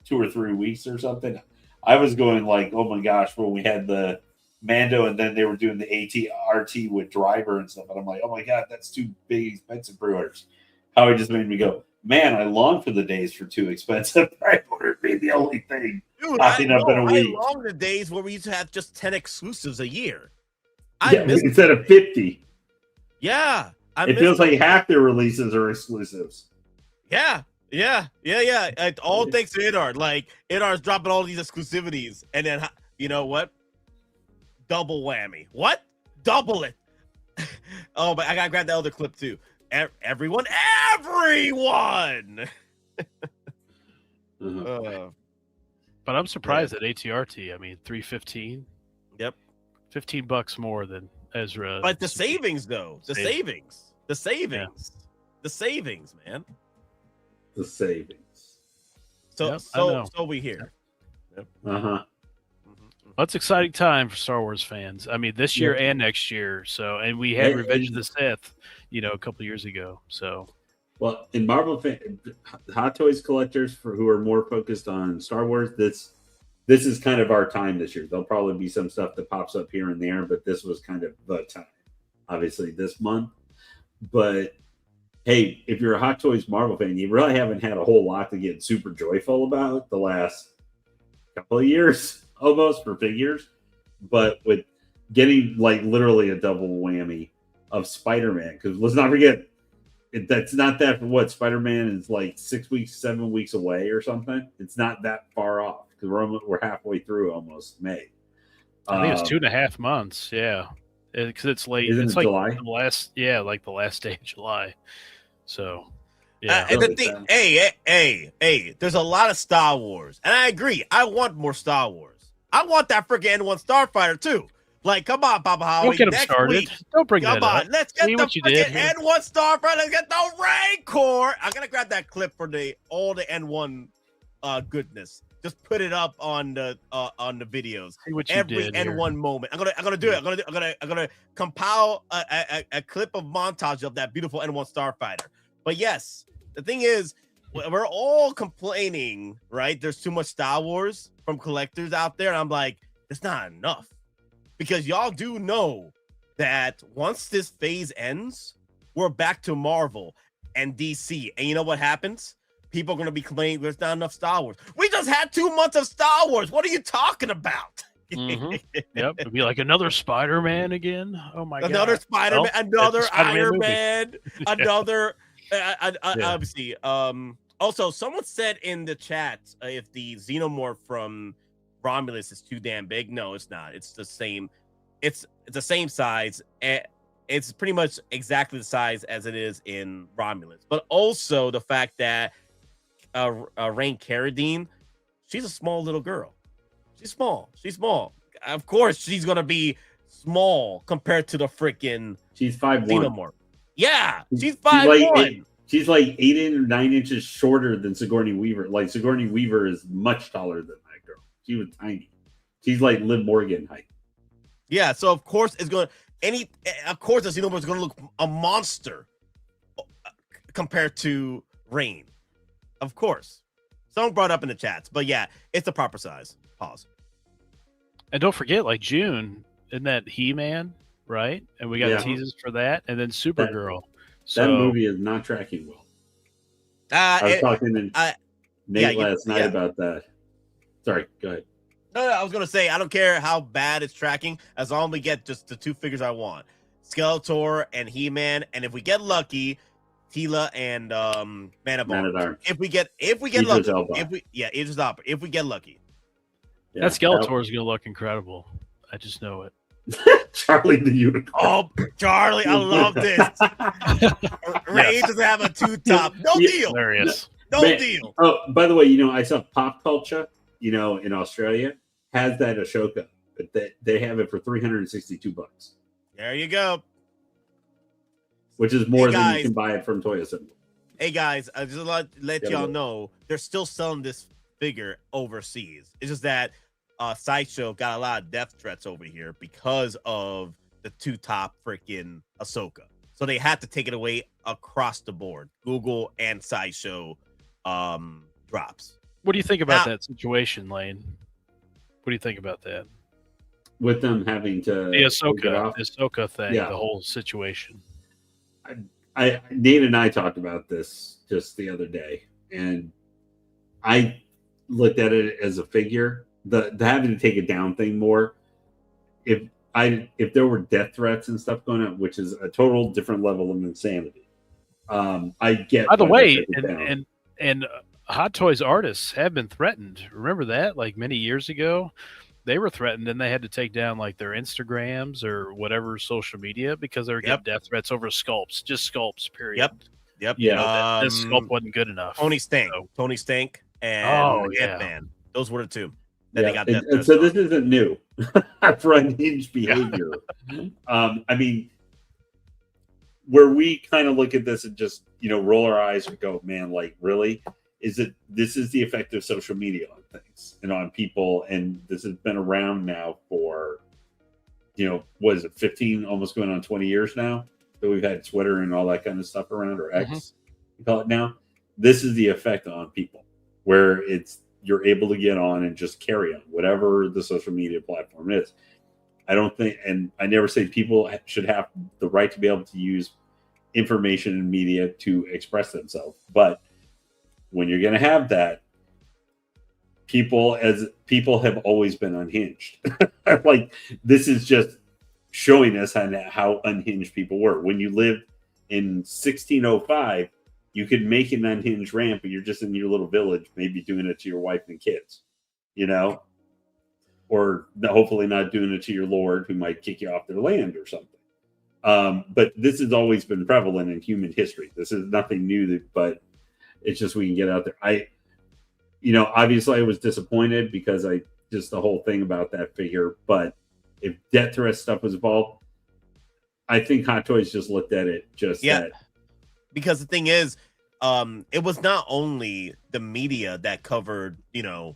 2 or 3 weeks or something. I was going like, oh my gosh, when we had the Mando and then they were doing the ATRT with Driver and stuff. And I'm like, oh my God, that's too big, expensive pre-orders. How it just made me go, man, I long for the days for too expensive pre-orders being the only thing popping up in a week.
I long the days where we used to have just 10 exclusives a year.
Instead of 50.
Yeah.
It feels like half their releases are exclusives.
Yeah. Yeah. All thanks to Idar. Like Idar's dropping all these exclusivities, and then you know what? Double whammy. What? Double it. Oh, but I gotta grab the other clip too. Everyone.
But I'm surprised at ATRT. I mean, $315.
Yep,
$15 more than Ezra.
But the savings, though, the savings, man.
The savings.
So we hear.
Yep.
That's exciting time for Star Wars fans. I mean, this year and next year. So, and we had Revenge of the Sith, a couple years ago. So,
well, in Marvel Hot Toys collectors who are more focused on Star Wars, this is kind of our time this year. There'll probably be some stuff that pops up here and there, but this was kind of the time. Obviously, this month. But hey, if you're a Hot Toys Marvel fan, you really haven't had a whole lot to get super joyful about the last couple of years. Almost for figures, but with getting like literally a double whammy of Spider-Man, because let's not forget that's not that what Spider-Man is like 6 weeks, 7 weeks away or something. It's not that far off because we're halfway through almost May.
I think it's 2.5 months. Yeah, because it's late.
Isn't
it's
it
like
July?
the last day of July. So. Yeah.
And the thing, hey, there's a lot of Star Wars, and I agree. I want more Star Wars. I want that freaking N1 Starfighter too. Like, come on, Papa Howie.
Don't get him started.
Week,
Don't bring that up.
Let's get the freaking N1 Starfighter. Let's get the Rancor. I'm gonna grab that clip for all the N1 goodness. Just put it up on the videos.
See what you
every
did
N1
here.
moment. I'm gonna do it. I'm gonna compile a clip of montage of that beautiful N1 Starfighter. But yes, the thing is, we're all complaining, right? There's too much Star Wars from collectors out there. And I'm like, it's not enough. Because y'all do know that once this phase ends, we're back to Marvel and DC. And you know what happens? People are going to be complaining there's not enough Star Wars. We just had 2 months of Star Wars. What are you talking about?
Yep, it'd be like another Spider-Man again. Oh my god,
another Spider-Man, another Iron
movie.
Man, another. Obviously, also someone said in the chat if the xenomorph from Romulus is too damn big. No, it's not. It's the same. It's the same size. It's pretty much exactly the size as it is in Romulus. But also the fact that Rain Carradine, she's a small little girl. She's small. Of course, she's gonna be small compared to the freaking.
She's 5'1".
Xenomorph. Yeah, she's 5'1".
She's like 8 or 9 inches shorter than Sigourney Weaver. Like Sigourney Weaver is much taller than that girl. She was tiny. She's like Liv Morgan height.
Yeah, so of course it's going the xenomorph is going to look a monster compared to Rain. Of course. Someone brought up in the chats, but yeah, it's the proper size. Pause.
And don't forget, like June, isn't that He-Man, right? And we got teasers for that, and then Supergirl.
That movie is not tracking well. I was talking to Nate last night about that. Sorry, go ahead.
No, I was going to say, I don't care how bad it's tracking, as long as we get just the 2 figures I want. Skeletor and He-Man, and if we get lucky, Tila and Man-at-Arms. If we get
Idris
lucky.
Elba.
Idris Elba. If we get lucky.
That Skeletor is going to look incredible. I just know it.
Charlie the Unicorn.
Oh, Charlie, I love this. Ray doesn't have a 2-top. No deal.
Hilarious.
No deal.
Oh, by the way, I saw Pop Culture, in Australia, has that Ahsoka, but they have it for $362.
There you go.
Which is more than you can buy it from Toy Assembly.
Hey guys, I just let y'all know they're still selling this figure overseas. It's just that Sideshow got a lot of death threats over here because of the 2-top freaking Ahsoka. So they had to take it away across the board. Google and Sideshow drops.
What do you think about that situation, Lane? What do you think about that?
With them having to
the Ahsoka thing, the whole situation.
Nate and I talked about this just the other day, and I looked at it as a figure. The having to take it down thing more. If there were death threats and stuff going on, which is a total different level of insanity. I get.
By the way, And Hot Toys artists have been threatened. Remember that? Like many years ago, they were threatened and they had to take down like their Instagrams or whatever social media because they were getting death threats over sculpts, just sculpts, period.
Yep.
You know, this sculpt wasn't good enough.
Tony Stank, and Ant-Man. Those were the two. Then they got death threats.
So this isn't new for unhinged behavior. I mean, where we kind of look at this and just, you know, roll our eyes and go, man, like, really? This is the effect of social media on things and on people. And this has been around now for, you know, what is it, 15, almost going on 20 years now that we've had Twitter and all that kind of stuff around, or X, we call it now. This is the effect on people where you're able to get on and just carry on whatever the social media platform is. I don't think, and I never say people should have the right to be able to use information and media to express themselves. But when you're going to have that, people have always been unhinged. Like, this is just showing us how unhinged people were. When you lived in 1605, you could make an unhinged ramp, but you're just in your little village, maybe doing it to your wife and kids, you know? Or hopefully not doing it to your lord who might kick you off their land or something. But this has always been prevalent in human history. This is nothing new, but it's just we can get out there. Obviously I was disappointed because the whole thing about that figure. But if death threat stuff was involved, I think Hot Toys just looked at it
because the thing is, it was not only the media that covered, the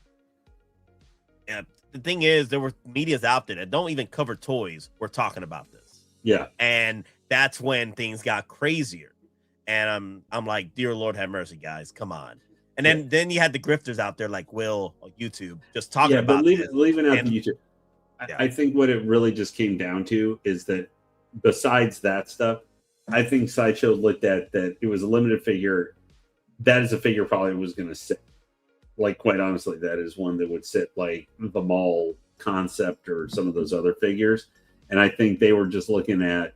thing is, there were medias out there that don't even cover toys. We're talking about this.
Yeah.
And that's when things got crazier. And I'm like, dear Lord, have mercy, guys. Come on. And then you had the grifters out there like Will on YouTube just talking about
it. Leaving out the YouTube. I think what it really just came down to is that besides that stuff, I think Sideshow looked at that it was a limited figure. That is a figure probably was going to sit. Like, quite honestly, that is one that would sit like the mall concept or some of those other figures. And I think they were just looking at,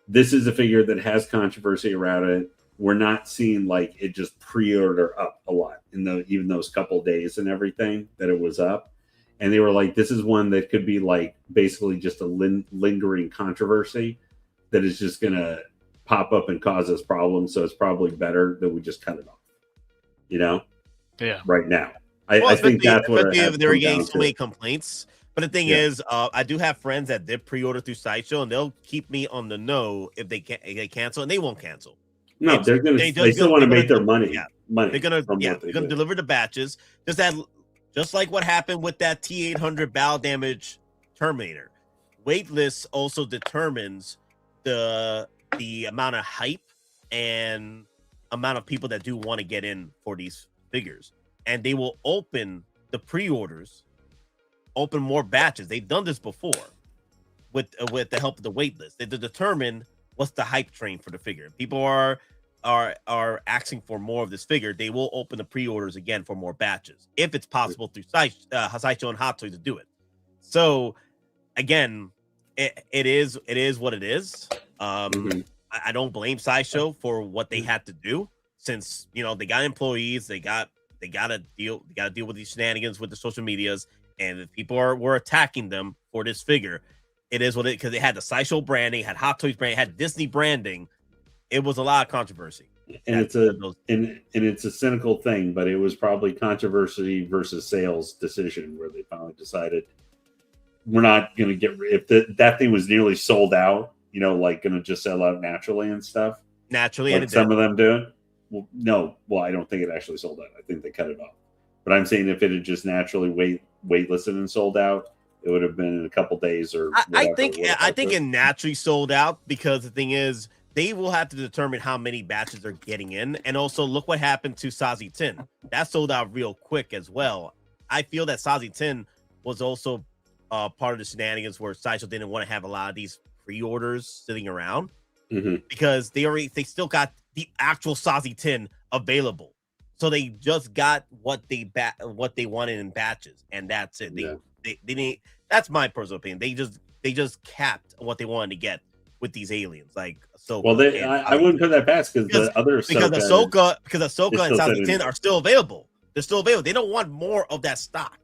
this is a figure that has controversy around it. We're not seeing like it just pre-order up a lot in even those couple days and everything that it was up. And they were like, this is one that could be like basically just a lingering controversy that is just going to pop up and cause us problems. So it's probably better that we just cut it off,
Yeah.
Right now. I think that's what
they were getting so many complaints. But the thing is, I do have friends that did pre-order through Sideshow, and they'll keep me on the know if they cancel, and they won't cancel.
No, they still want to make their money.
Yeah. They're gonna deliver the batches. Just like what happened with that T-800 bow damage Terminator. Waitlist also determines the amount of hype and amount of people that do want to get in for these figures, and they will open the pre-orders, open more batches. They've done this before with the help of the waitlist. They determine what's the hype train for the figure. People are asking for more of this figure. They will open the pre-orders again for more batches if it's possible through Sideshow and Hot Toys to do it. So again, it is what it is. I don't blame Sideshow for what they had to do, since they got employees, they got to deal with these shenanigans with the social medias, and if people were attacking them for this figure, it is what it, because it had the Sideshow branding, had Hot Toys branding, had Disney branding. It was a lot of controversy,
and it's a cynical thing, but it was probably controversy versus sales decision where they finally decided we're not going to get if that thing was nearly sold out. Like going to just sell out naturally and stuff.
Naturally,
like
and
some of them do. Well, no. Well, I don't think it actually sold out. I think they cut it off. But I'm saying if it had just naturally waitlisted and sold out, it would have been in a couple days or.
I think it naturally sold out, because the thing is, they will have to determine how many batches they're getting in, and also look what happened to Sazee Tiin. That sold out real quick as well. I feel that Sazee Tiin was also part of the shenanigans where Sideshow didn't want to have a lot of these pre-orders sitting around, because they still got the actual Sazee Tiin available, so they just got what they wanted in batches, and that's it. They didn't. That's my personal opinion. They just capped what they wanted to get with these aliens, like Ahsoka.
Well, I wouldn't put that past because the other
Ahsoka and Sazee Tiin are still available. They're still available. They don't want more of that stock.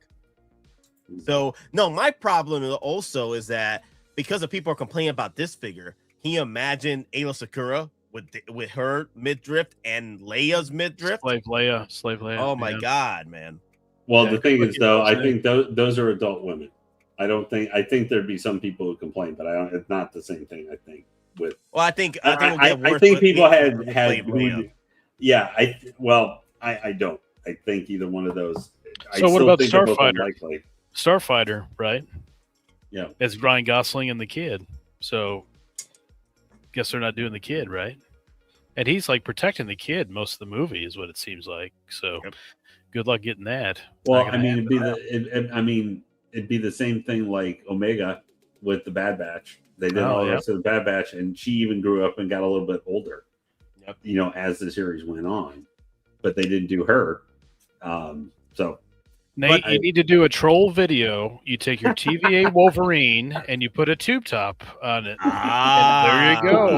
So no, my problem also is that because the people are complaining about this figure, can you imagine Aayla Secura with her midriff and Leia's midriff?
Slave Leia.
Oh my god, man.
Well, the thing is, though, I think those are adult women. I think there'd be some people who complain, but it's not the same thing. I think with.
Well, I think
people had. I don't. I think either one of those.
So what about Starfighter? Starfighter, right?
Yeah,
it's Ryan Gosling and the kid. So, guess they're not doing the kid, right? And he's like protecting the kid most of the movie, is what it seems like. So, good luck getting that.
Well, I mean, it'd be the same thing like Omega with the Bad Batch. They did all the rest of the Bad Batch, and she even grew up and got a little bit older. You know, as the series went on, but they didn't do her. So.
Nate, you need to do a troll video. You take your TVA Wolverine and you put a tube top on it. And there you go.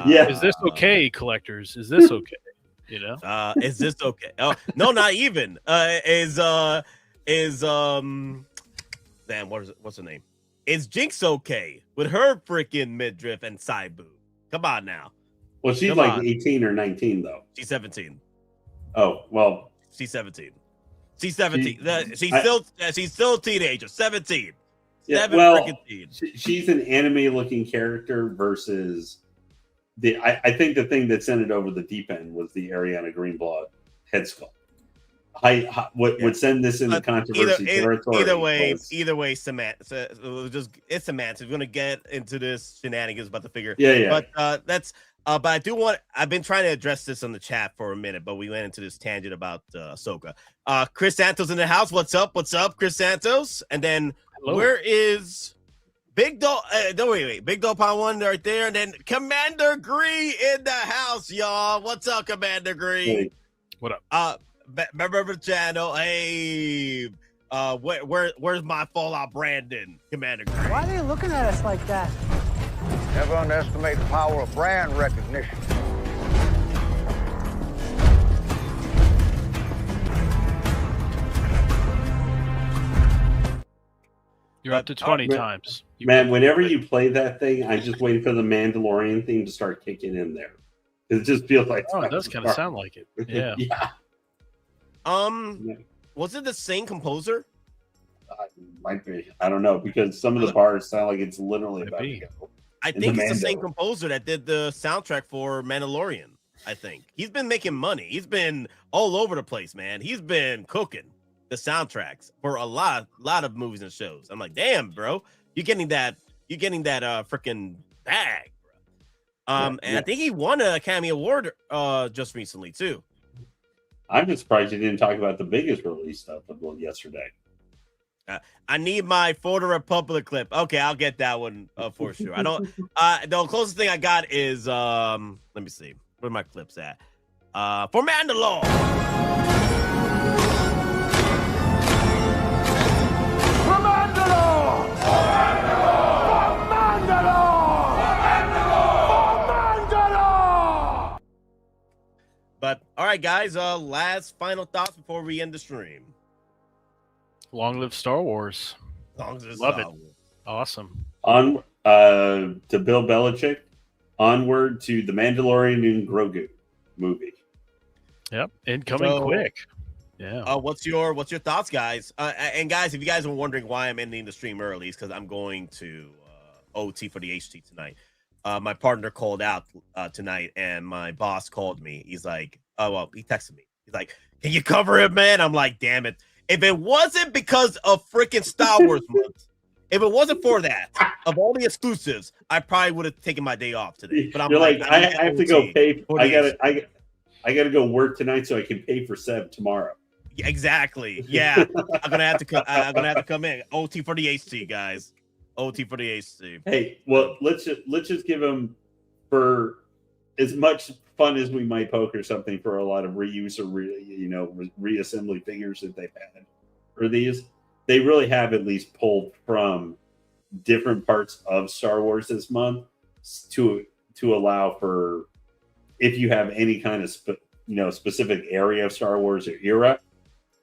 Yeah.
Is this okay, collectors? Is this okay? You know?
Is this okay? Oh no, not even. Damn, what's her name? Is Jinx okay with her freaking midriff and side boob? Come on now.
Well, she's like 18 or 19 though.
She's 17.
Oh, well.
She's 17. She's 17. She's still a teenager. 17.
She's an anime-looking character versus I think the thing that sent it over the deep end was the Ariana Greenblatt head sculpt. Would send this into controversy territory.
Either way, Samantha. It's Samantha. We're gonna get into this shenanigans about the figure.
Yeah.
But that's. But I do want. I've been trying to address this on the chat for a minute, but we went into this tangent about Ahsoka. Chris Santos in the house. What's up? What's up, Chris Santos? And then where is Big Dog? Wait. Big Dog Pound One right there, and then Commander Gree in the house, y'all. What's up, Commander Gree?
Hey.
What up?
Remember the channel? Hey, where's my Fallout Brandon, Commander Gree?
Why are they looking at us like that?
Never underestimate the power of brand recognition.
You're up to 20 times.
Man, whenever you play that thing, I'm just waiting for the Mandalorian theme to start kicking in there. It just feels like
it does kind of sound like it. Yeah.
Yeah.
Was it the same composer?
Might be. I don't know, because some of the bars sound like it's literally about to go.
I think it's the same composer that did the soundtrack for Mandalorian. I think he's been making money. He's been all over the place, man. He's been cooking the soundtracks for a lot of movies and shows. I'm like, damn, bro, you're getting that freaking bag, bro. And I think he won an Academy Award just recently too.
I'm just surprised you didn't talk about the biggest release stuff yesterday.
I need my For the Republic clip. Okay, I'll get that one for sure. I don't. The closest thing I got is let me see where my clips at. For Mandalore. But all right, guys. Last final thoughts before we end the stream.
Long live Star Wars.
Love it.
Awesome.
On to Bill Belichick, onward to the Mandalorian and Grogu movie.
Yep, incoming quick. Yeah.
What's your thoughts, guys? And guys, if you guys are wondering why I'm ending the stream early, it's because I'm going to OT for the HT tonight. My partner called out tonight, and my boss called me. He's like, he texted me. He's like, "Can you cover it, man?" I'm like, "Damn it! If it wasn't because of freaking Star Wars month, if it wasn't for that, of all the exclusives, I probably would have taken my day off today." But I'm
like, I have to go pay. I gotta go work tonight so I can pay for Sev tomorrow.
Exactly. Yeah, I'm gonna have to come in. OT for the HT, guys. OT for the HT.
Hey, well, let's just give him, for as much fun as we might poke or something, for a lot of reuse or reassembly figures that they've had for these. They really have at least pulled from different parts of Star Wars this month to allow for if you have any kind of specific area of Star Wars or era,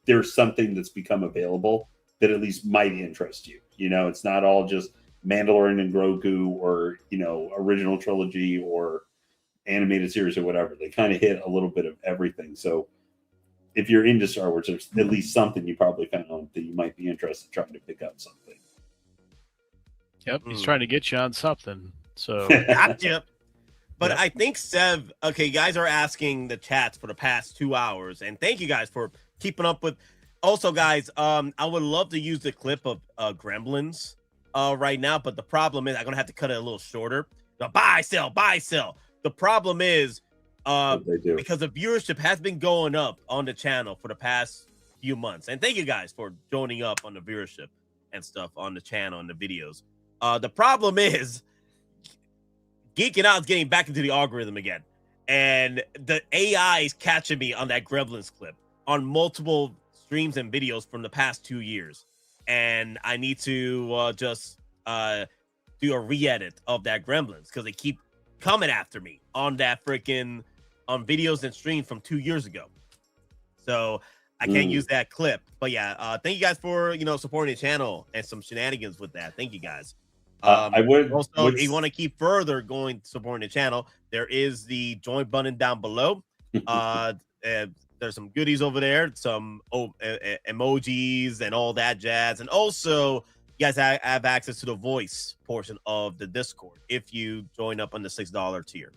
there's something that's become available that at least might interest you. It's not all just Mandalorian and Grogu or original trilogy or animated series or whatever. They kind of hit a little bit of everything. So if you're into Star Wars, there's at least something you probably found that you might be interested in trying to pick up something.
Yep, he's trying to get you on something. So
Yep. But I think Sev, okay, you guys are asking the chats for the past 2 hours, and thank you guys for keeping up with. Also, guys, I would love to use the clip of Gremlins right now, but the problem is I'm gonna have to cut it a little shorter. The buy, sell. The problem is because the viewership has been going up on the channel for the past few months, and thank you guys for joining up on the viewership and stuff on the channel and the videos. The problem is Geeking Out is getting back into the algorithm again, and the AI is catching me on that Gremlins clip on multiple streams and videos from the past 2 years, and I need to just do a re-edit of that Gremlins because they keep coming after me on that freaking on videos and streams from 2 years ago. So I can't use that clip. But yeah, thank you guys for supporting the channel and some shenanigans with that. Thank you guys.
I would
also, if you want to keep further going supporting the channel, there is the join button down below. There's some goodies over there, some emojis and all that jazz, and also you guys have access to the voice portion of the Discord if you join up on the $6 tier.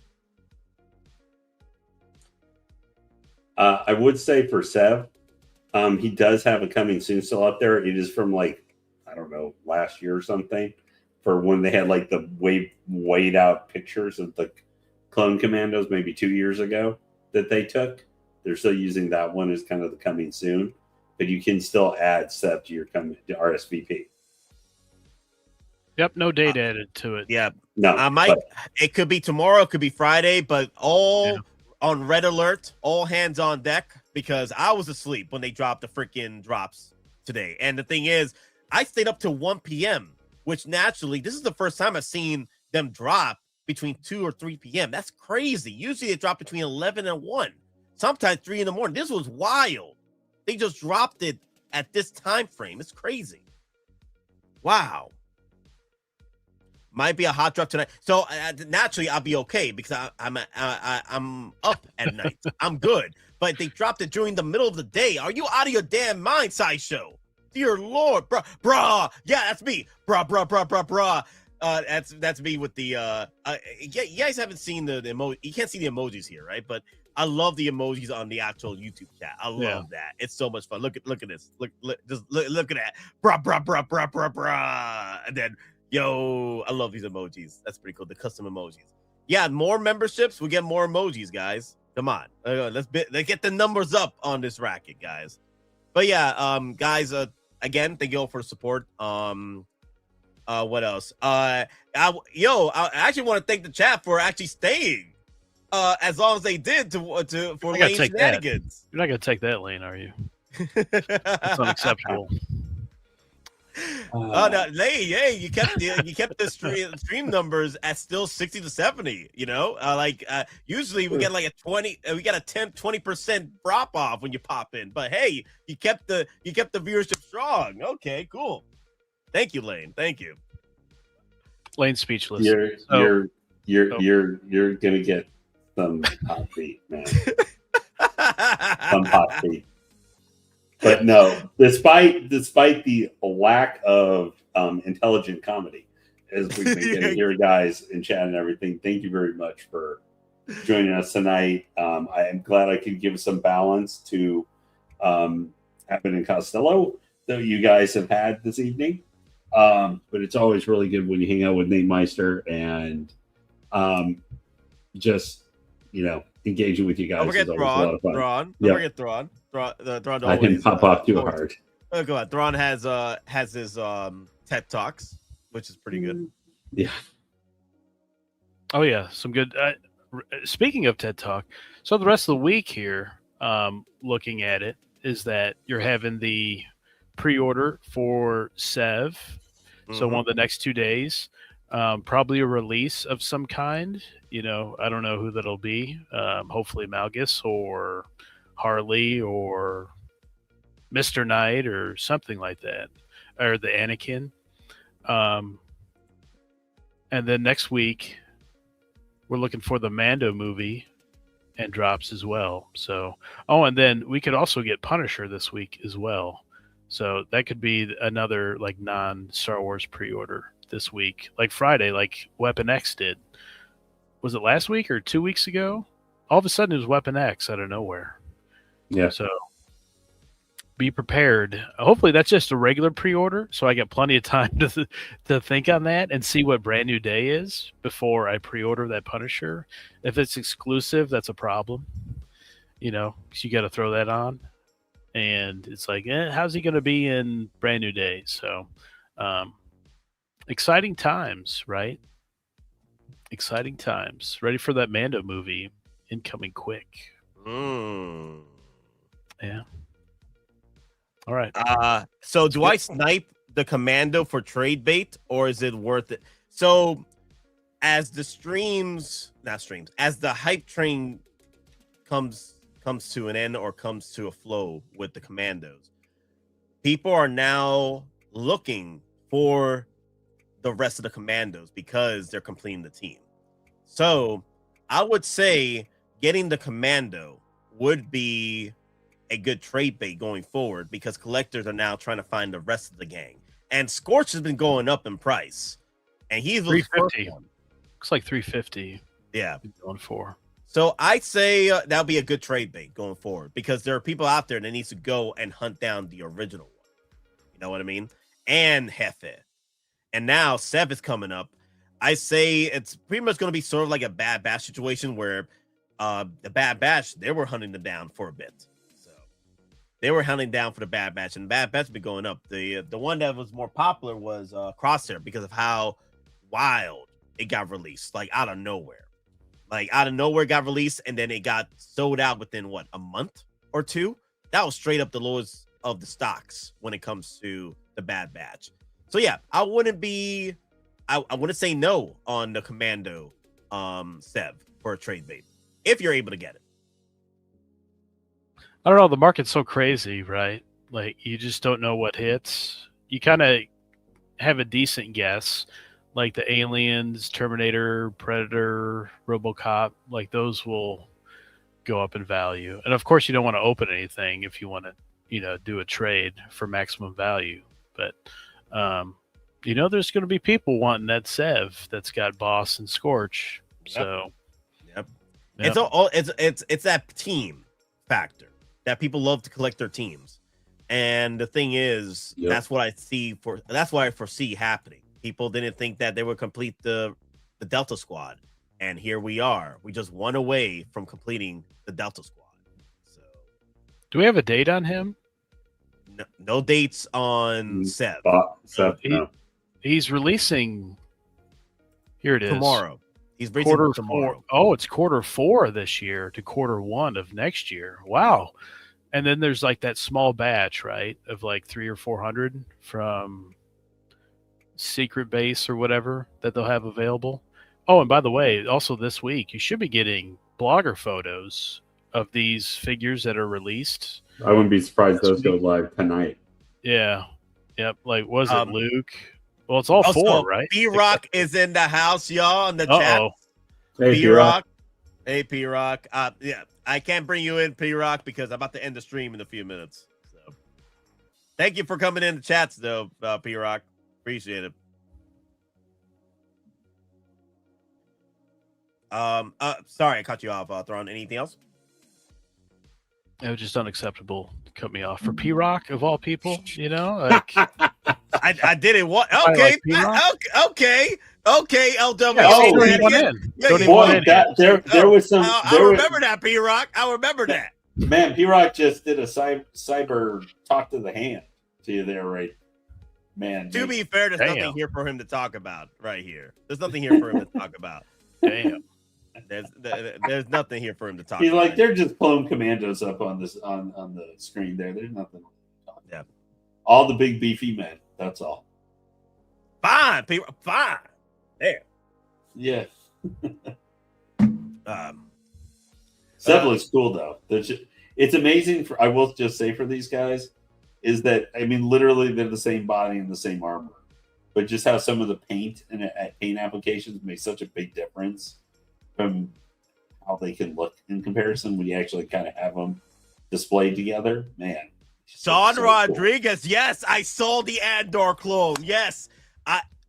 I would say for Sev, he does have a coming soon still up there. It is from I don't know, last year or something, for when they had the weighed out pictures of the clone commandos maybe 2 years ago that they took. They're still using that one as kind of the coming soon, but you can still add Sev to your RSVP.
Yep, no date added to it.
Yeah,
no,
I might. It could be tomorrow, it could be Friday, but on red alert, all hands on deck, because I was asleep when they dropped the freaking drops today. And the thing is, I stayed up till 1 p.m., which naturally, this is the first time I've seen them drop between 2 or 3 p.m. That's crazy. Usually they drop between 11 and 1, sometimes 3 in the morning. This was wild. They just dropped it at this time frame. It's crazy. Wow. Might be a hot drop tonight. So naturally, I'll be okay because I'm up at night. I'm good. But they dropped it during the middle of the day. Are you out of your damn mind, Sideshow? Dear Lord, bruh. Yeah, that's me. Bruh. That's me with the you guys haven't seen the emoji. You can't see the emojis here, right? But I love the emojis on the actual YouTube chat. I love that. It's so much fun. Look at this. Look at that. Bruh. And then yo, I love these emojis. That's pretty cool. The custom emojis. Yeah, more memberships. We get more emojis, guys. Come on. Let's get the numbers up on this racket, guys. But yeah, guys, again, thank you all for the support. What else? I actually want to thank the chat for actually staying as long as they did for Lane shenanigans.
You're not gonna take that, Lane, are you? That's unacceptable.
Oh no, Lane, hey, you kept the stream numbers at still 60 to 70. Usually we get like a 20% drop off when you pop in, but hey, you kept the viewership strong. Okay, cool. Thank you, Lane. Thank you.
Lane's speechless.
You're gonna get some hot feet, man. Some hot feet. But no, despite the lack of intelligent comedy, as we've been getting here, guys, in chat and everything, thank you very much for joining us tonight. I am glad I could give some balance to Abbott and Costello that you guys have had this evening. But it's always really good when you hang out with Nate Myster and just engaging with you guys.
Don't forget Thrawn. Don't forget Thrawn.
I didn't pop off too hard.
Oh, go on. Thrawn has his TED Talks, which is pretty good.
Yeah.
Oh yeah, some good. Speaking of TED Talk, so the rest of the week here, looking at it, is that you're having the pre-order for Sev. So one of the next 2 days, Probably a release of some kind. I don't know who that'll be. Hopefully Malgus or Harley or Mr. Knight or something like that, or the Anakin. And then next week, we're looking for the Mando movie and drops as well. So, and then we could also get Punisher this week as well. So that could be another like non-Star Wars pre-order this week, like Friday, like Weapon X did. Was it last week or 2 weeks ago? All of a sudden, it was Weapon X out of nowhere.
Yeah.
So be prepared. Hopefully, that's just a regular pre-order, so I get plenty of time to think on that and see what Brand New Day is before I pre-order that Punisher. If it's exclusive, that's a problem. Because you got to throw that on, and it's like, how's he going to be in Brand New Day? So, exciting times, right? Exciting times. Ready for that Mando movie incoming quick. Yeah. All right.
So do I snipe the Commando for trade bait, or is it worth it? So as the as the hype train comes to an end or comes to a flow with the Commandos, people are now looking for the rest of the Commandos because they're completing the team. So I would say getting the Commando would be a good trade bait going forward because collectors are now trying to find the rest of the gang. And Scorch has been going up in price, and he's the first one.
Looks like 350.
Yeah,
going for.
So I'd say that'll be a good trade bait going forward because there are people out there that needs to go and hunt down the original one. You know what I mean? And Jefe. And now Sev is coming up. I say it's pretty much going to be sort of like a Bad Batch situation where the Bad Batch, they were hunting them down for a bit. So they were hunting down for the Bad Batch, and Bad Batch been going up. The one that was more popular was Crosshair because of how wild it got released, like out of nowhere. Like out of nowhere got released, and then it got sold out within what, a month or two? That was straight up the lowest of the stocks when it comes to the Bad Batch. So yeah, I wouldn't say no on the Commando Sev for a trade bait if you're able to get it.
I don't know. The market's so crazy, right? Like you just don't know what hits. You kind of have a decent guess, like the Aliens, Terminator, Predator, RoboCop. Like those will go up in value, and of course, you don't want to open anything if you want to, do a trade for maximum value. But there's going to be people wanting that Sev that's got Boss and Scorch. So,
yep. It's that team factor that people love to collect their teams, and the thing is, that's what I foresee happening. People didn't think that they would complete the Delta Squad, and here we are. We just one away from completing the Delta Squad. So,
do we have a date on him?
No dates on Sev.
No.
He's releasing. Here it is.
Tomorrow. He's releasing tomorrow.
Oh, it's Q4 this year to Q1 of next year. Wow. And then there's like that small batch, right, of like 300 or 400 from Secret Base or whatever that they'll have available. Oh, and by the way, also this week you should be getting blogger photos of these figures that are released.
I wouldn't be surprised those go live tonight.
Yeah. Yep. Like, was it Luke? Well, it's all four, right?
P-Rock is in the house, y'all, in the chat.
Hey,
P-Rock. Hey, P-Rock. Yeah, I can't bring you in, P-Rock, because I'm about to end the stream in a few minutes. So, thank you for coming in the chats, though, P-Rock. Appreciate it. Sorry, I cut you off, Thrawn. Anything else?
It was just unacceptable to cut me off for P-Rock of all people. Like
I did it. What? Okay, okay, LW.
There was some.
I remember that, P-Rock. I remember that.
Man, P-Rock just did a cyber talk to the hand to you there, right? Man.
To be fair, there's nothing here for him to talk about right here. There's nothing here for him to talk about.
Damn.
There's nothing here for him to talk
He's
about.
like, they're just clone commandos up on this on the screen there. There's nothing.
Yeah.
All the big beefy men. That's all.
Fine, people. Fine. There.
Yeah. Sev looks cool though. It's amazing. I will just say for these guys is that literally they're the same body and the same armor, but just how some of the paint and paint applications make such a big difference from how they can look in comparison when you actually kind of have them displayed together. Man,
Sean
so
Rodriguez. Cool. Yes, I saw the Andor clone. Yes,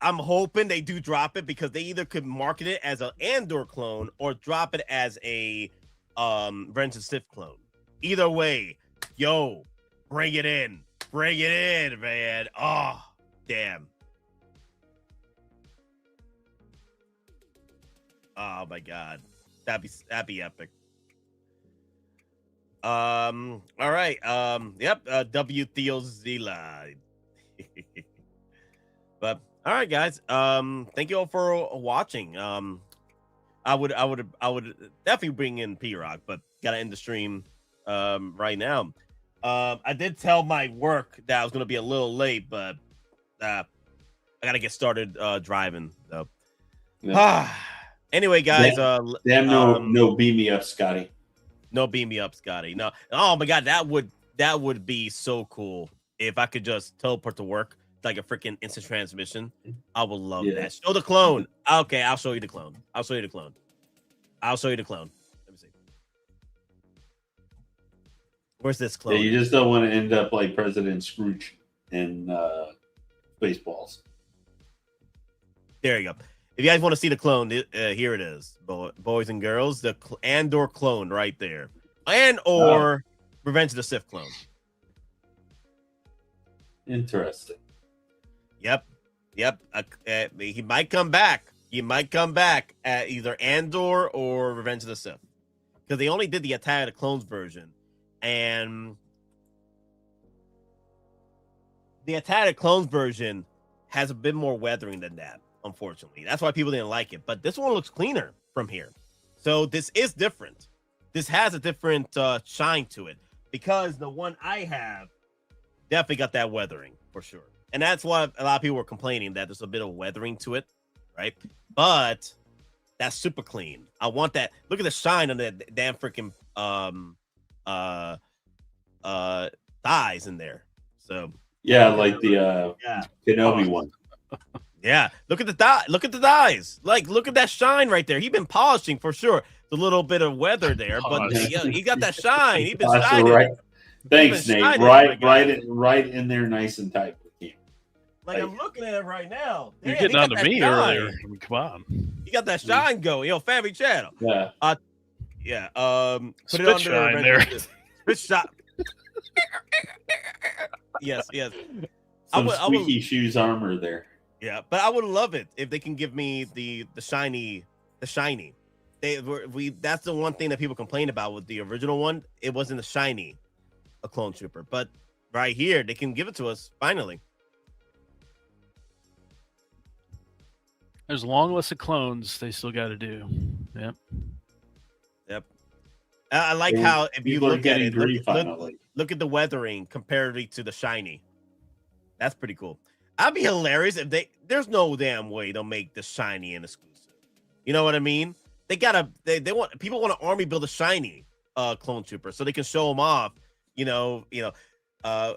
I'm hoping they do drop it because they either could market it as an Andor clone or drop it as a Revenge of the Sith clone. Either way, yo, bring it in, man. Oh, damn. Oh my God, that'd be epic. All right. Yep. W Theo Zila. But all right, guys. Thank you all for watching. I would definitely bring in P-Rock, but gotta end the stream right now. I did tell my work that I was gonna be a little late, but I gotta get started driving. So anyway, guys.
No beam me up, Scotty.
No beam me up, Scotty. No. Oh my God, that would be so cool if I could just teleport to work like a freaking instant transmission. I would love that. Show the clone. Okay, I'll show you the clone. Let me see. Where's this clone?
Yeah, you just don't want to end up like President Scrooge in Spaceballs.
There you go. If you guys want to see the clone, here it is, boys and girls. The Andor clone right there, or Revenge of the Sith clone.
Interesting.
Yep. He might come back. At either Andor or Revenge of the Sith, because they only did the Attack of the Clones version, and the Attack of the Clones version has a bit more weathering than that. Unfortunately, that's why people didn't like it. But this one looks cleaner from here, so this is different. This has a different shine to it because the one I have definitely got that weathering for sure, and that's why a lot of people were complaining that there's a bit of weathering to it, right? But that's super clean. I want that. Look at the shine on that damn freaking thighs in there. So
yeah, like the Kenobi one.
Yeah, look at the thighs. Like, look at that shine right there. He's been polishing for sure. The little bit of weather there, but he got that shine. He's been shining.
Right. Thanks, Nate. Right in there, nice and tight.
Like I'm looking at it right now.
You're getting on to me earlier. Come on.
You got that shine going. Yo, family channel.
Yeah.
Yeah.
Put it under shine there.
Spit shot. Yes.
Some squeaky shoes armor there.
Yeah, but I would love it if they can give me the shiny. That's the one thing that people complain about with the original one. It wasn't a shiny, a clone trooper, but right here they can give it to us finally.
There's a long list of clones they still got to do.
Yep. I like how if you look at it, look at the weathering compared to the shiny. That's pretty cool. That'd be hilarious if there's no damn way they'll make the shiny an exclusive. You know what I mean? They want people want to army build a shiny clone trooper so they can show them off, in the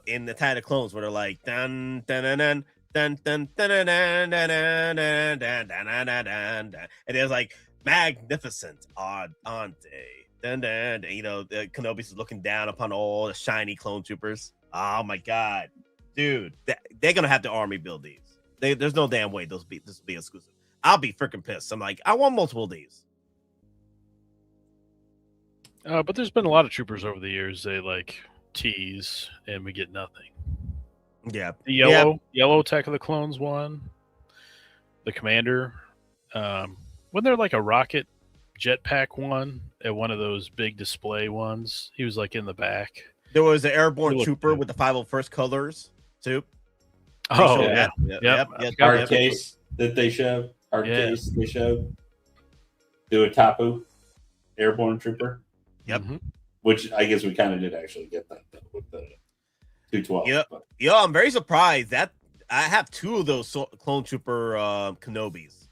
Attack of the Clones where they're like dun dun dun dun dun dun dun dun dun dun dun, and there's like magnificent ante dun dun, Kenobi's looking down upon all the shiny clone troopers. Oh my God. Dude, they're gonna have to army build these. There's no damn way this will be exclusive. I'll be freaking pissed. I'm like, I want multiple of these.
But there's been a lot of troopers over the years they like tease and we get nothing.
Yeah,
the yellow Attack of the Clones one, the Commander. Wasn't there like a rocket jetpack one at one of those big display ones? He was like in the back.
There was an airborne trooper with the 501st colors too.
Oh yeah,
yep. Art case that they showed. Case they showed. Do a Tapu airborne trooper.
Yep.
Which I guess we kind of did actually get that though, with the 212.
Yeah, I'm very surprised that I have two of those clone trooper Kenobis.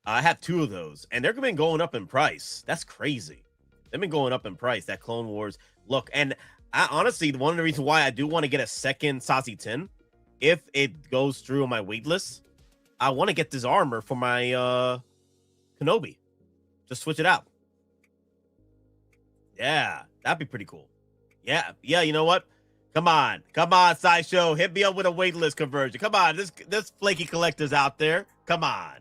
I have 2 of those, and they're been going up in price. That's crazy. They've been going up in price. That Clone Wars look, and I honestly, one of the reasons why I do want to get a second Sazee Tiin, if it goes through on my wait list, I want to get this armor for my Kenobi. Just switch it out. Yeah, that'd be pretty cool. Yeah, you know what? Come on, Sideshow, hit me up with a waitlist conversion. Come on, this flaky collectors out there. Come on.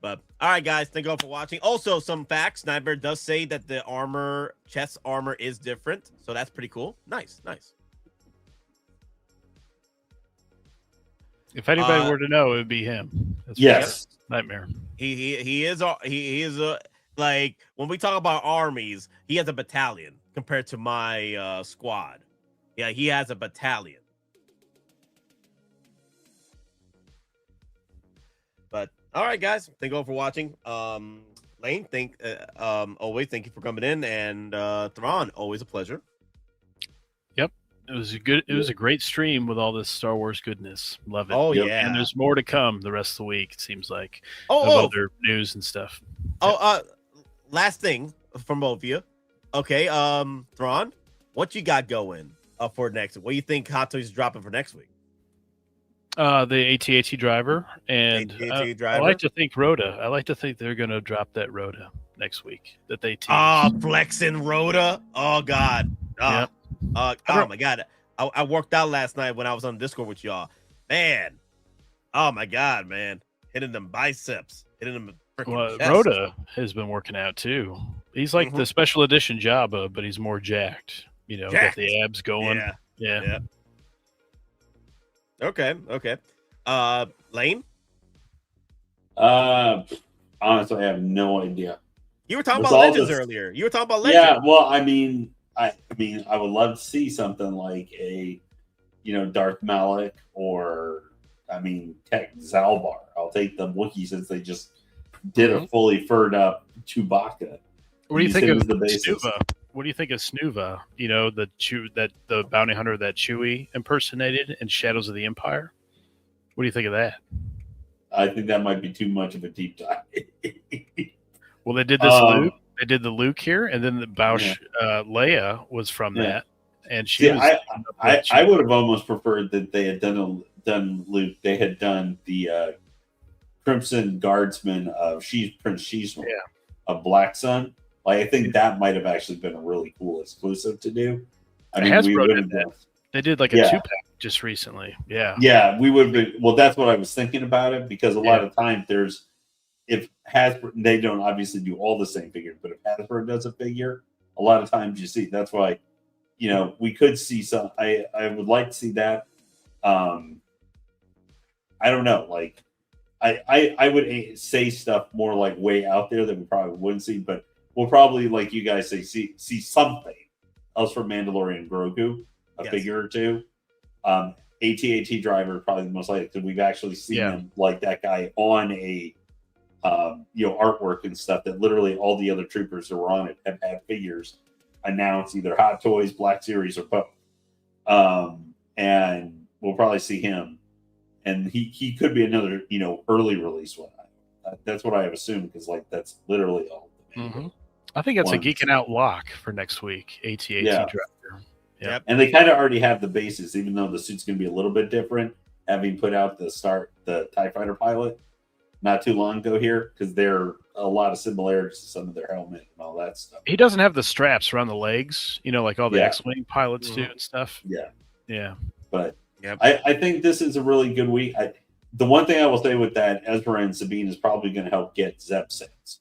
But all right, guys, thank you all for watching. Also, some facts. Sniper does say that the chest armor is different, so that's pretty cool. Nice.
If anybody were to know, it would be him.
Yes,
Nightmare.
He is a like when we talk about armies, he has a battalion compared to my squad. Yeah, he has a battalion. But all right, guys, thank you all for watching. Lane, always thank you for coming in, and Thrawn, always a pleasure.
Yep, it was a great stream with all this Star Wars goodness. Love it.
Oh yeah,
and there's more to come the rest of the week. It seems like other news and stuff.
Last thing from both of you. Okay, Thrawn, what you got going for next? What do you think Hot Toys is dropping for next week?
The AT-AT driver, and I like to think Rhoda. I like to think they're going to drop that Rhoda next week that they teased.
Flexing Rhoda. Oh God.
Yeah.
Oh my God. I worked out last night when I was on Discord with y'all. Man. Oh my God, man. Hitting them biceps. Hitting them freaking chest.
Rhoda has been working out too. He's like the special edition Jabba, but he's more jacked. You know, got the abs going. Yeah.
Okay. Lane?
Honestly, I have no idea.
You were talking about Legends earlier.
Yeah, well, I mean, I would love to see something like a, Darth Malak or, Tech Zalbar. I'll take the Wookiee since they just did a fully furred up Chewbacca.
What do you think of Snuva? What do you think of Snuva? The bounty hunter that Chewie impersonated in Shadows of the Empire. What do you think of that?
I think that might be too much of a deep dive.
Well, they did this Luke. They did the Luke here, and then the Bausch Leia was from that, and she.
I would have almost preferred that they had done Luke. They had done the Crimson Guardsman of Prince Sheesh of Black Sun. Like, I think that might have actually been a really cool exclusive to do.
Hasbro did that. They did like a 2-pack just recently. Yeah.
Yeah, we would be. Well, that's what I was thinking about it, because a lot of times if Hasbro, they don't obviously do all the same figures, but if Hasbro does a figure, a lot of times you see. That's why, we could see some. I would like to see that. I don't know. Like, I would say stuff more like way out there that we probably wouldn't see, but we'll probably, like you guys say, see something else from Mandalorian Grogu, a figure or two. AT-AT driver probably the most likely, because we've actually seen him like that guy on a artwork and stuff that literally all the other troopers who were on it have had figures announced, either Hot Toys, Black Series, or both. And we'll probably see him, and he could be another early release one. That's what I have assumed, because that's literally all.
I think that's a geeking out lock for next week. AT-AT driver.
Yep. And they kind of already have the bases, even though the suit's going to be a little bit different, having put out the TIE Fighter pilot not too long ago here, because there are a lot of similarities to some of their helmet and all that stuff.
He doesn't have the straps around the legs, like all the X-Wing pilots do and stuff.
Yeah. But I think this is a really good week. The one thing I will say with that, Ezra and Sabine is probably going to help get Zeb sales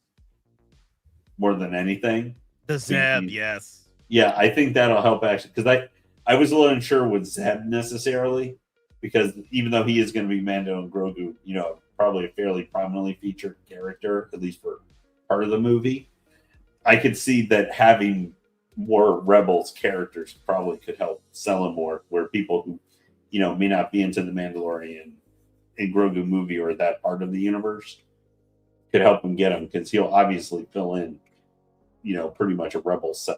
more than anything.
The Zeb, yes.
Yeah, I think that'll help actually, because I was a little unsure with Zeb necessarily, because even though he is going to be Mando and Grogu, probably a fairly prominently featured character, at least for part of the movie, I could see that having more Rebels characters probably could help sell him more, where people who, may not be into the Mandalorian and Grogu movie or that part of the universe could help him get him, because he'll obviously fill in, pretty much a Rebel set.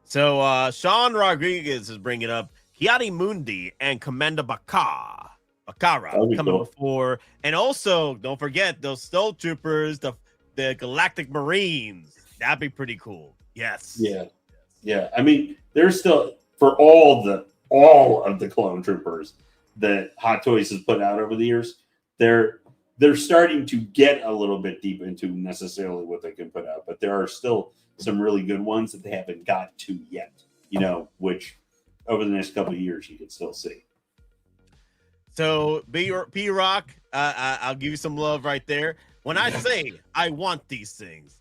So Sean Rodriguez is bringing up Kiadi Mundi and Commando Bakara coming before, and also don't forget those SnowTroopers, the Galactic Marines. That'd be pretty cool. Yes.
Yeah. I mean, there's still for all of the clone troopers that Hot Toys has put out over the years, they're starting to get a little bit deep into necessarily what they can put out, but there are still some really good ones that they haven't got to yet, which over the next couple of years you can still see.
So P-Rock, I'll give you some love right there. When I say I want these things,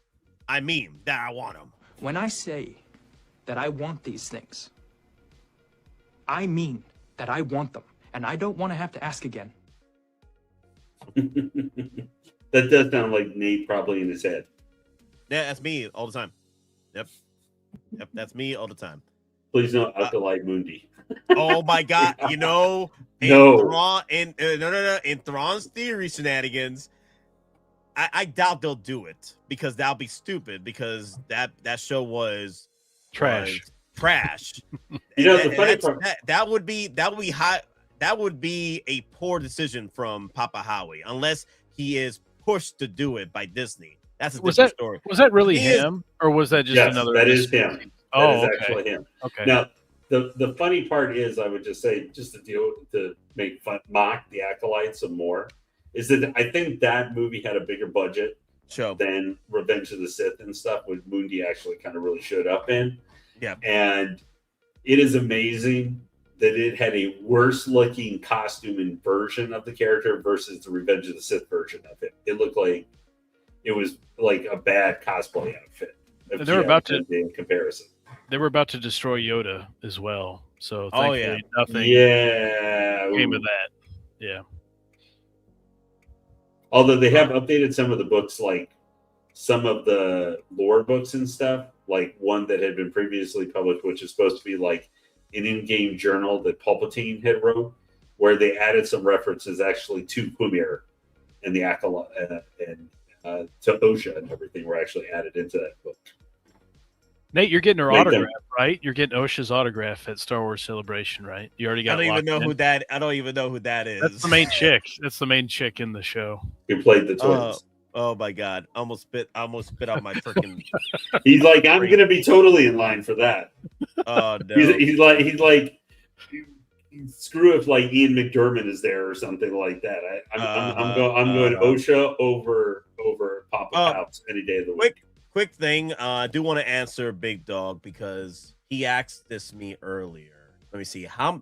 I mean that I want them.
When I say that I want these things, I mean that I want them, and I don't want to have to ask again.
That does sound like Nate probably in his head.
Yeah, that's me all the time. Yep, that's me all the time.
Please don't Alkalite Mundi.
Oh my God! In Thrawn's theory shenanigans, I doubt they'll do it because that'll be stupid because that show was
trash.
The funny part
that would be a poor decision from Papa Howie unless he is pushed to do it by Disney. That's a different story.
Was that really him, or was that just another?
That is him. That is actually him.
Okay.
Now, the funny part is, I would just say, just to make fun, mock the Acolytes some more, is that I think that movie had a bigger budget than Revenge of the Sith and stuff, which Mundi actually kind of really showed up in.
Yeah,
and it is amazing that it had a worse looking costume and version of the character versus the Revenge of the Sith version of it. It looked like it was like a bad cosplay outfit.
They were about to,
in comparison.
They were about to destroy Yoda as well. So
thankfully
nothing came of that. Yeah.
Although they have updated some of the books, like some of the lore books and stuff, like one that had been previously published, which is supposed to be like an in-game journal that Palpatine had wrote, where they added some references actually to Quimir and the Acolyte and to Osha and everything were actually added into that book.
Nate, you're getting her autograph, right? You're getting Osha's autograph at Star Wars Celebration, right? You already got.
I don't even know who that is.
That's the main chick. That's the main chick in the show.
Who played the twins?
Oh my God! Almost spit out my freaking.
He's like, I'm gonna be totally in line for that.
Oh no!
He's like, screw if like Ian McDermott is there or something like that. I'm going Osha over Papa Pops any day of the week.
Quick thing, I do want to answer Big Dog because he asked this me earlier. Let me see how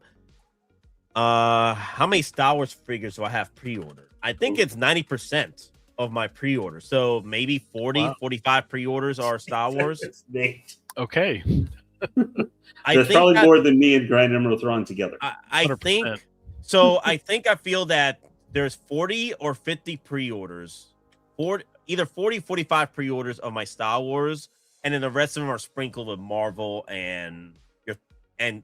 many Star Wars figures do I have pre-ordered? I think it's 90% of my pre-order. So maybe 45 pre-orders are Star Wars.
Okay.
That's probably more than me and Grand Admiral Thrawn together.
I think so. I feel that there's 40 or 50 pre-orders. Either 40, 45 pre-orders of my Star Wars, and then the rest of them are sprinkled with Marvel and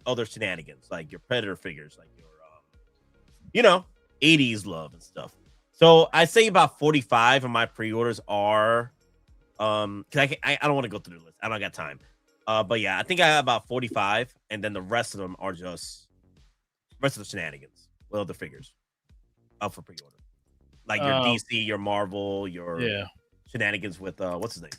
other shenanigans, like your Predator figures, like your 80s love and stuff. So I say about 45 of my pre-orders are because I don't want to go through the list. I don't got time. But yeah, I think I have about 45, and then the rest of them are just rest of the shenanigans with other figures up for pre-order. Like your DC, your Marvel, your shenanigans with what's his name?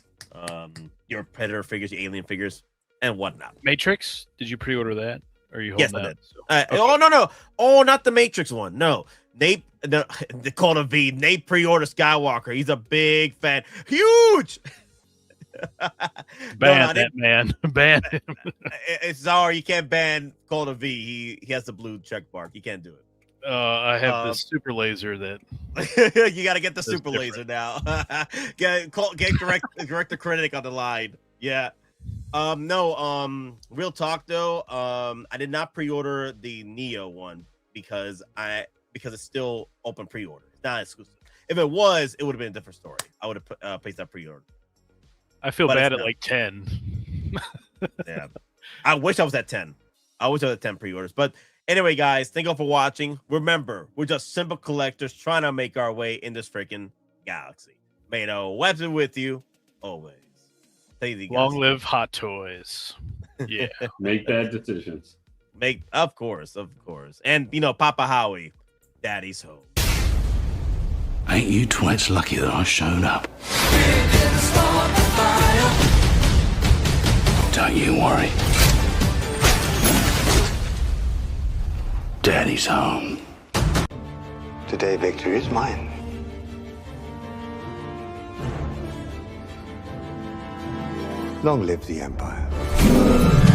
Your Predator figures, your Alien figures, and whatnot.
Matrix? Did you pre-order that? Or are you holding that?
I did. Oh no! Oh, not the Matrix one. No, Nate. The Call of V. Nate pre-order Skywalker. He's a big fan. Huge.
Ban that man. Ban him.
It's sorry, you can't ban Call of V. He has the blue check mark. You can't do it.
I have this super laser that
you got to get the super laser now. get correct the critic on the line. Yeah. Real talk though. I did not pre-order the Neo one because it's still open pre-order. It's not exclusive. If it was, it would have been a different story. I would have placed that pre-order.
I feel bad at like 10.
Yeah. I wish I was at 10. I wish I was at 10 pre-orders, but anyway, guys, thank you all for watching. Remember, we're just simple collectors trying to make our way in this freaking galaxy. May no weapon with you always.
Long live Hot Toys. Yeah.
Make bad decisions.
Of course. And, Papa Howie, Daddy's home.
Ain't you twits lucky that I showed up? Don't you worry. Daddy's home.
Today, victory is mine. Long live the Empire.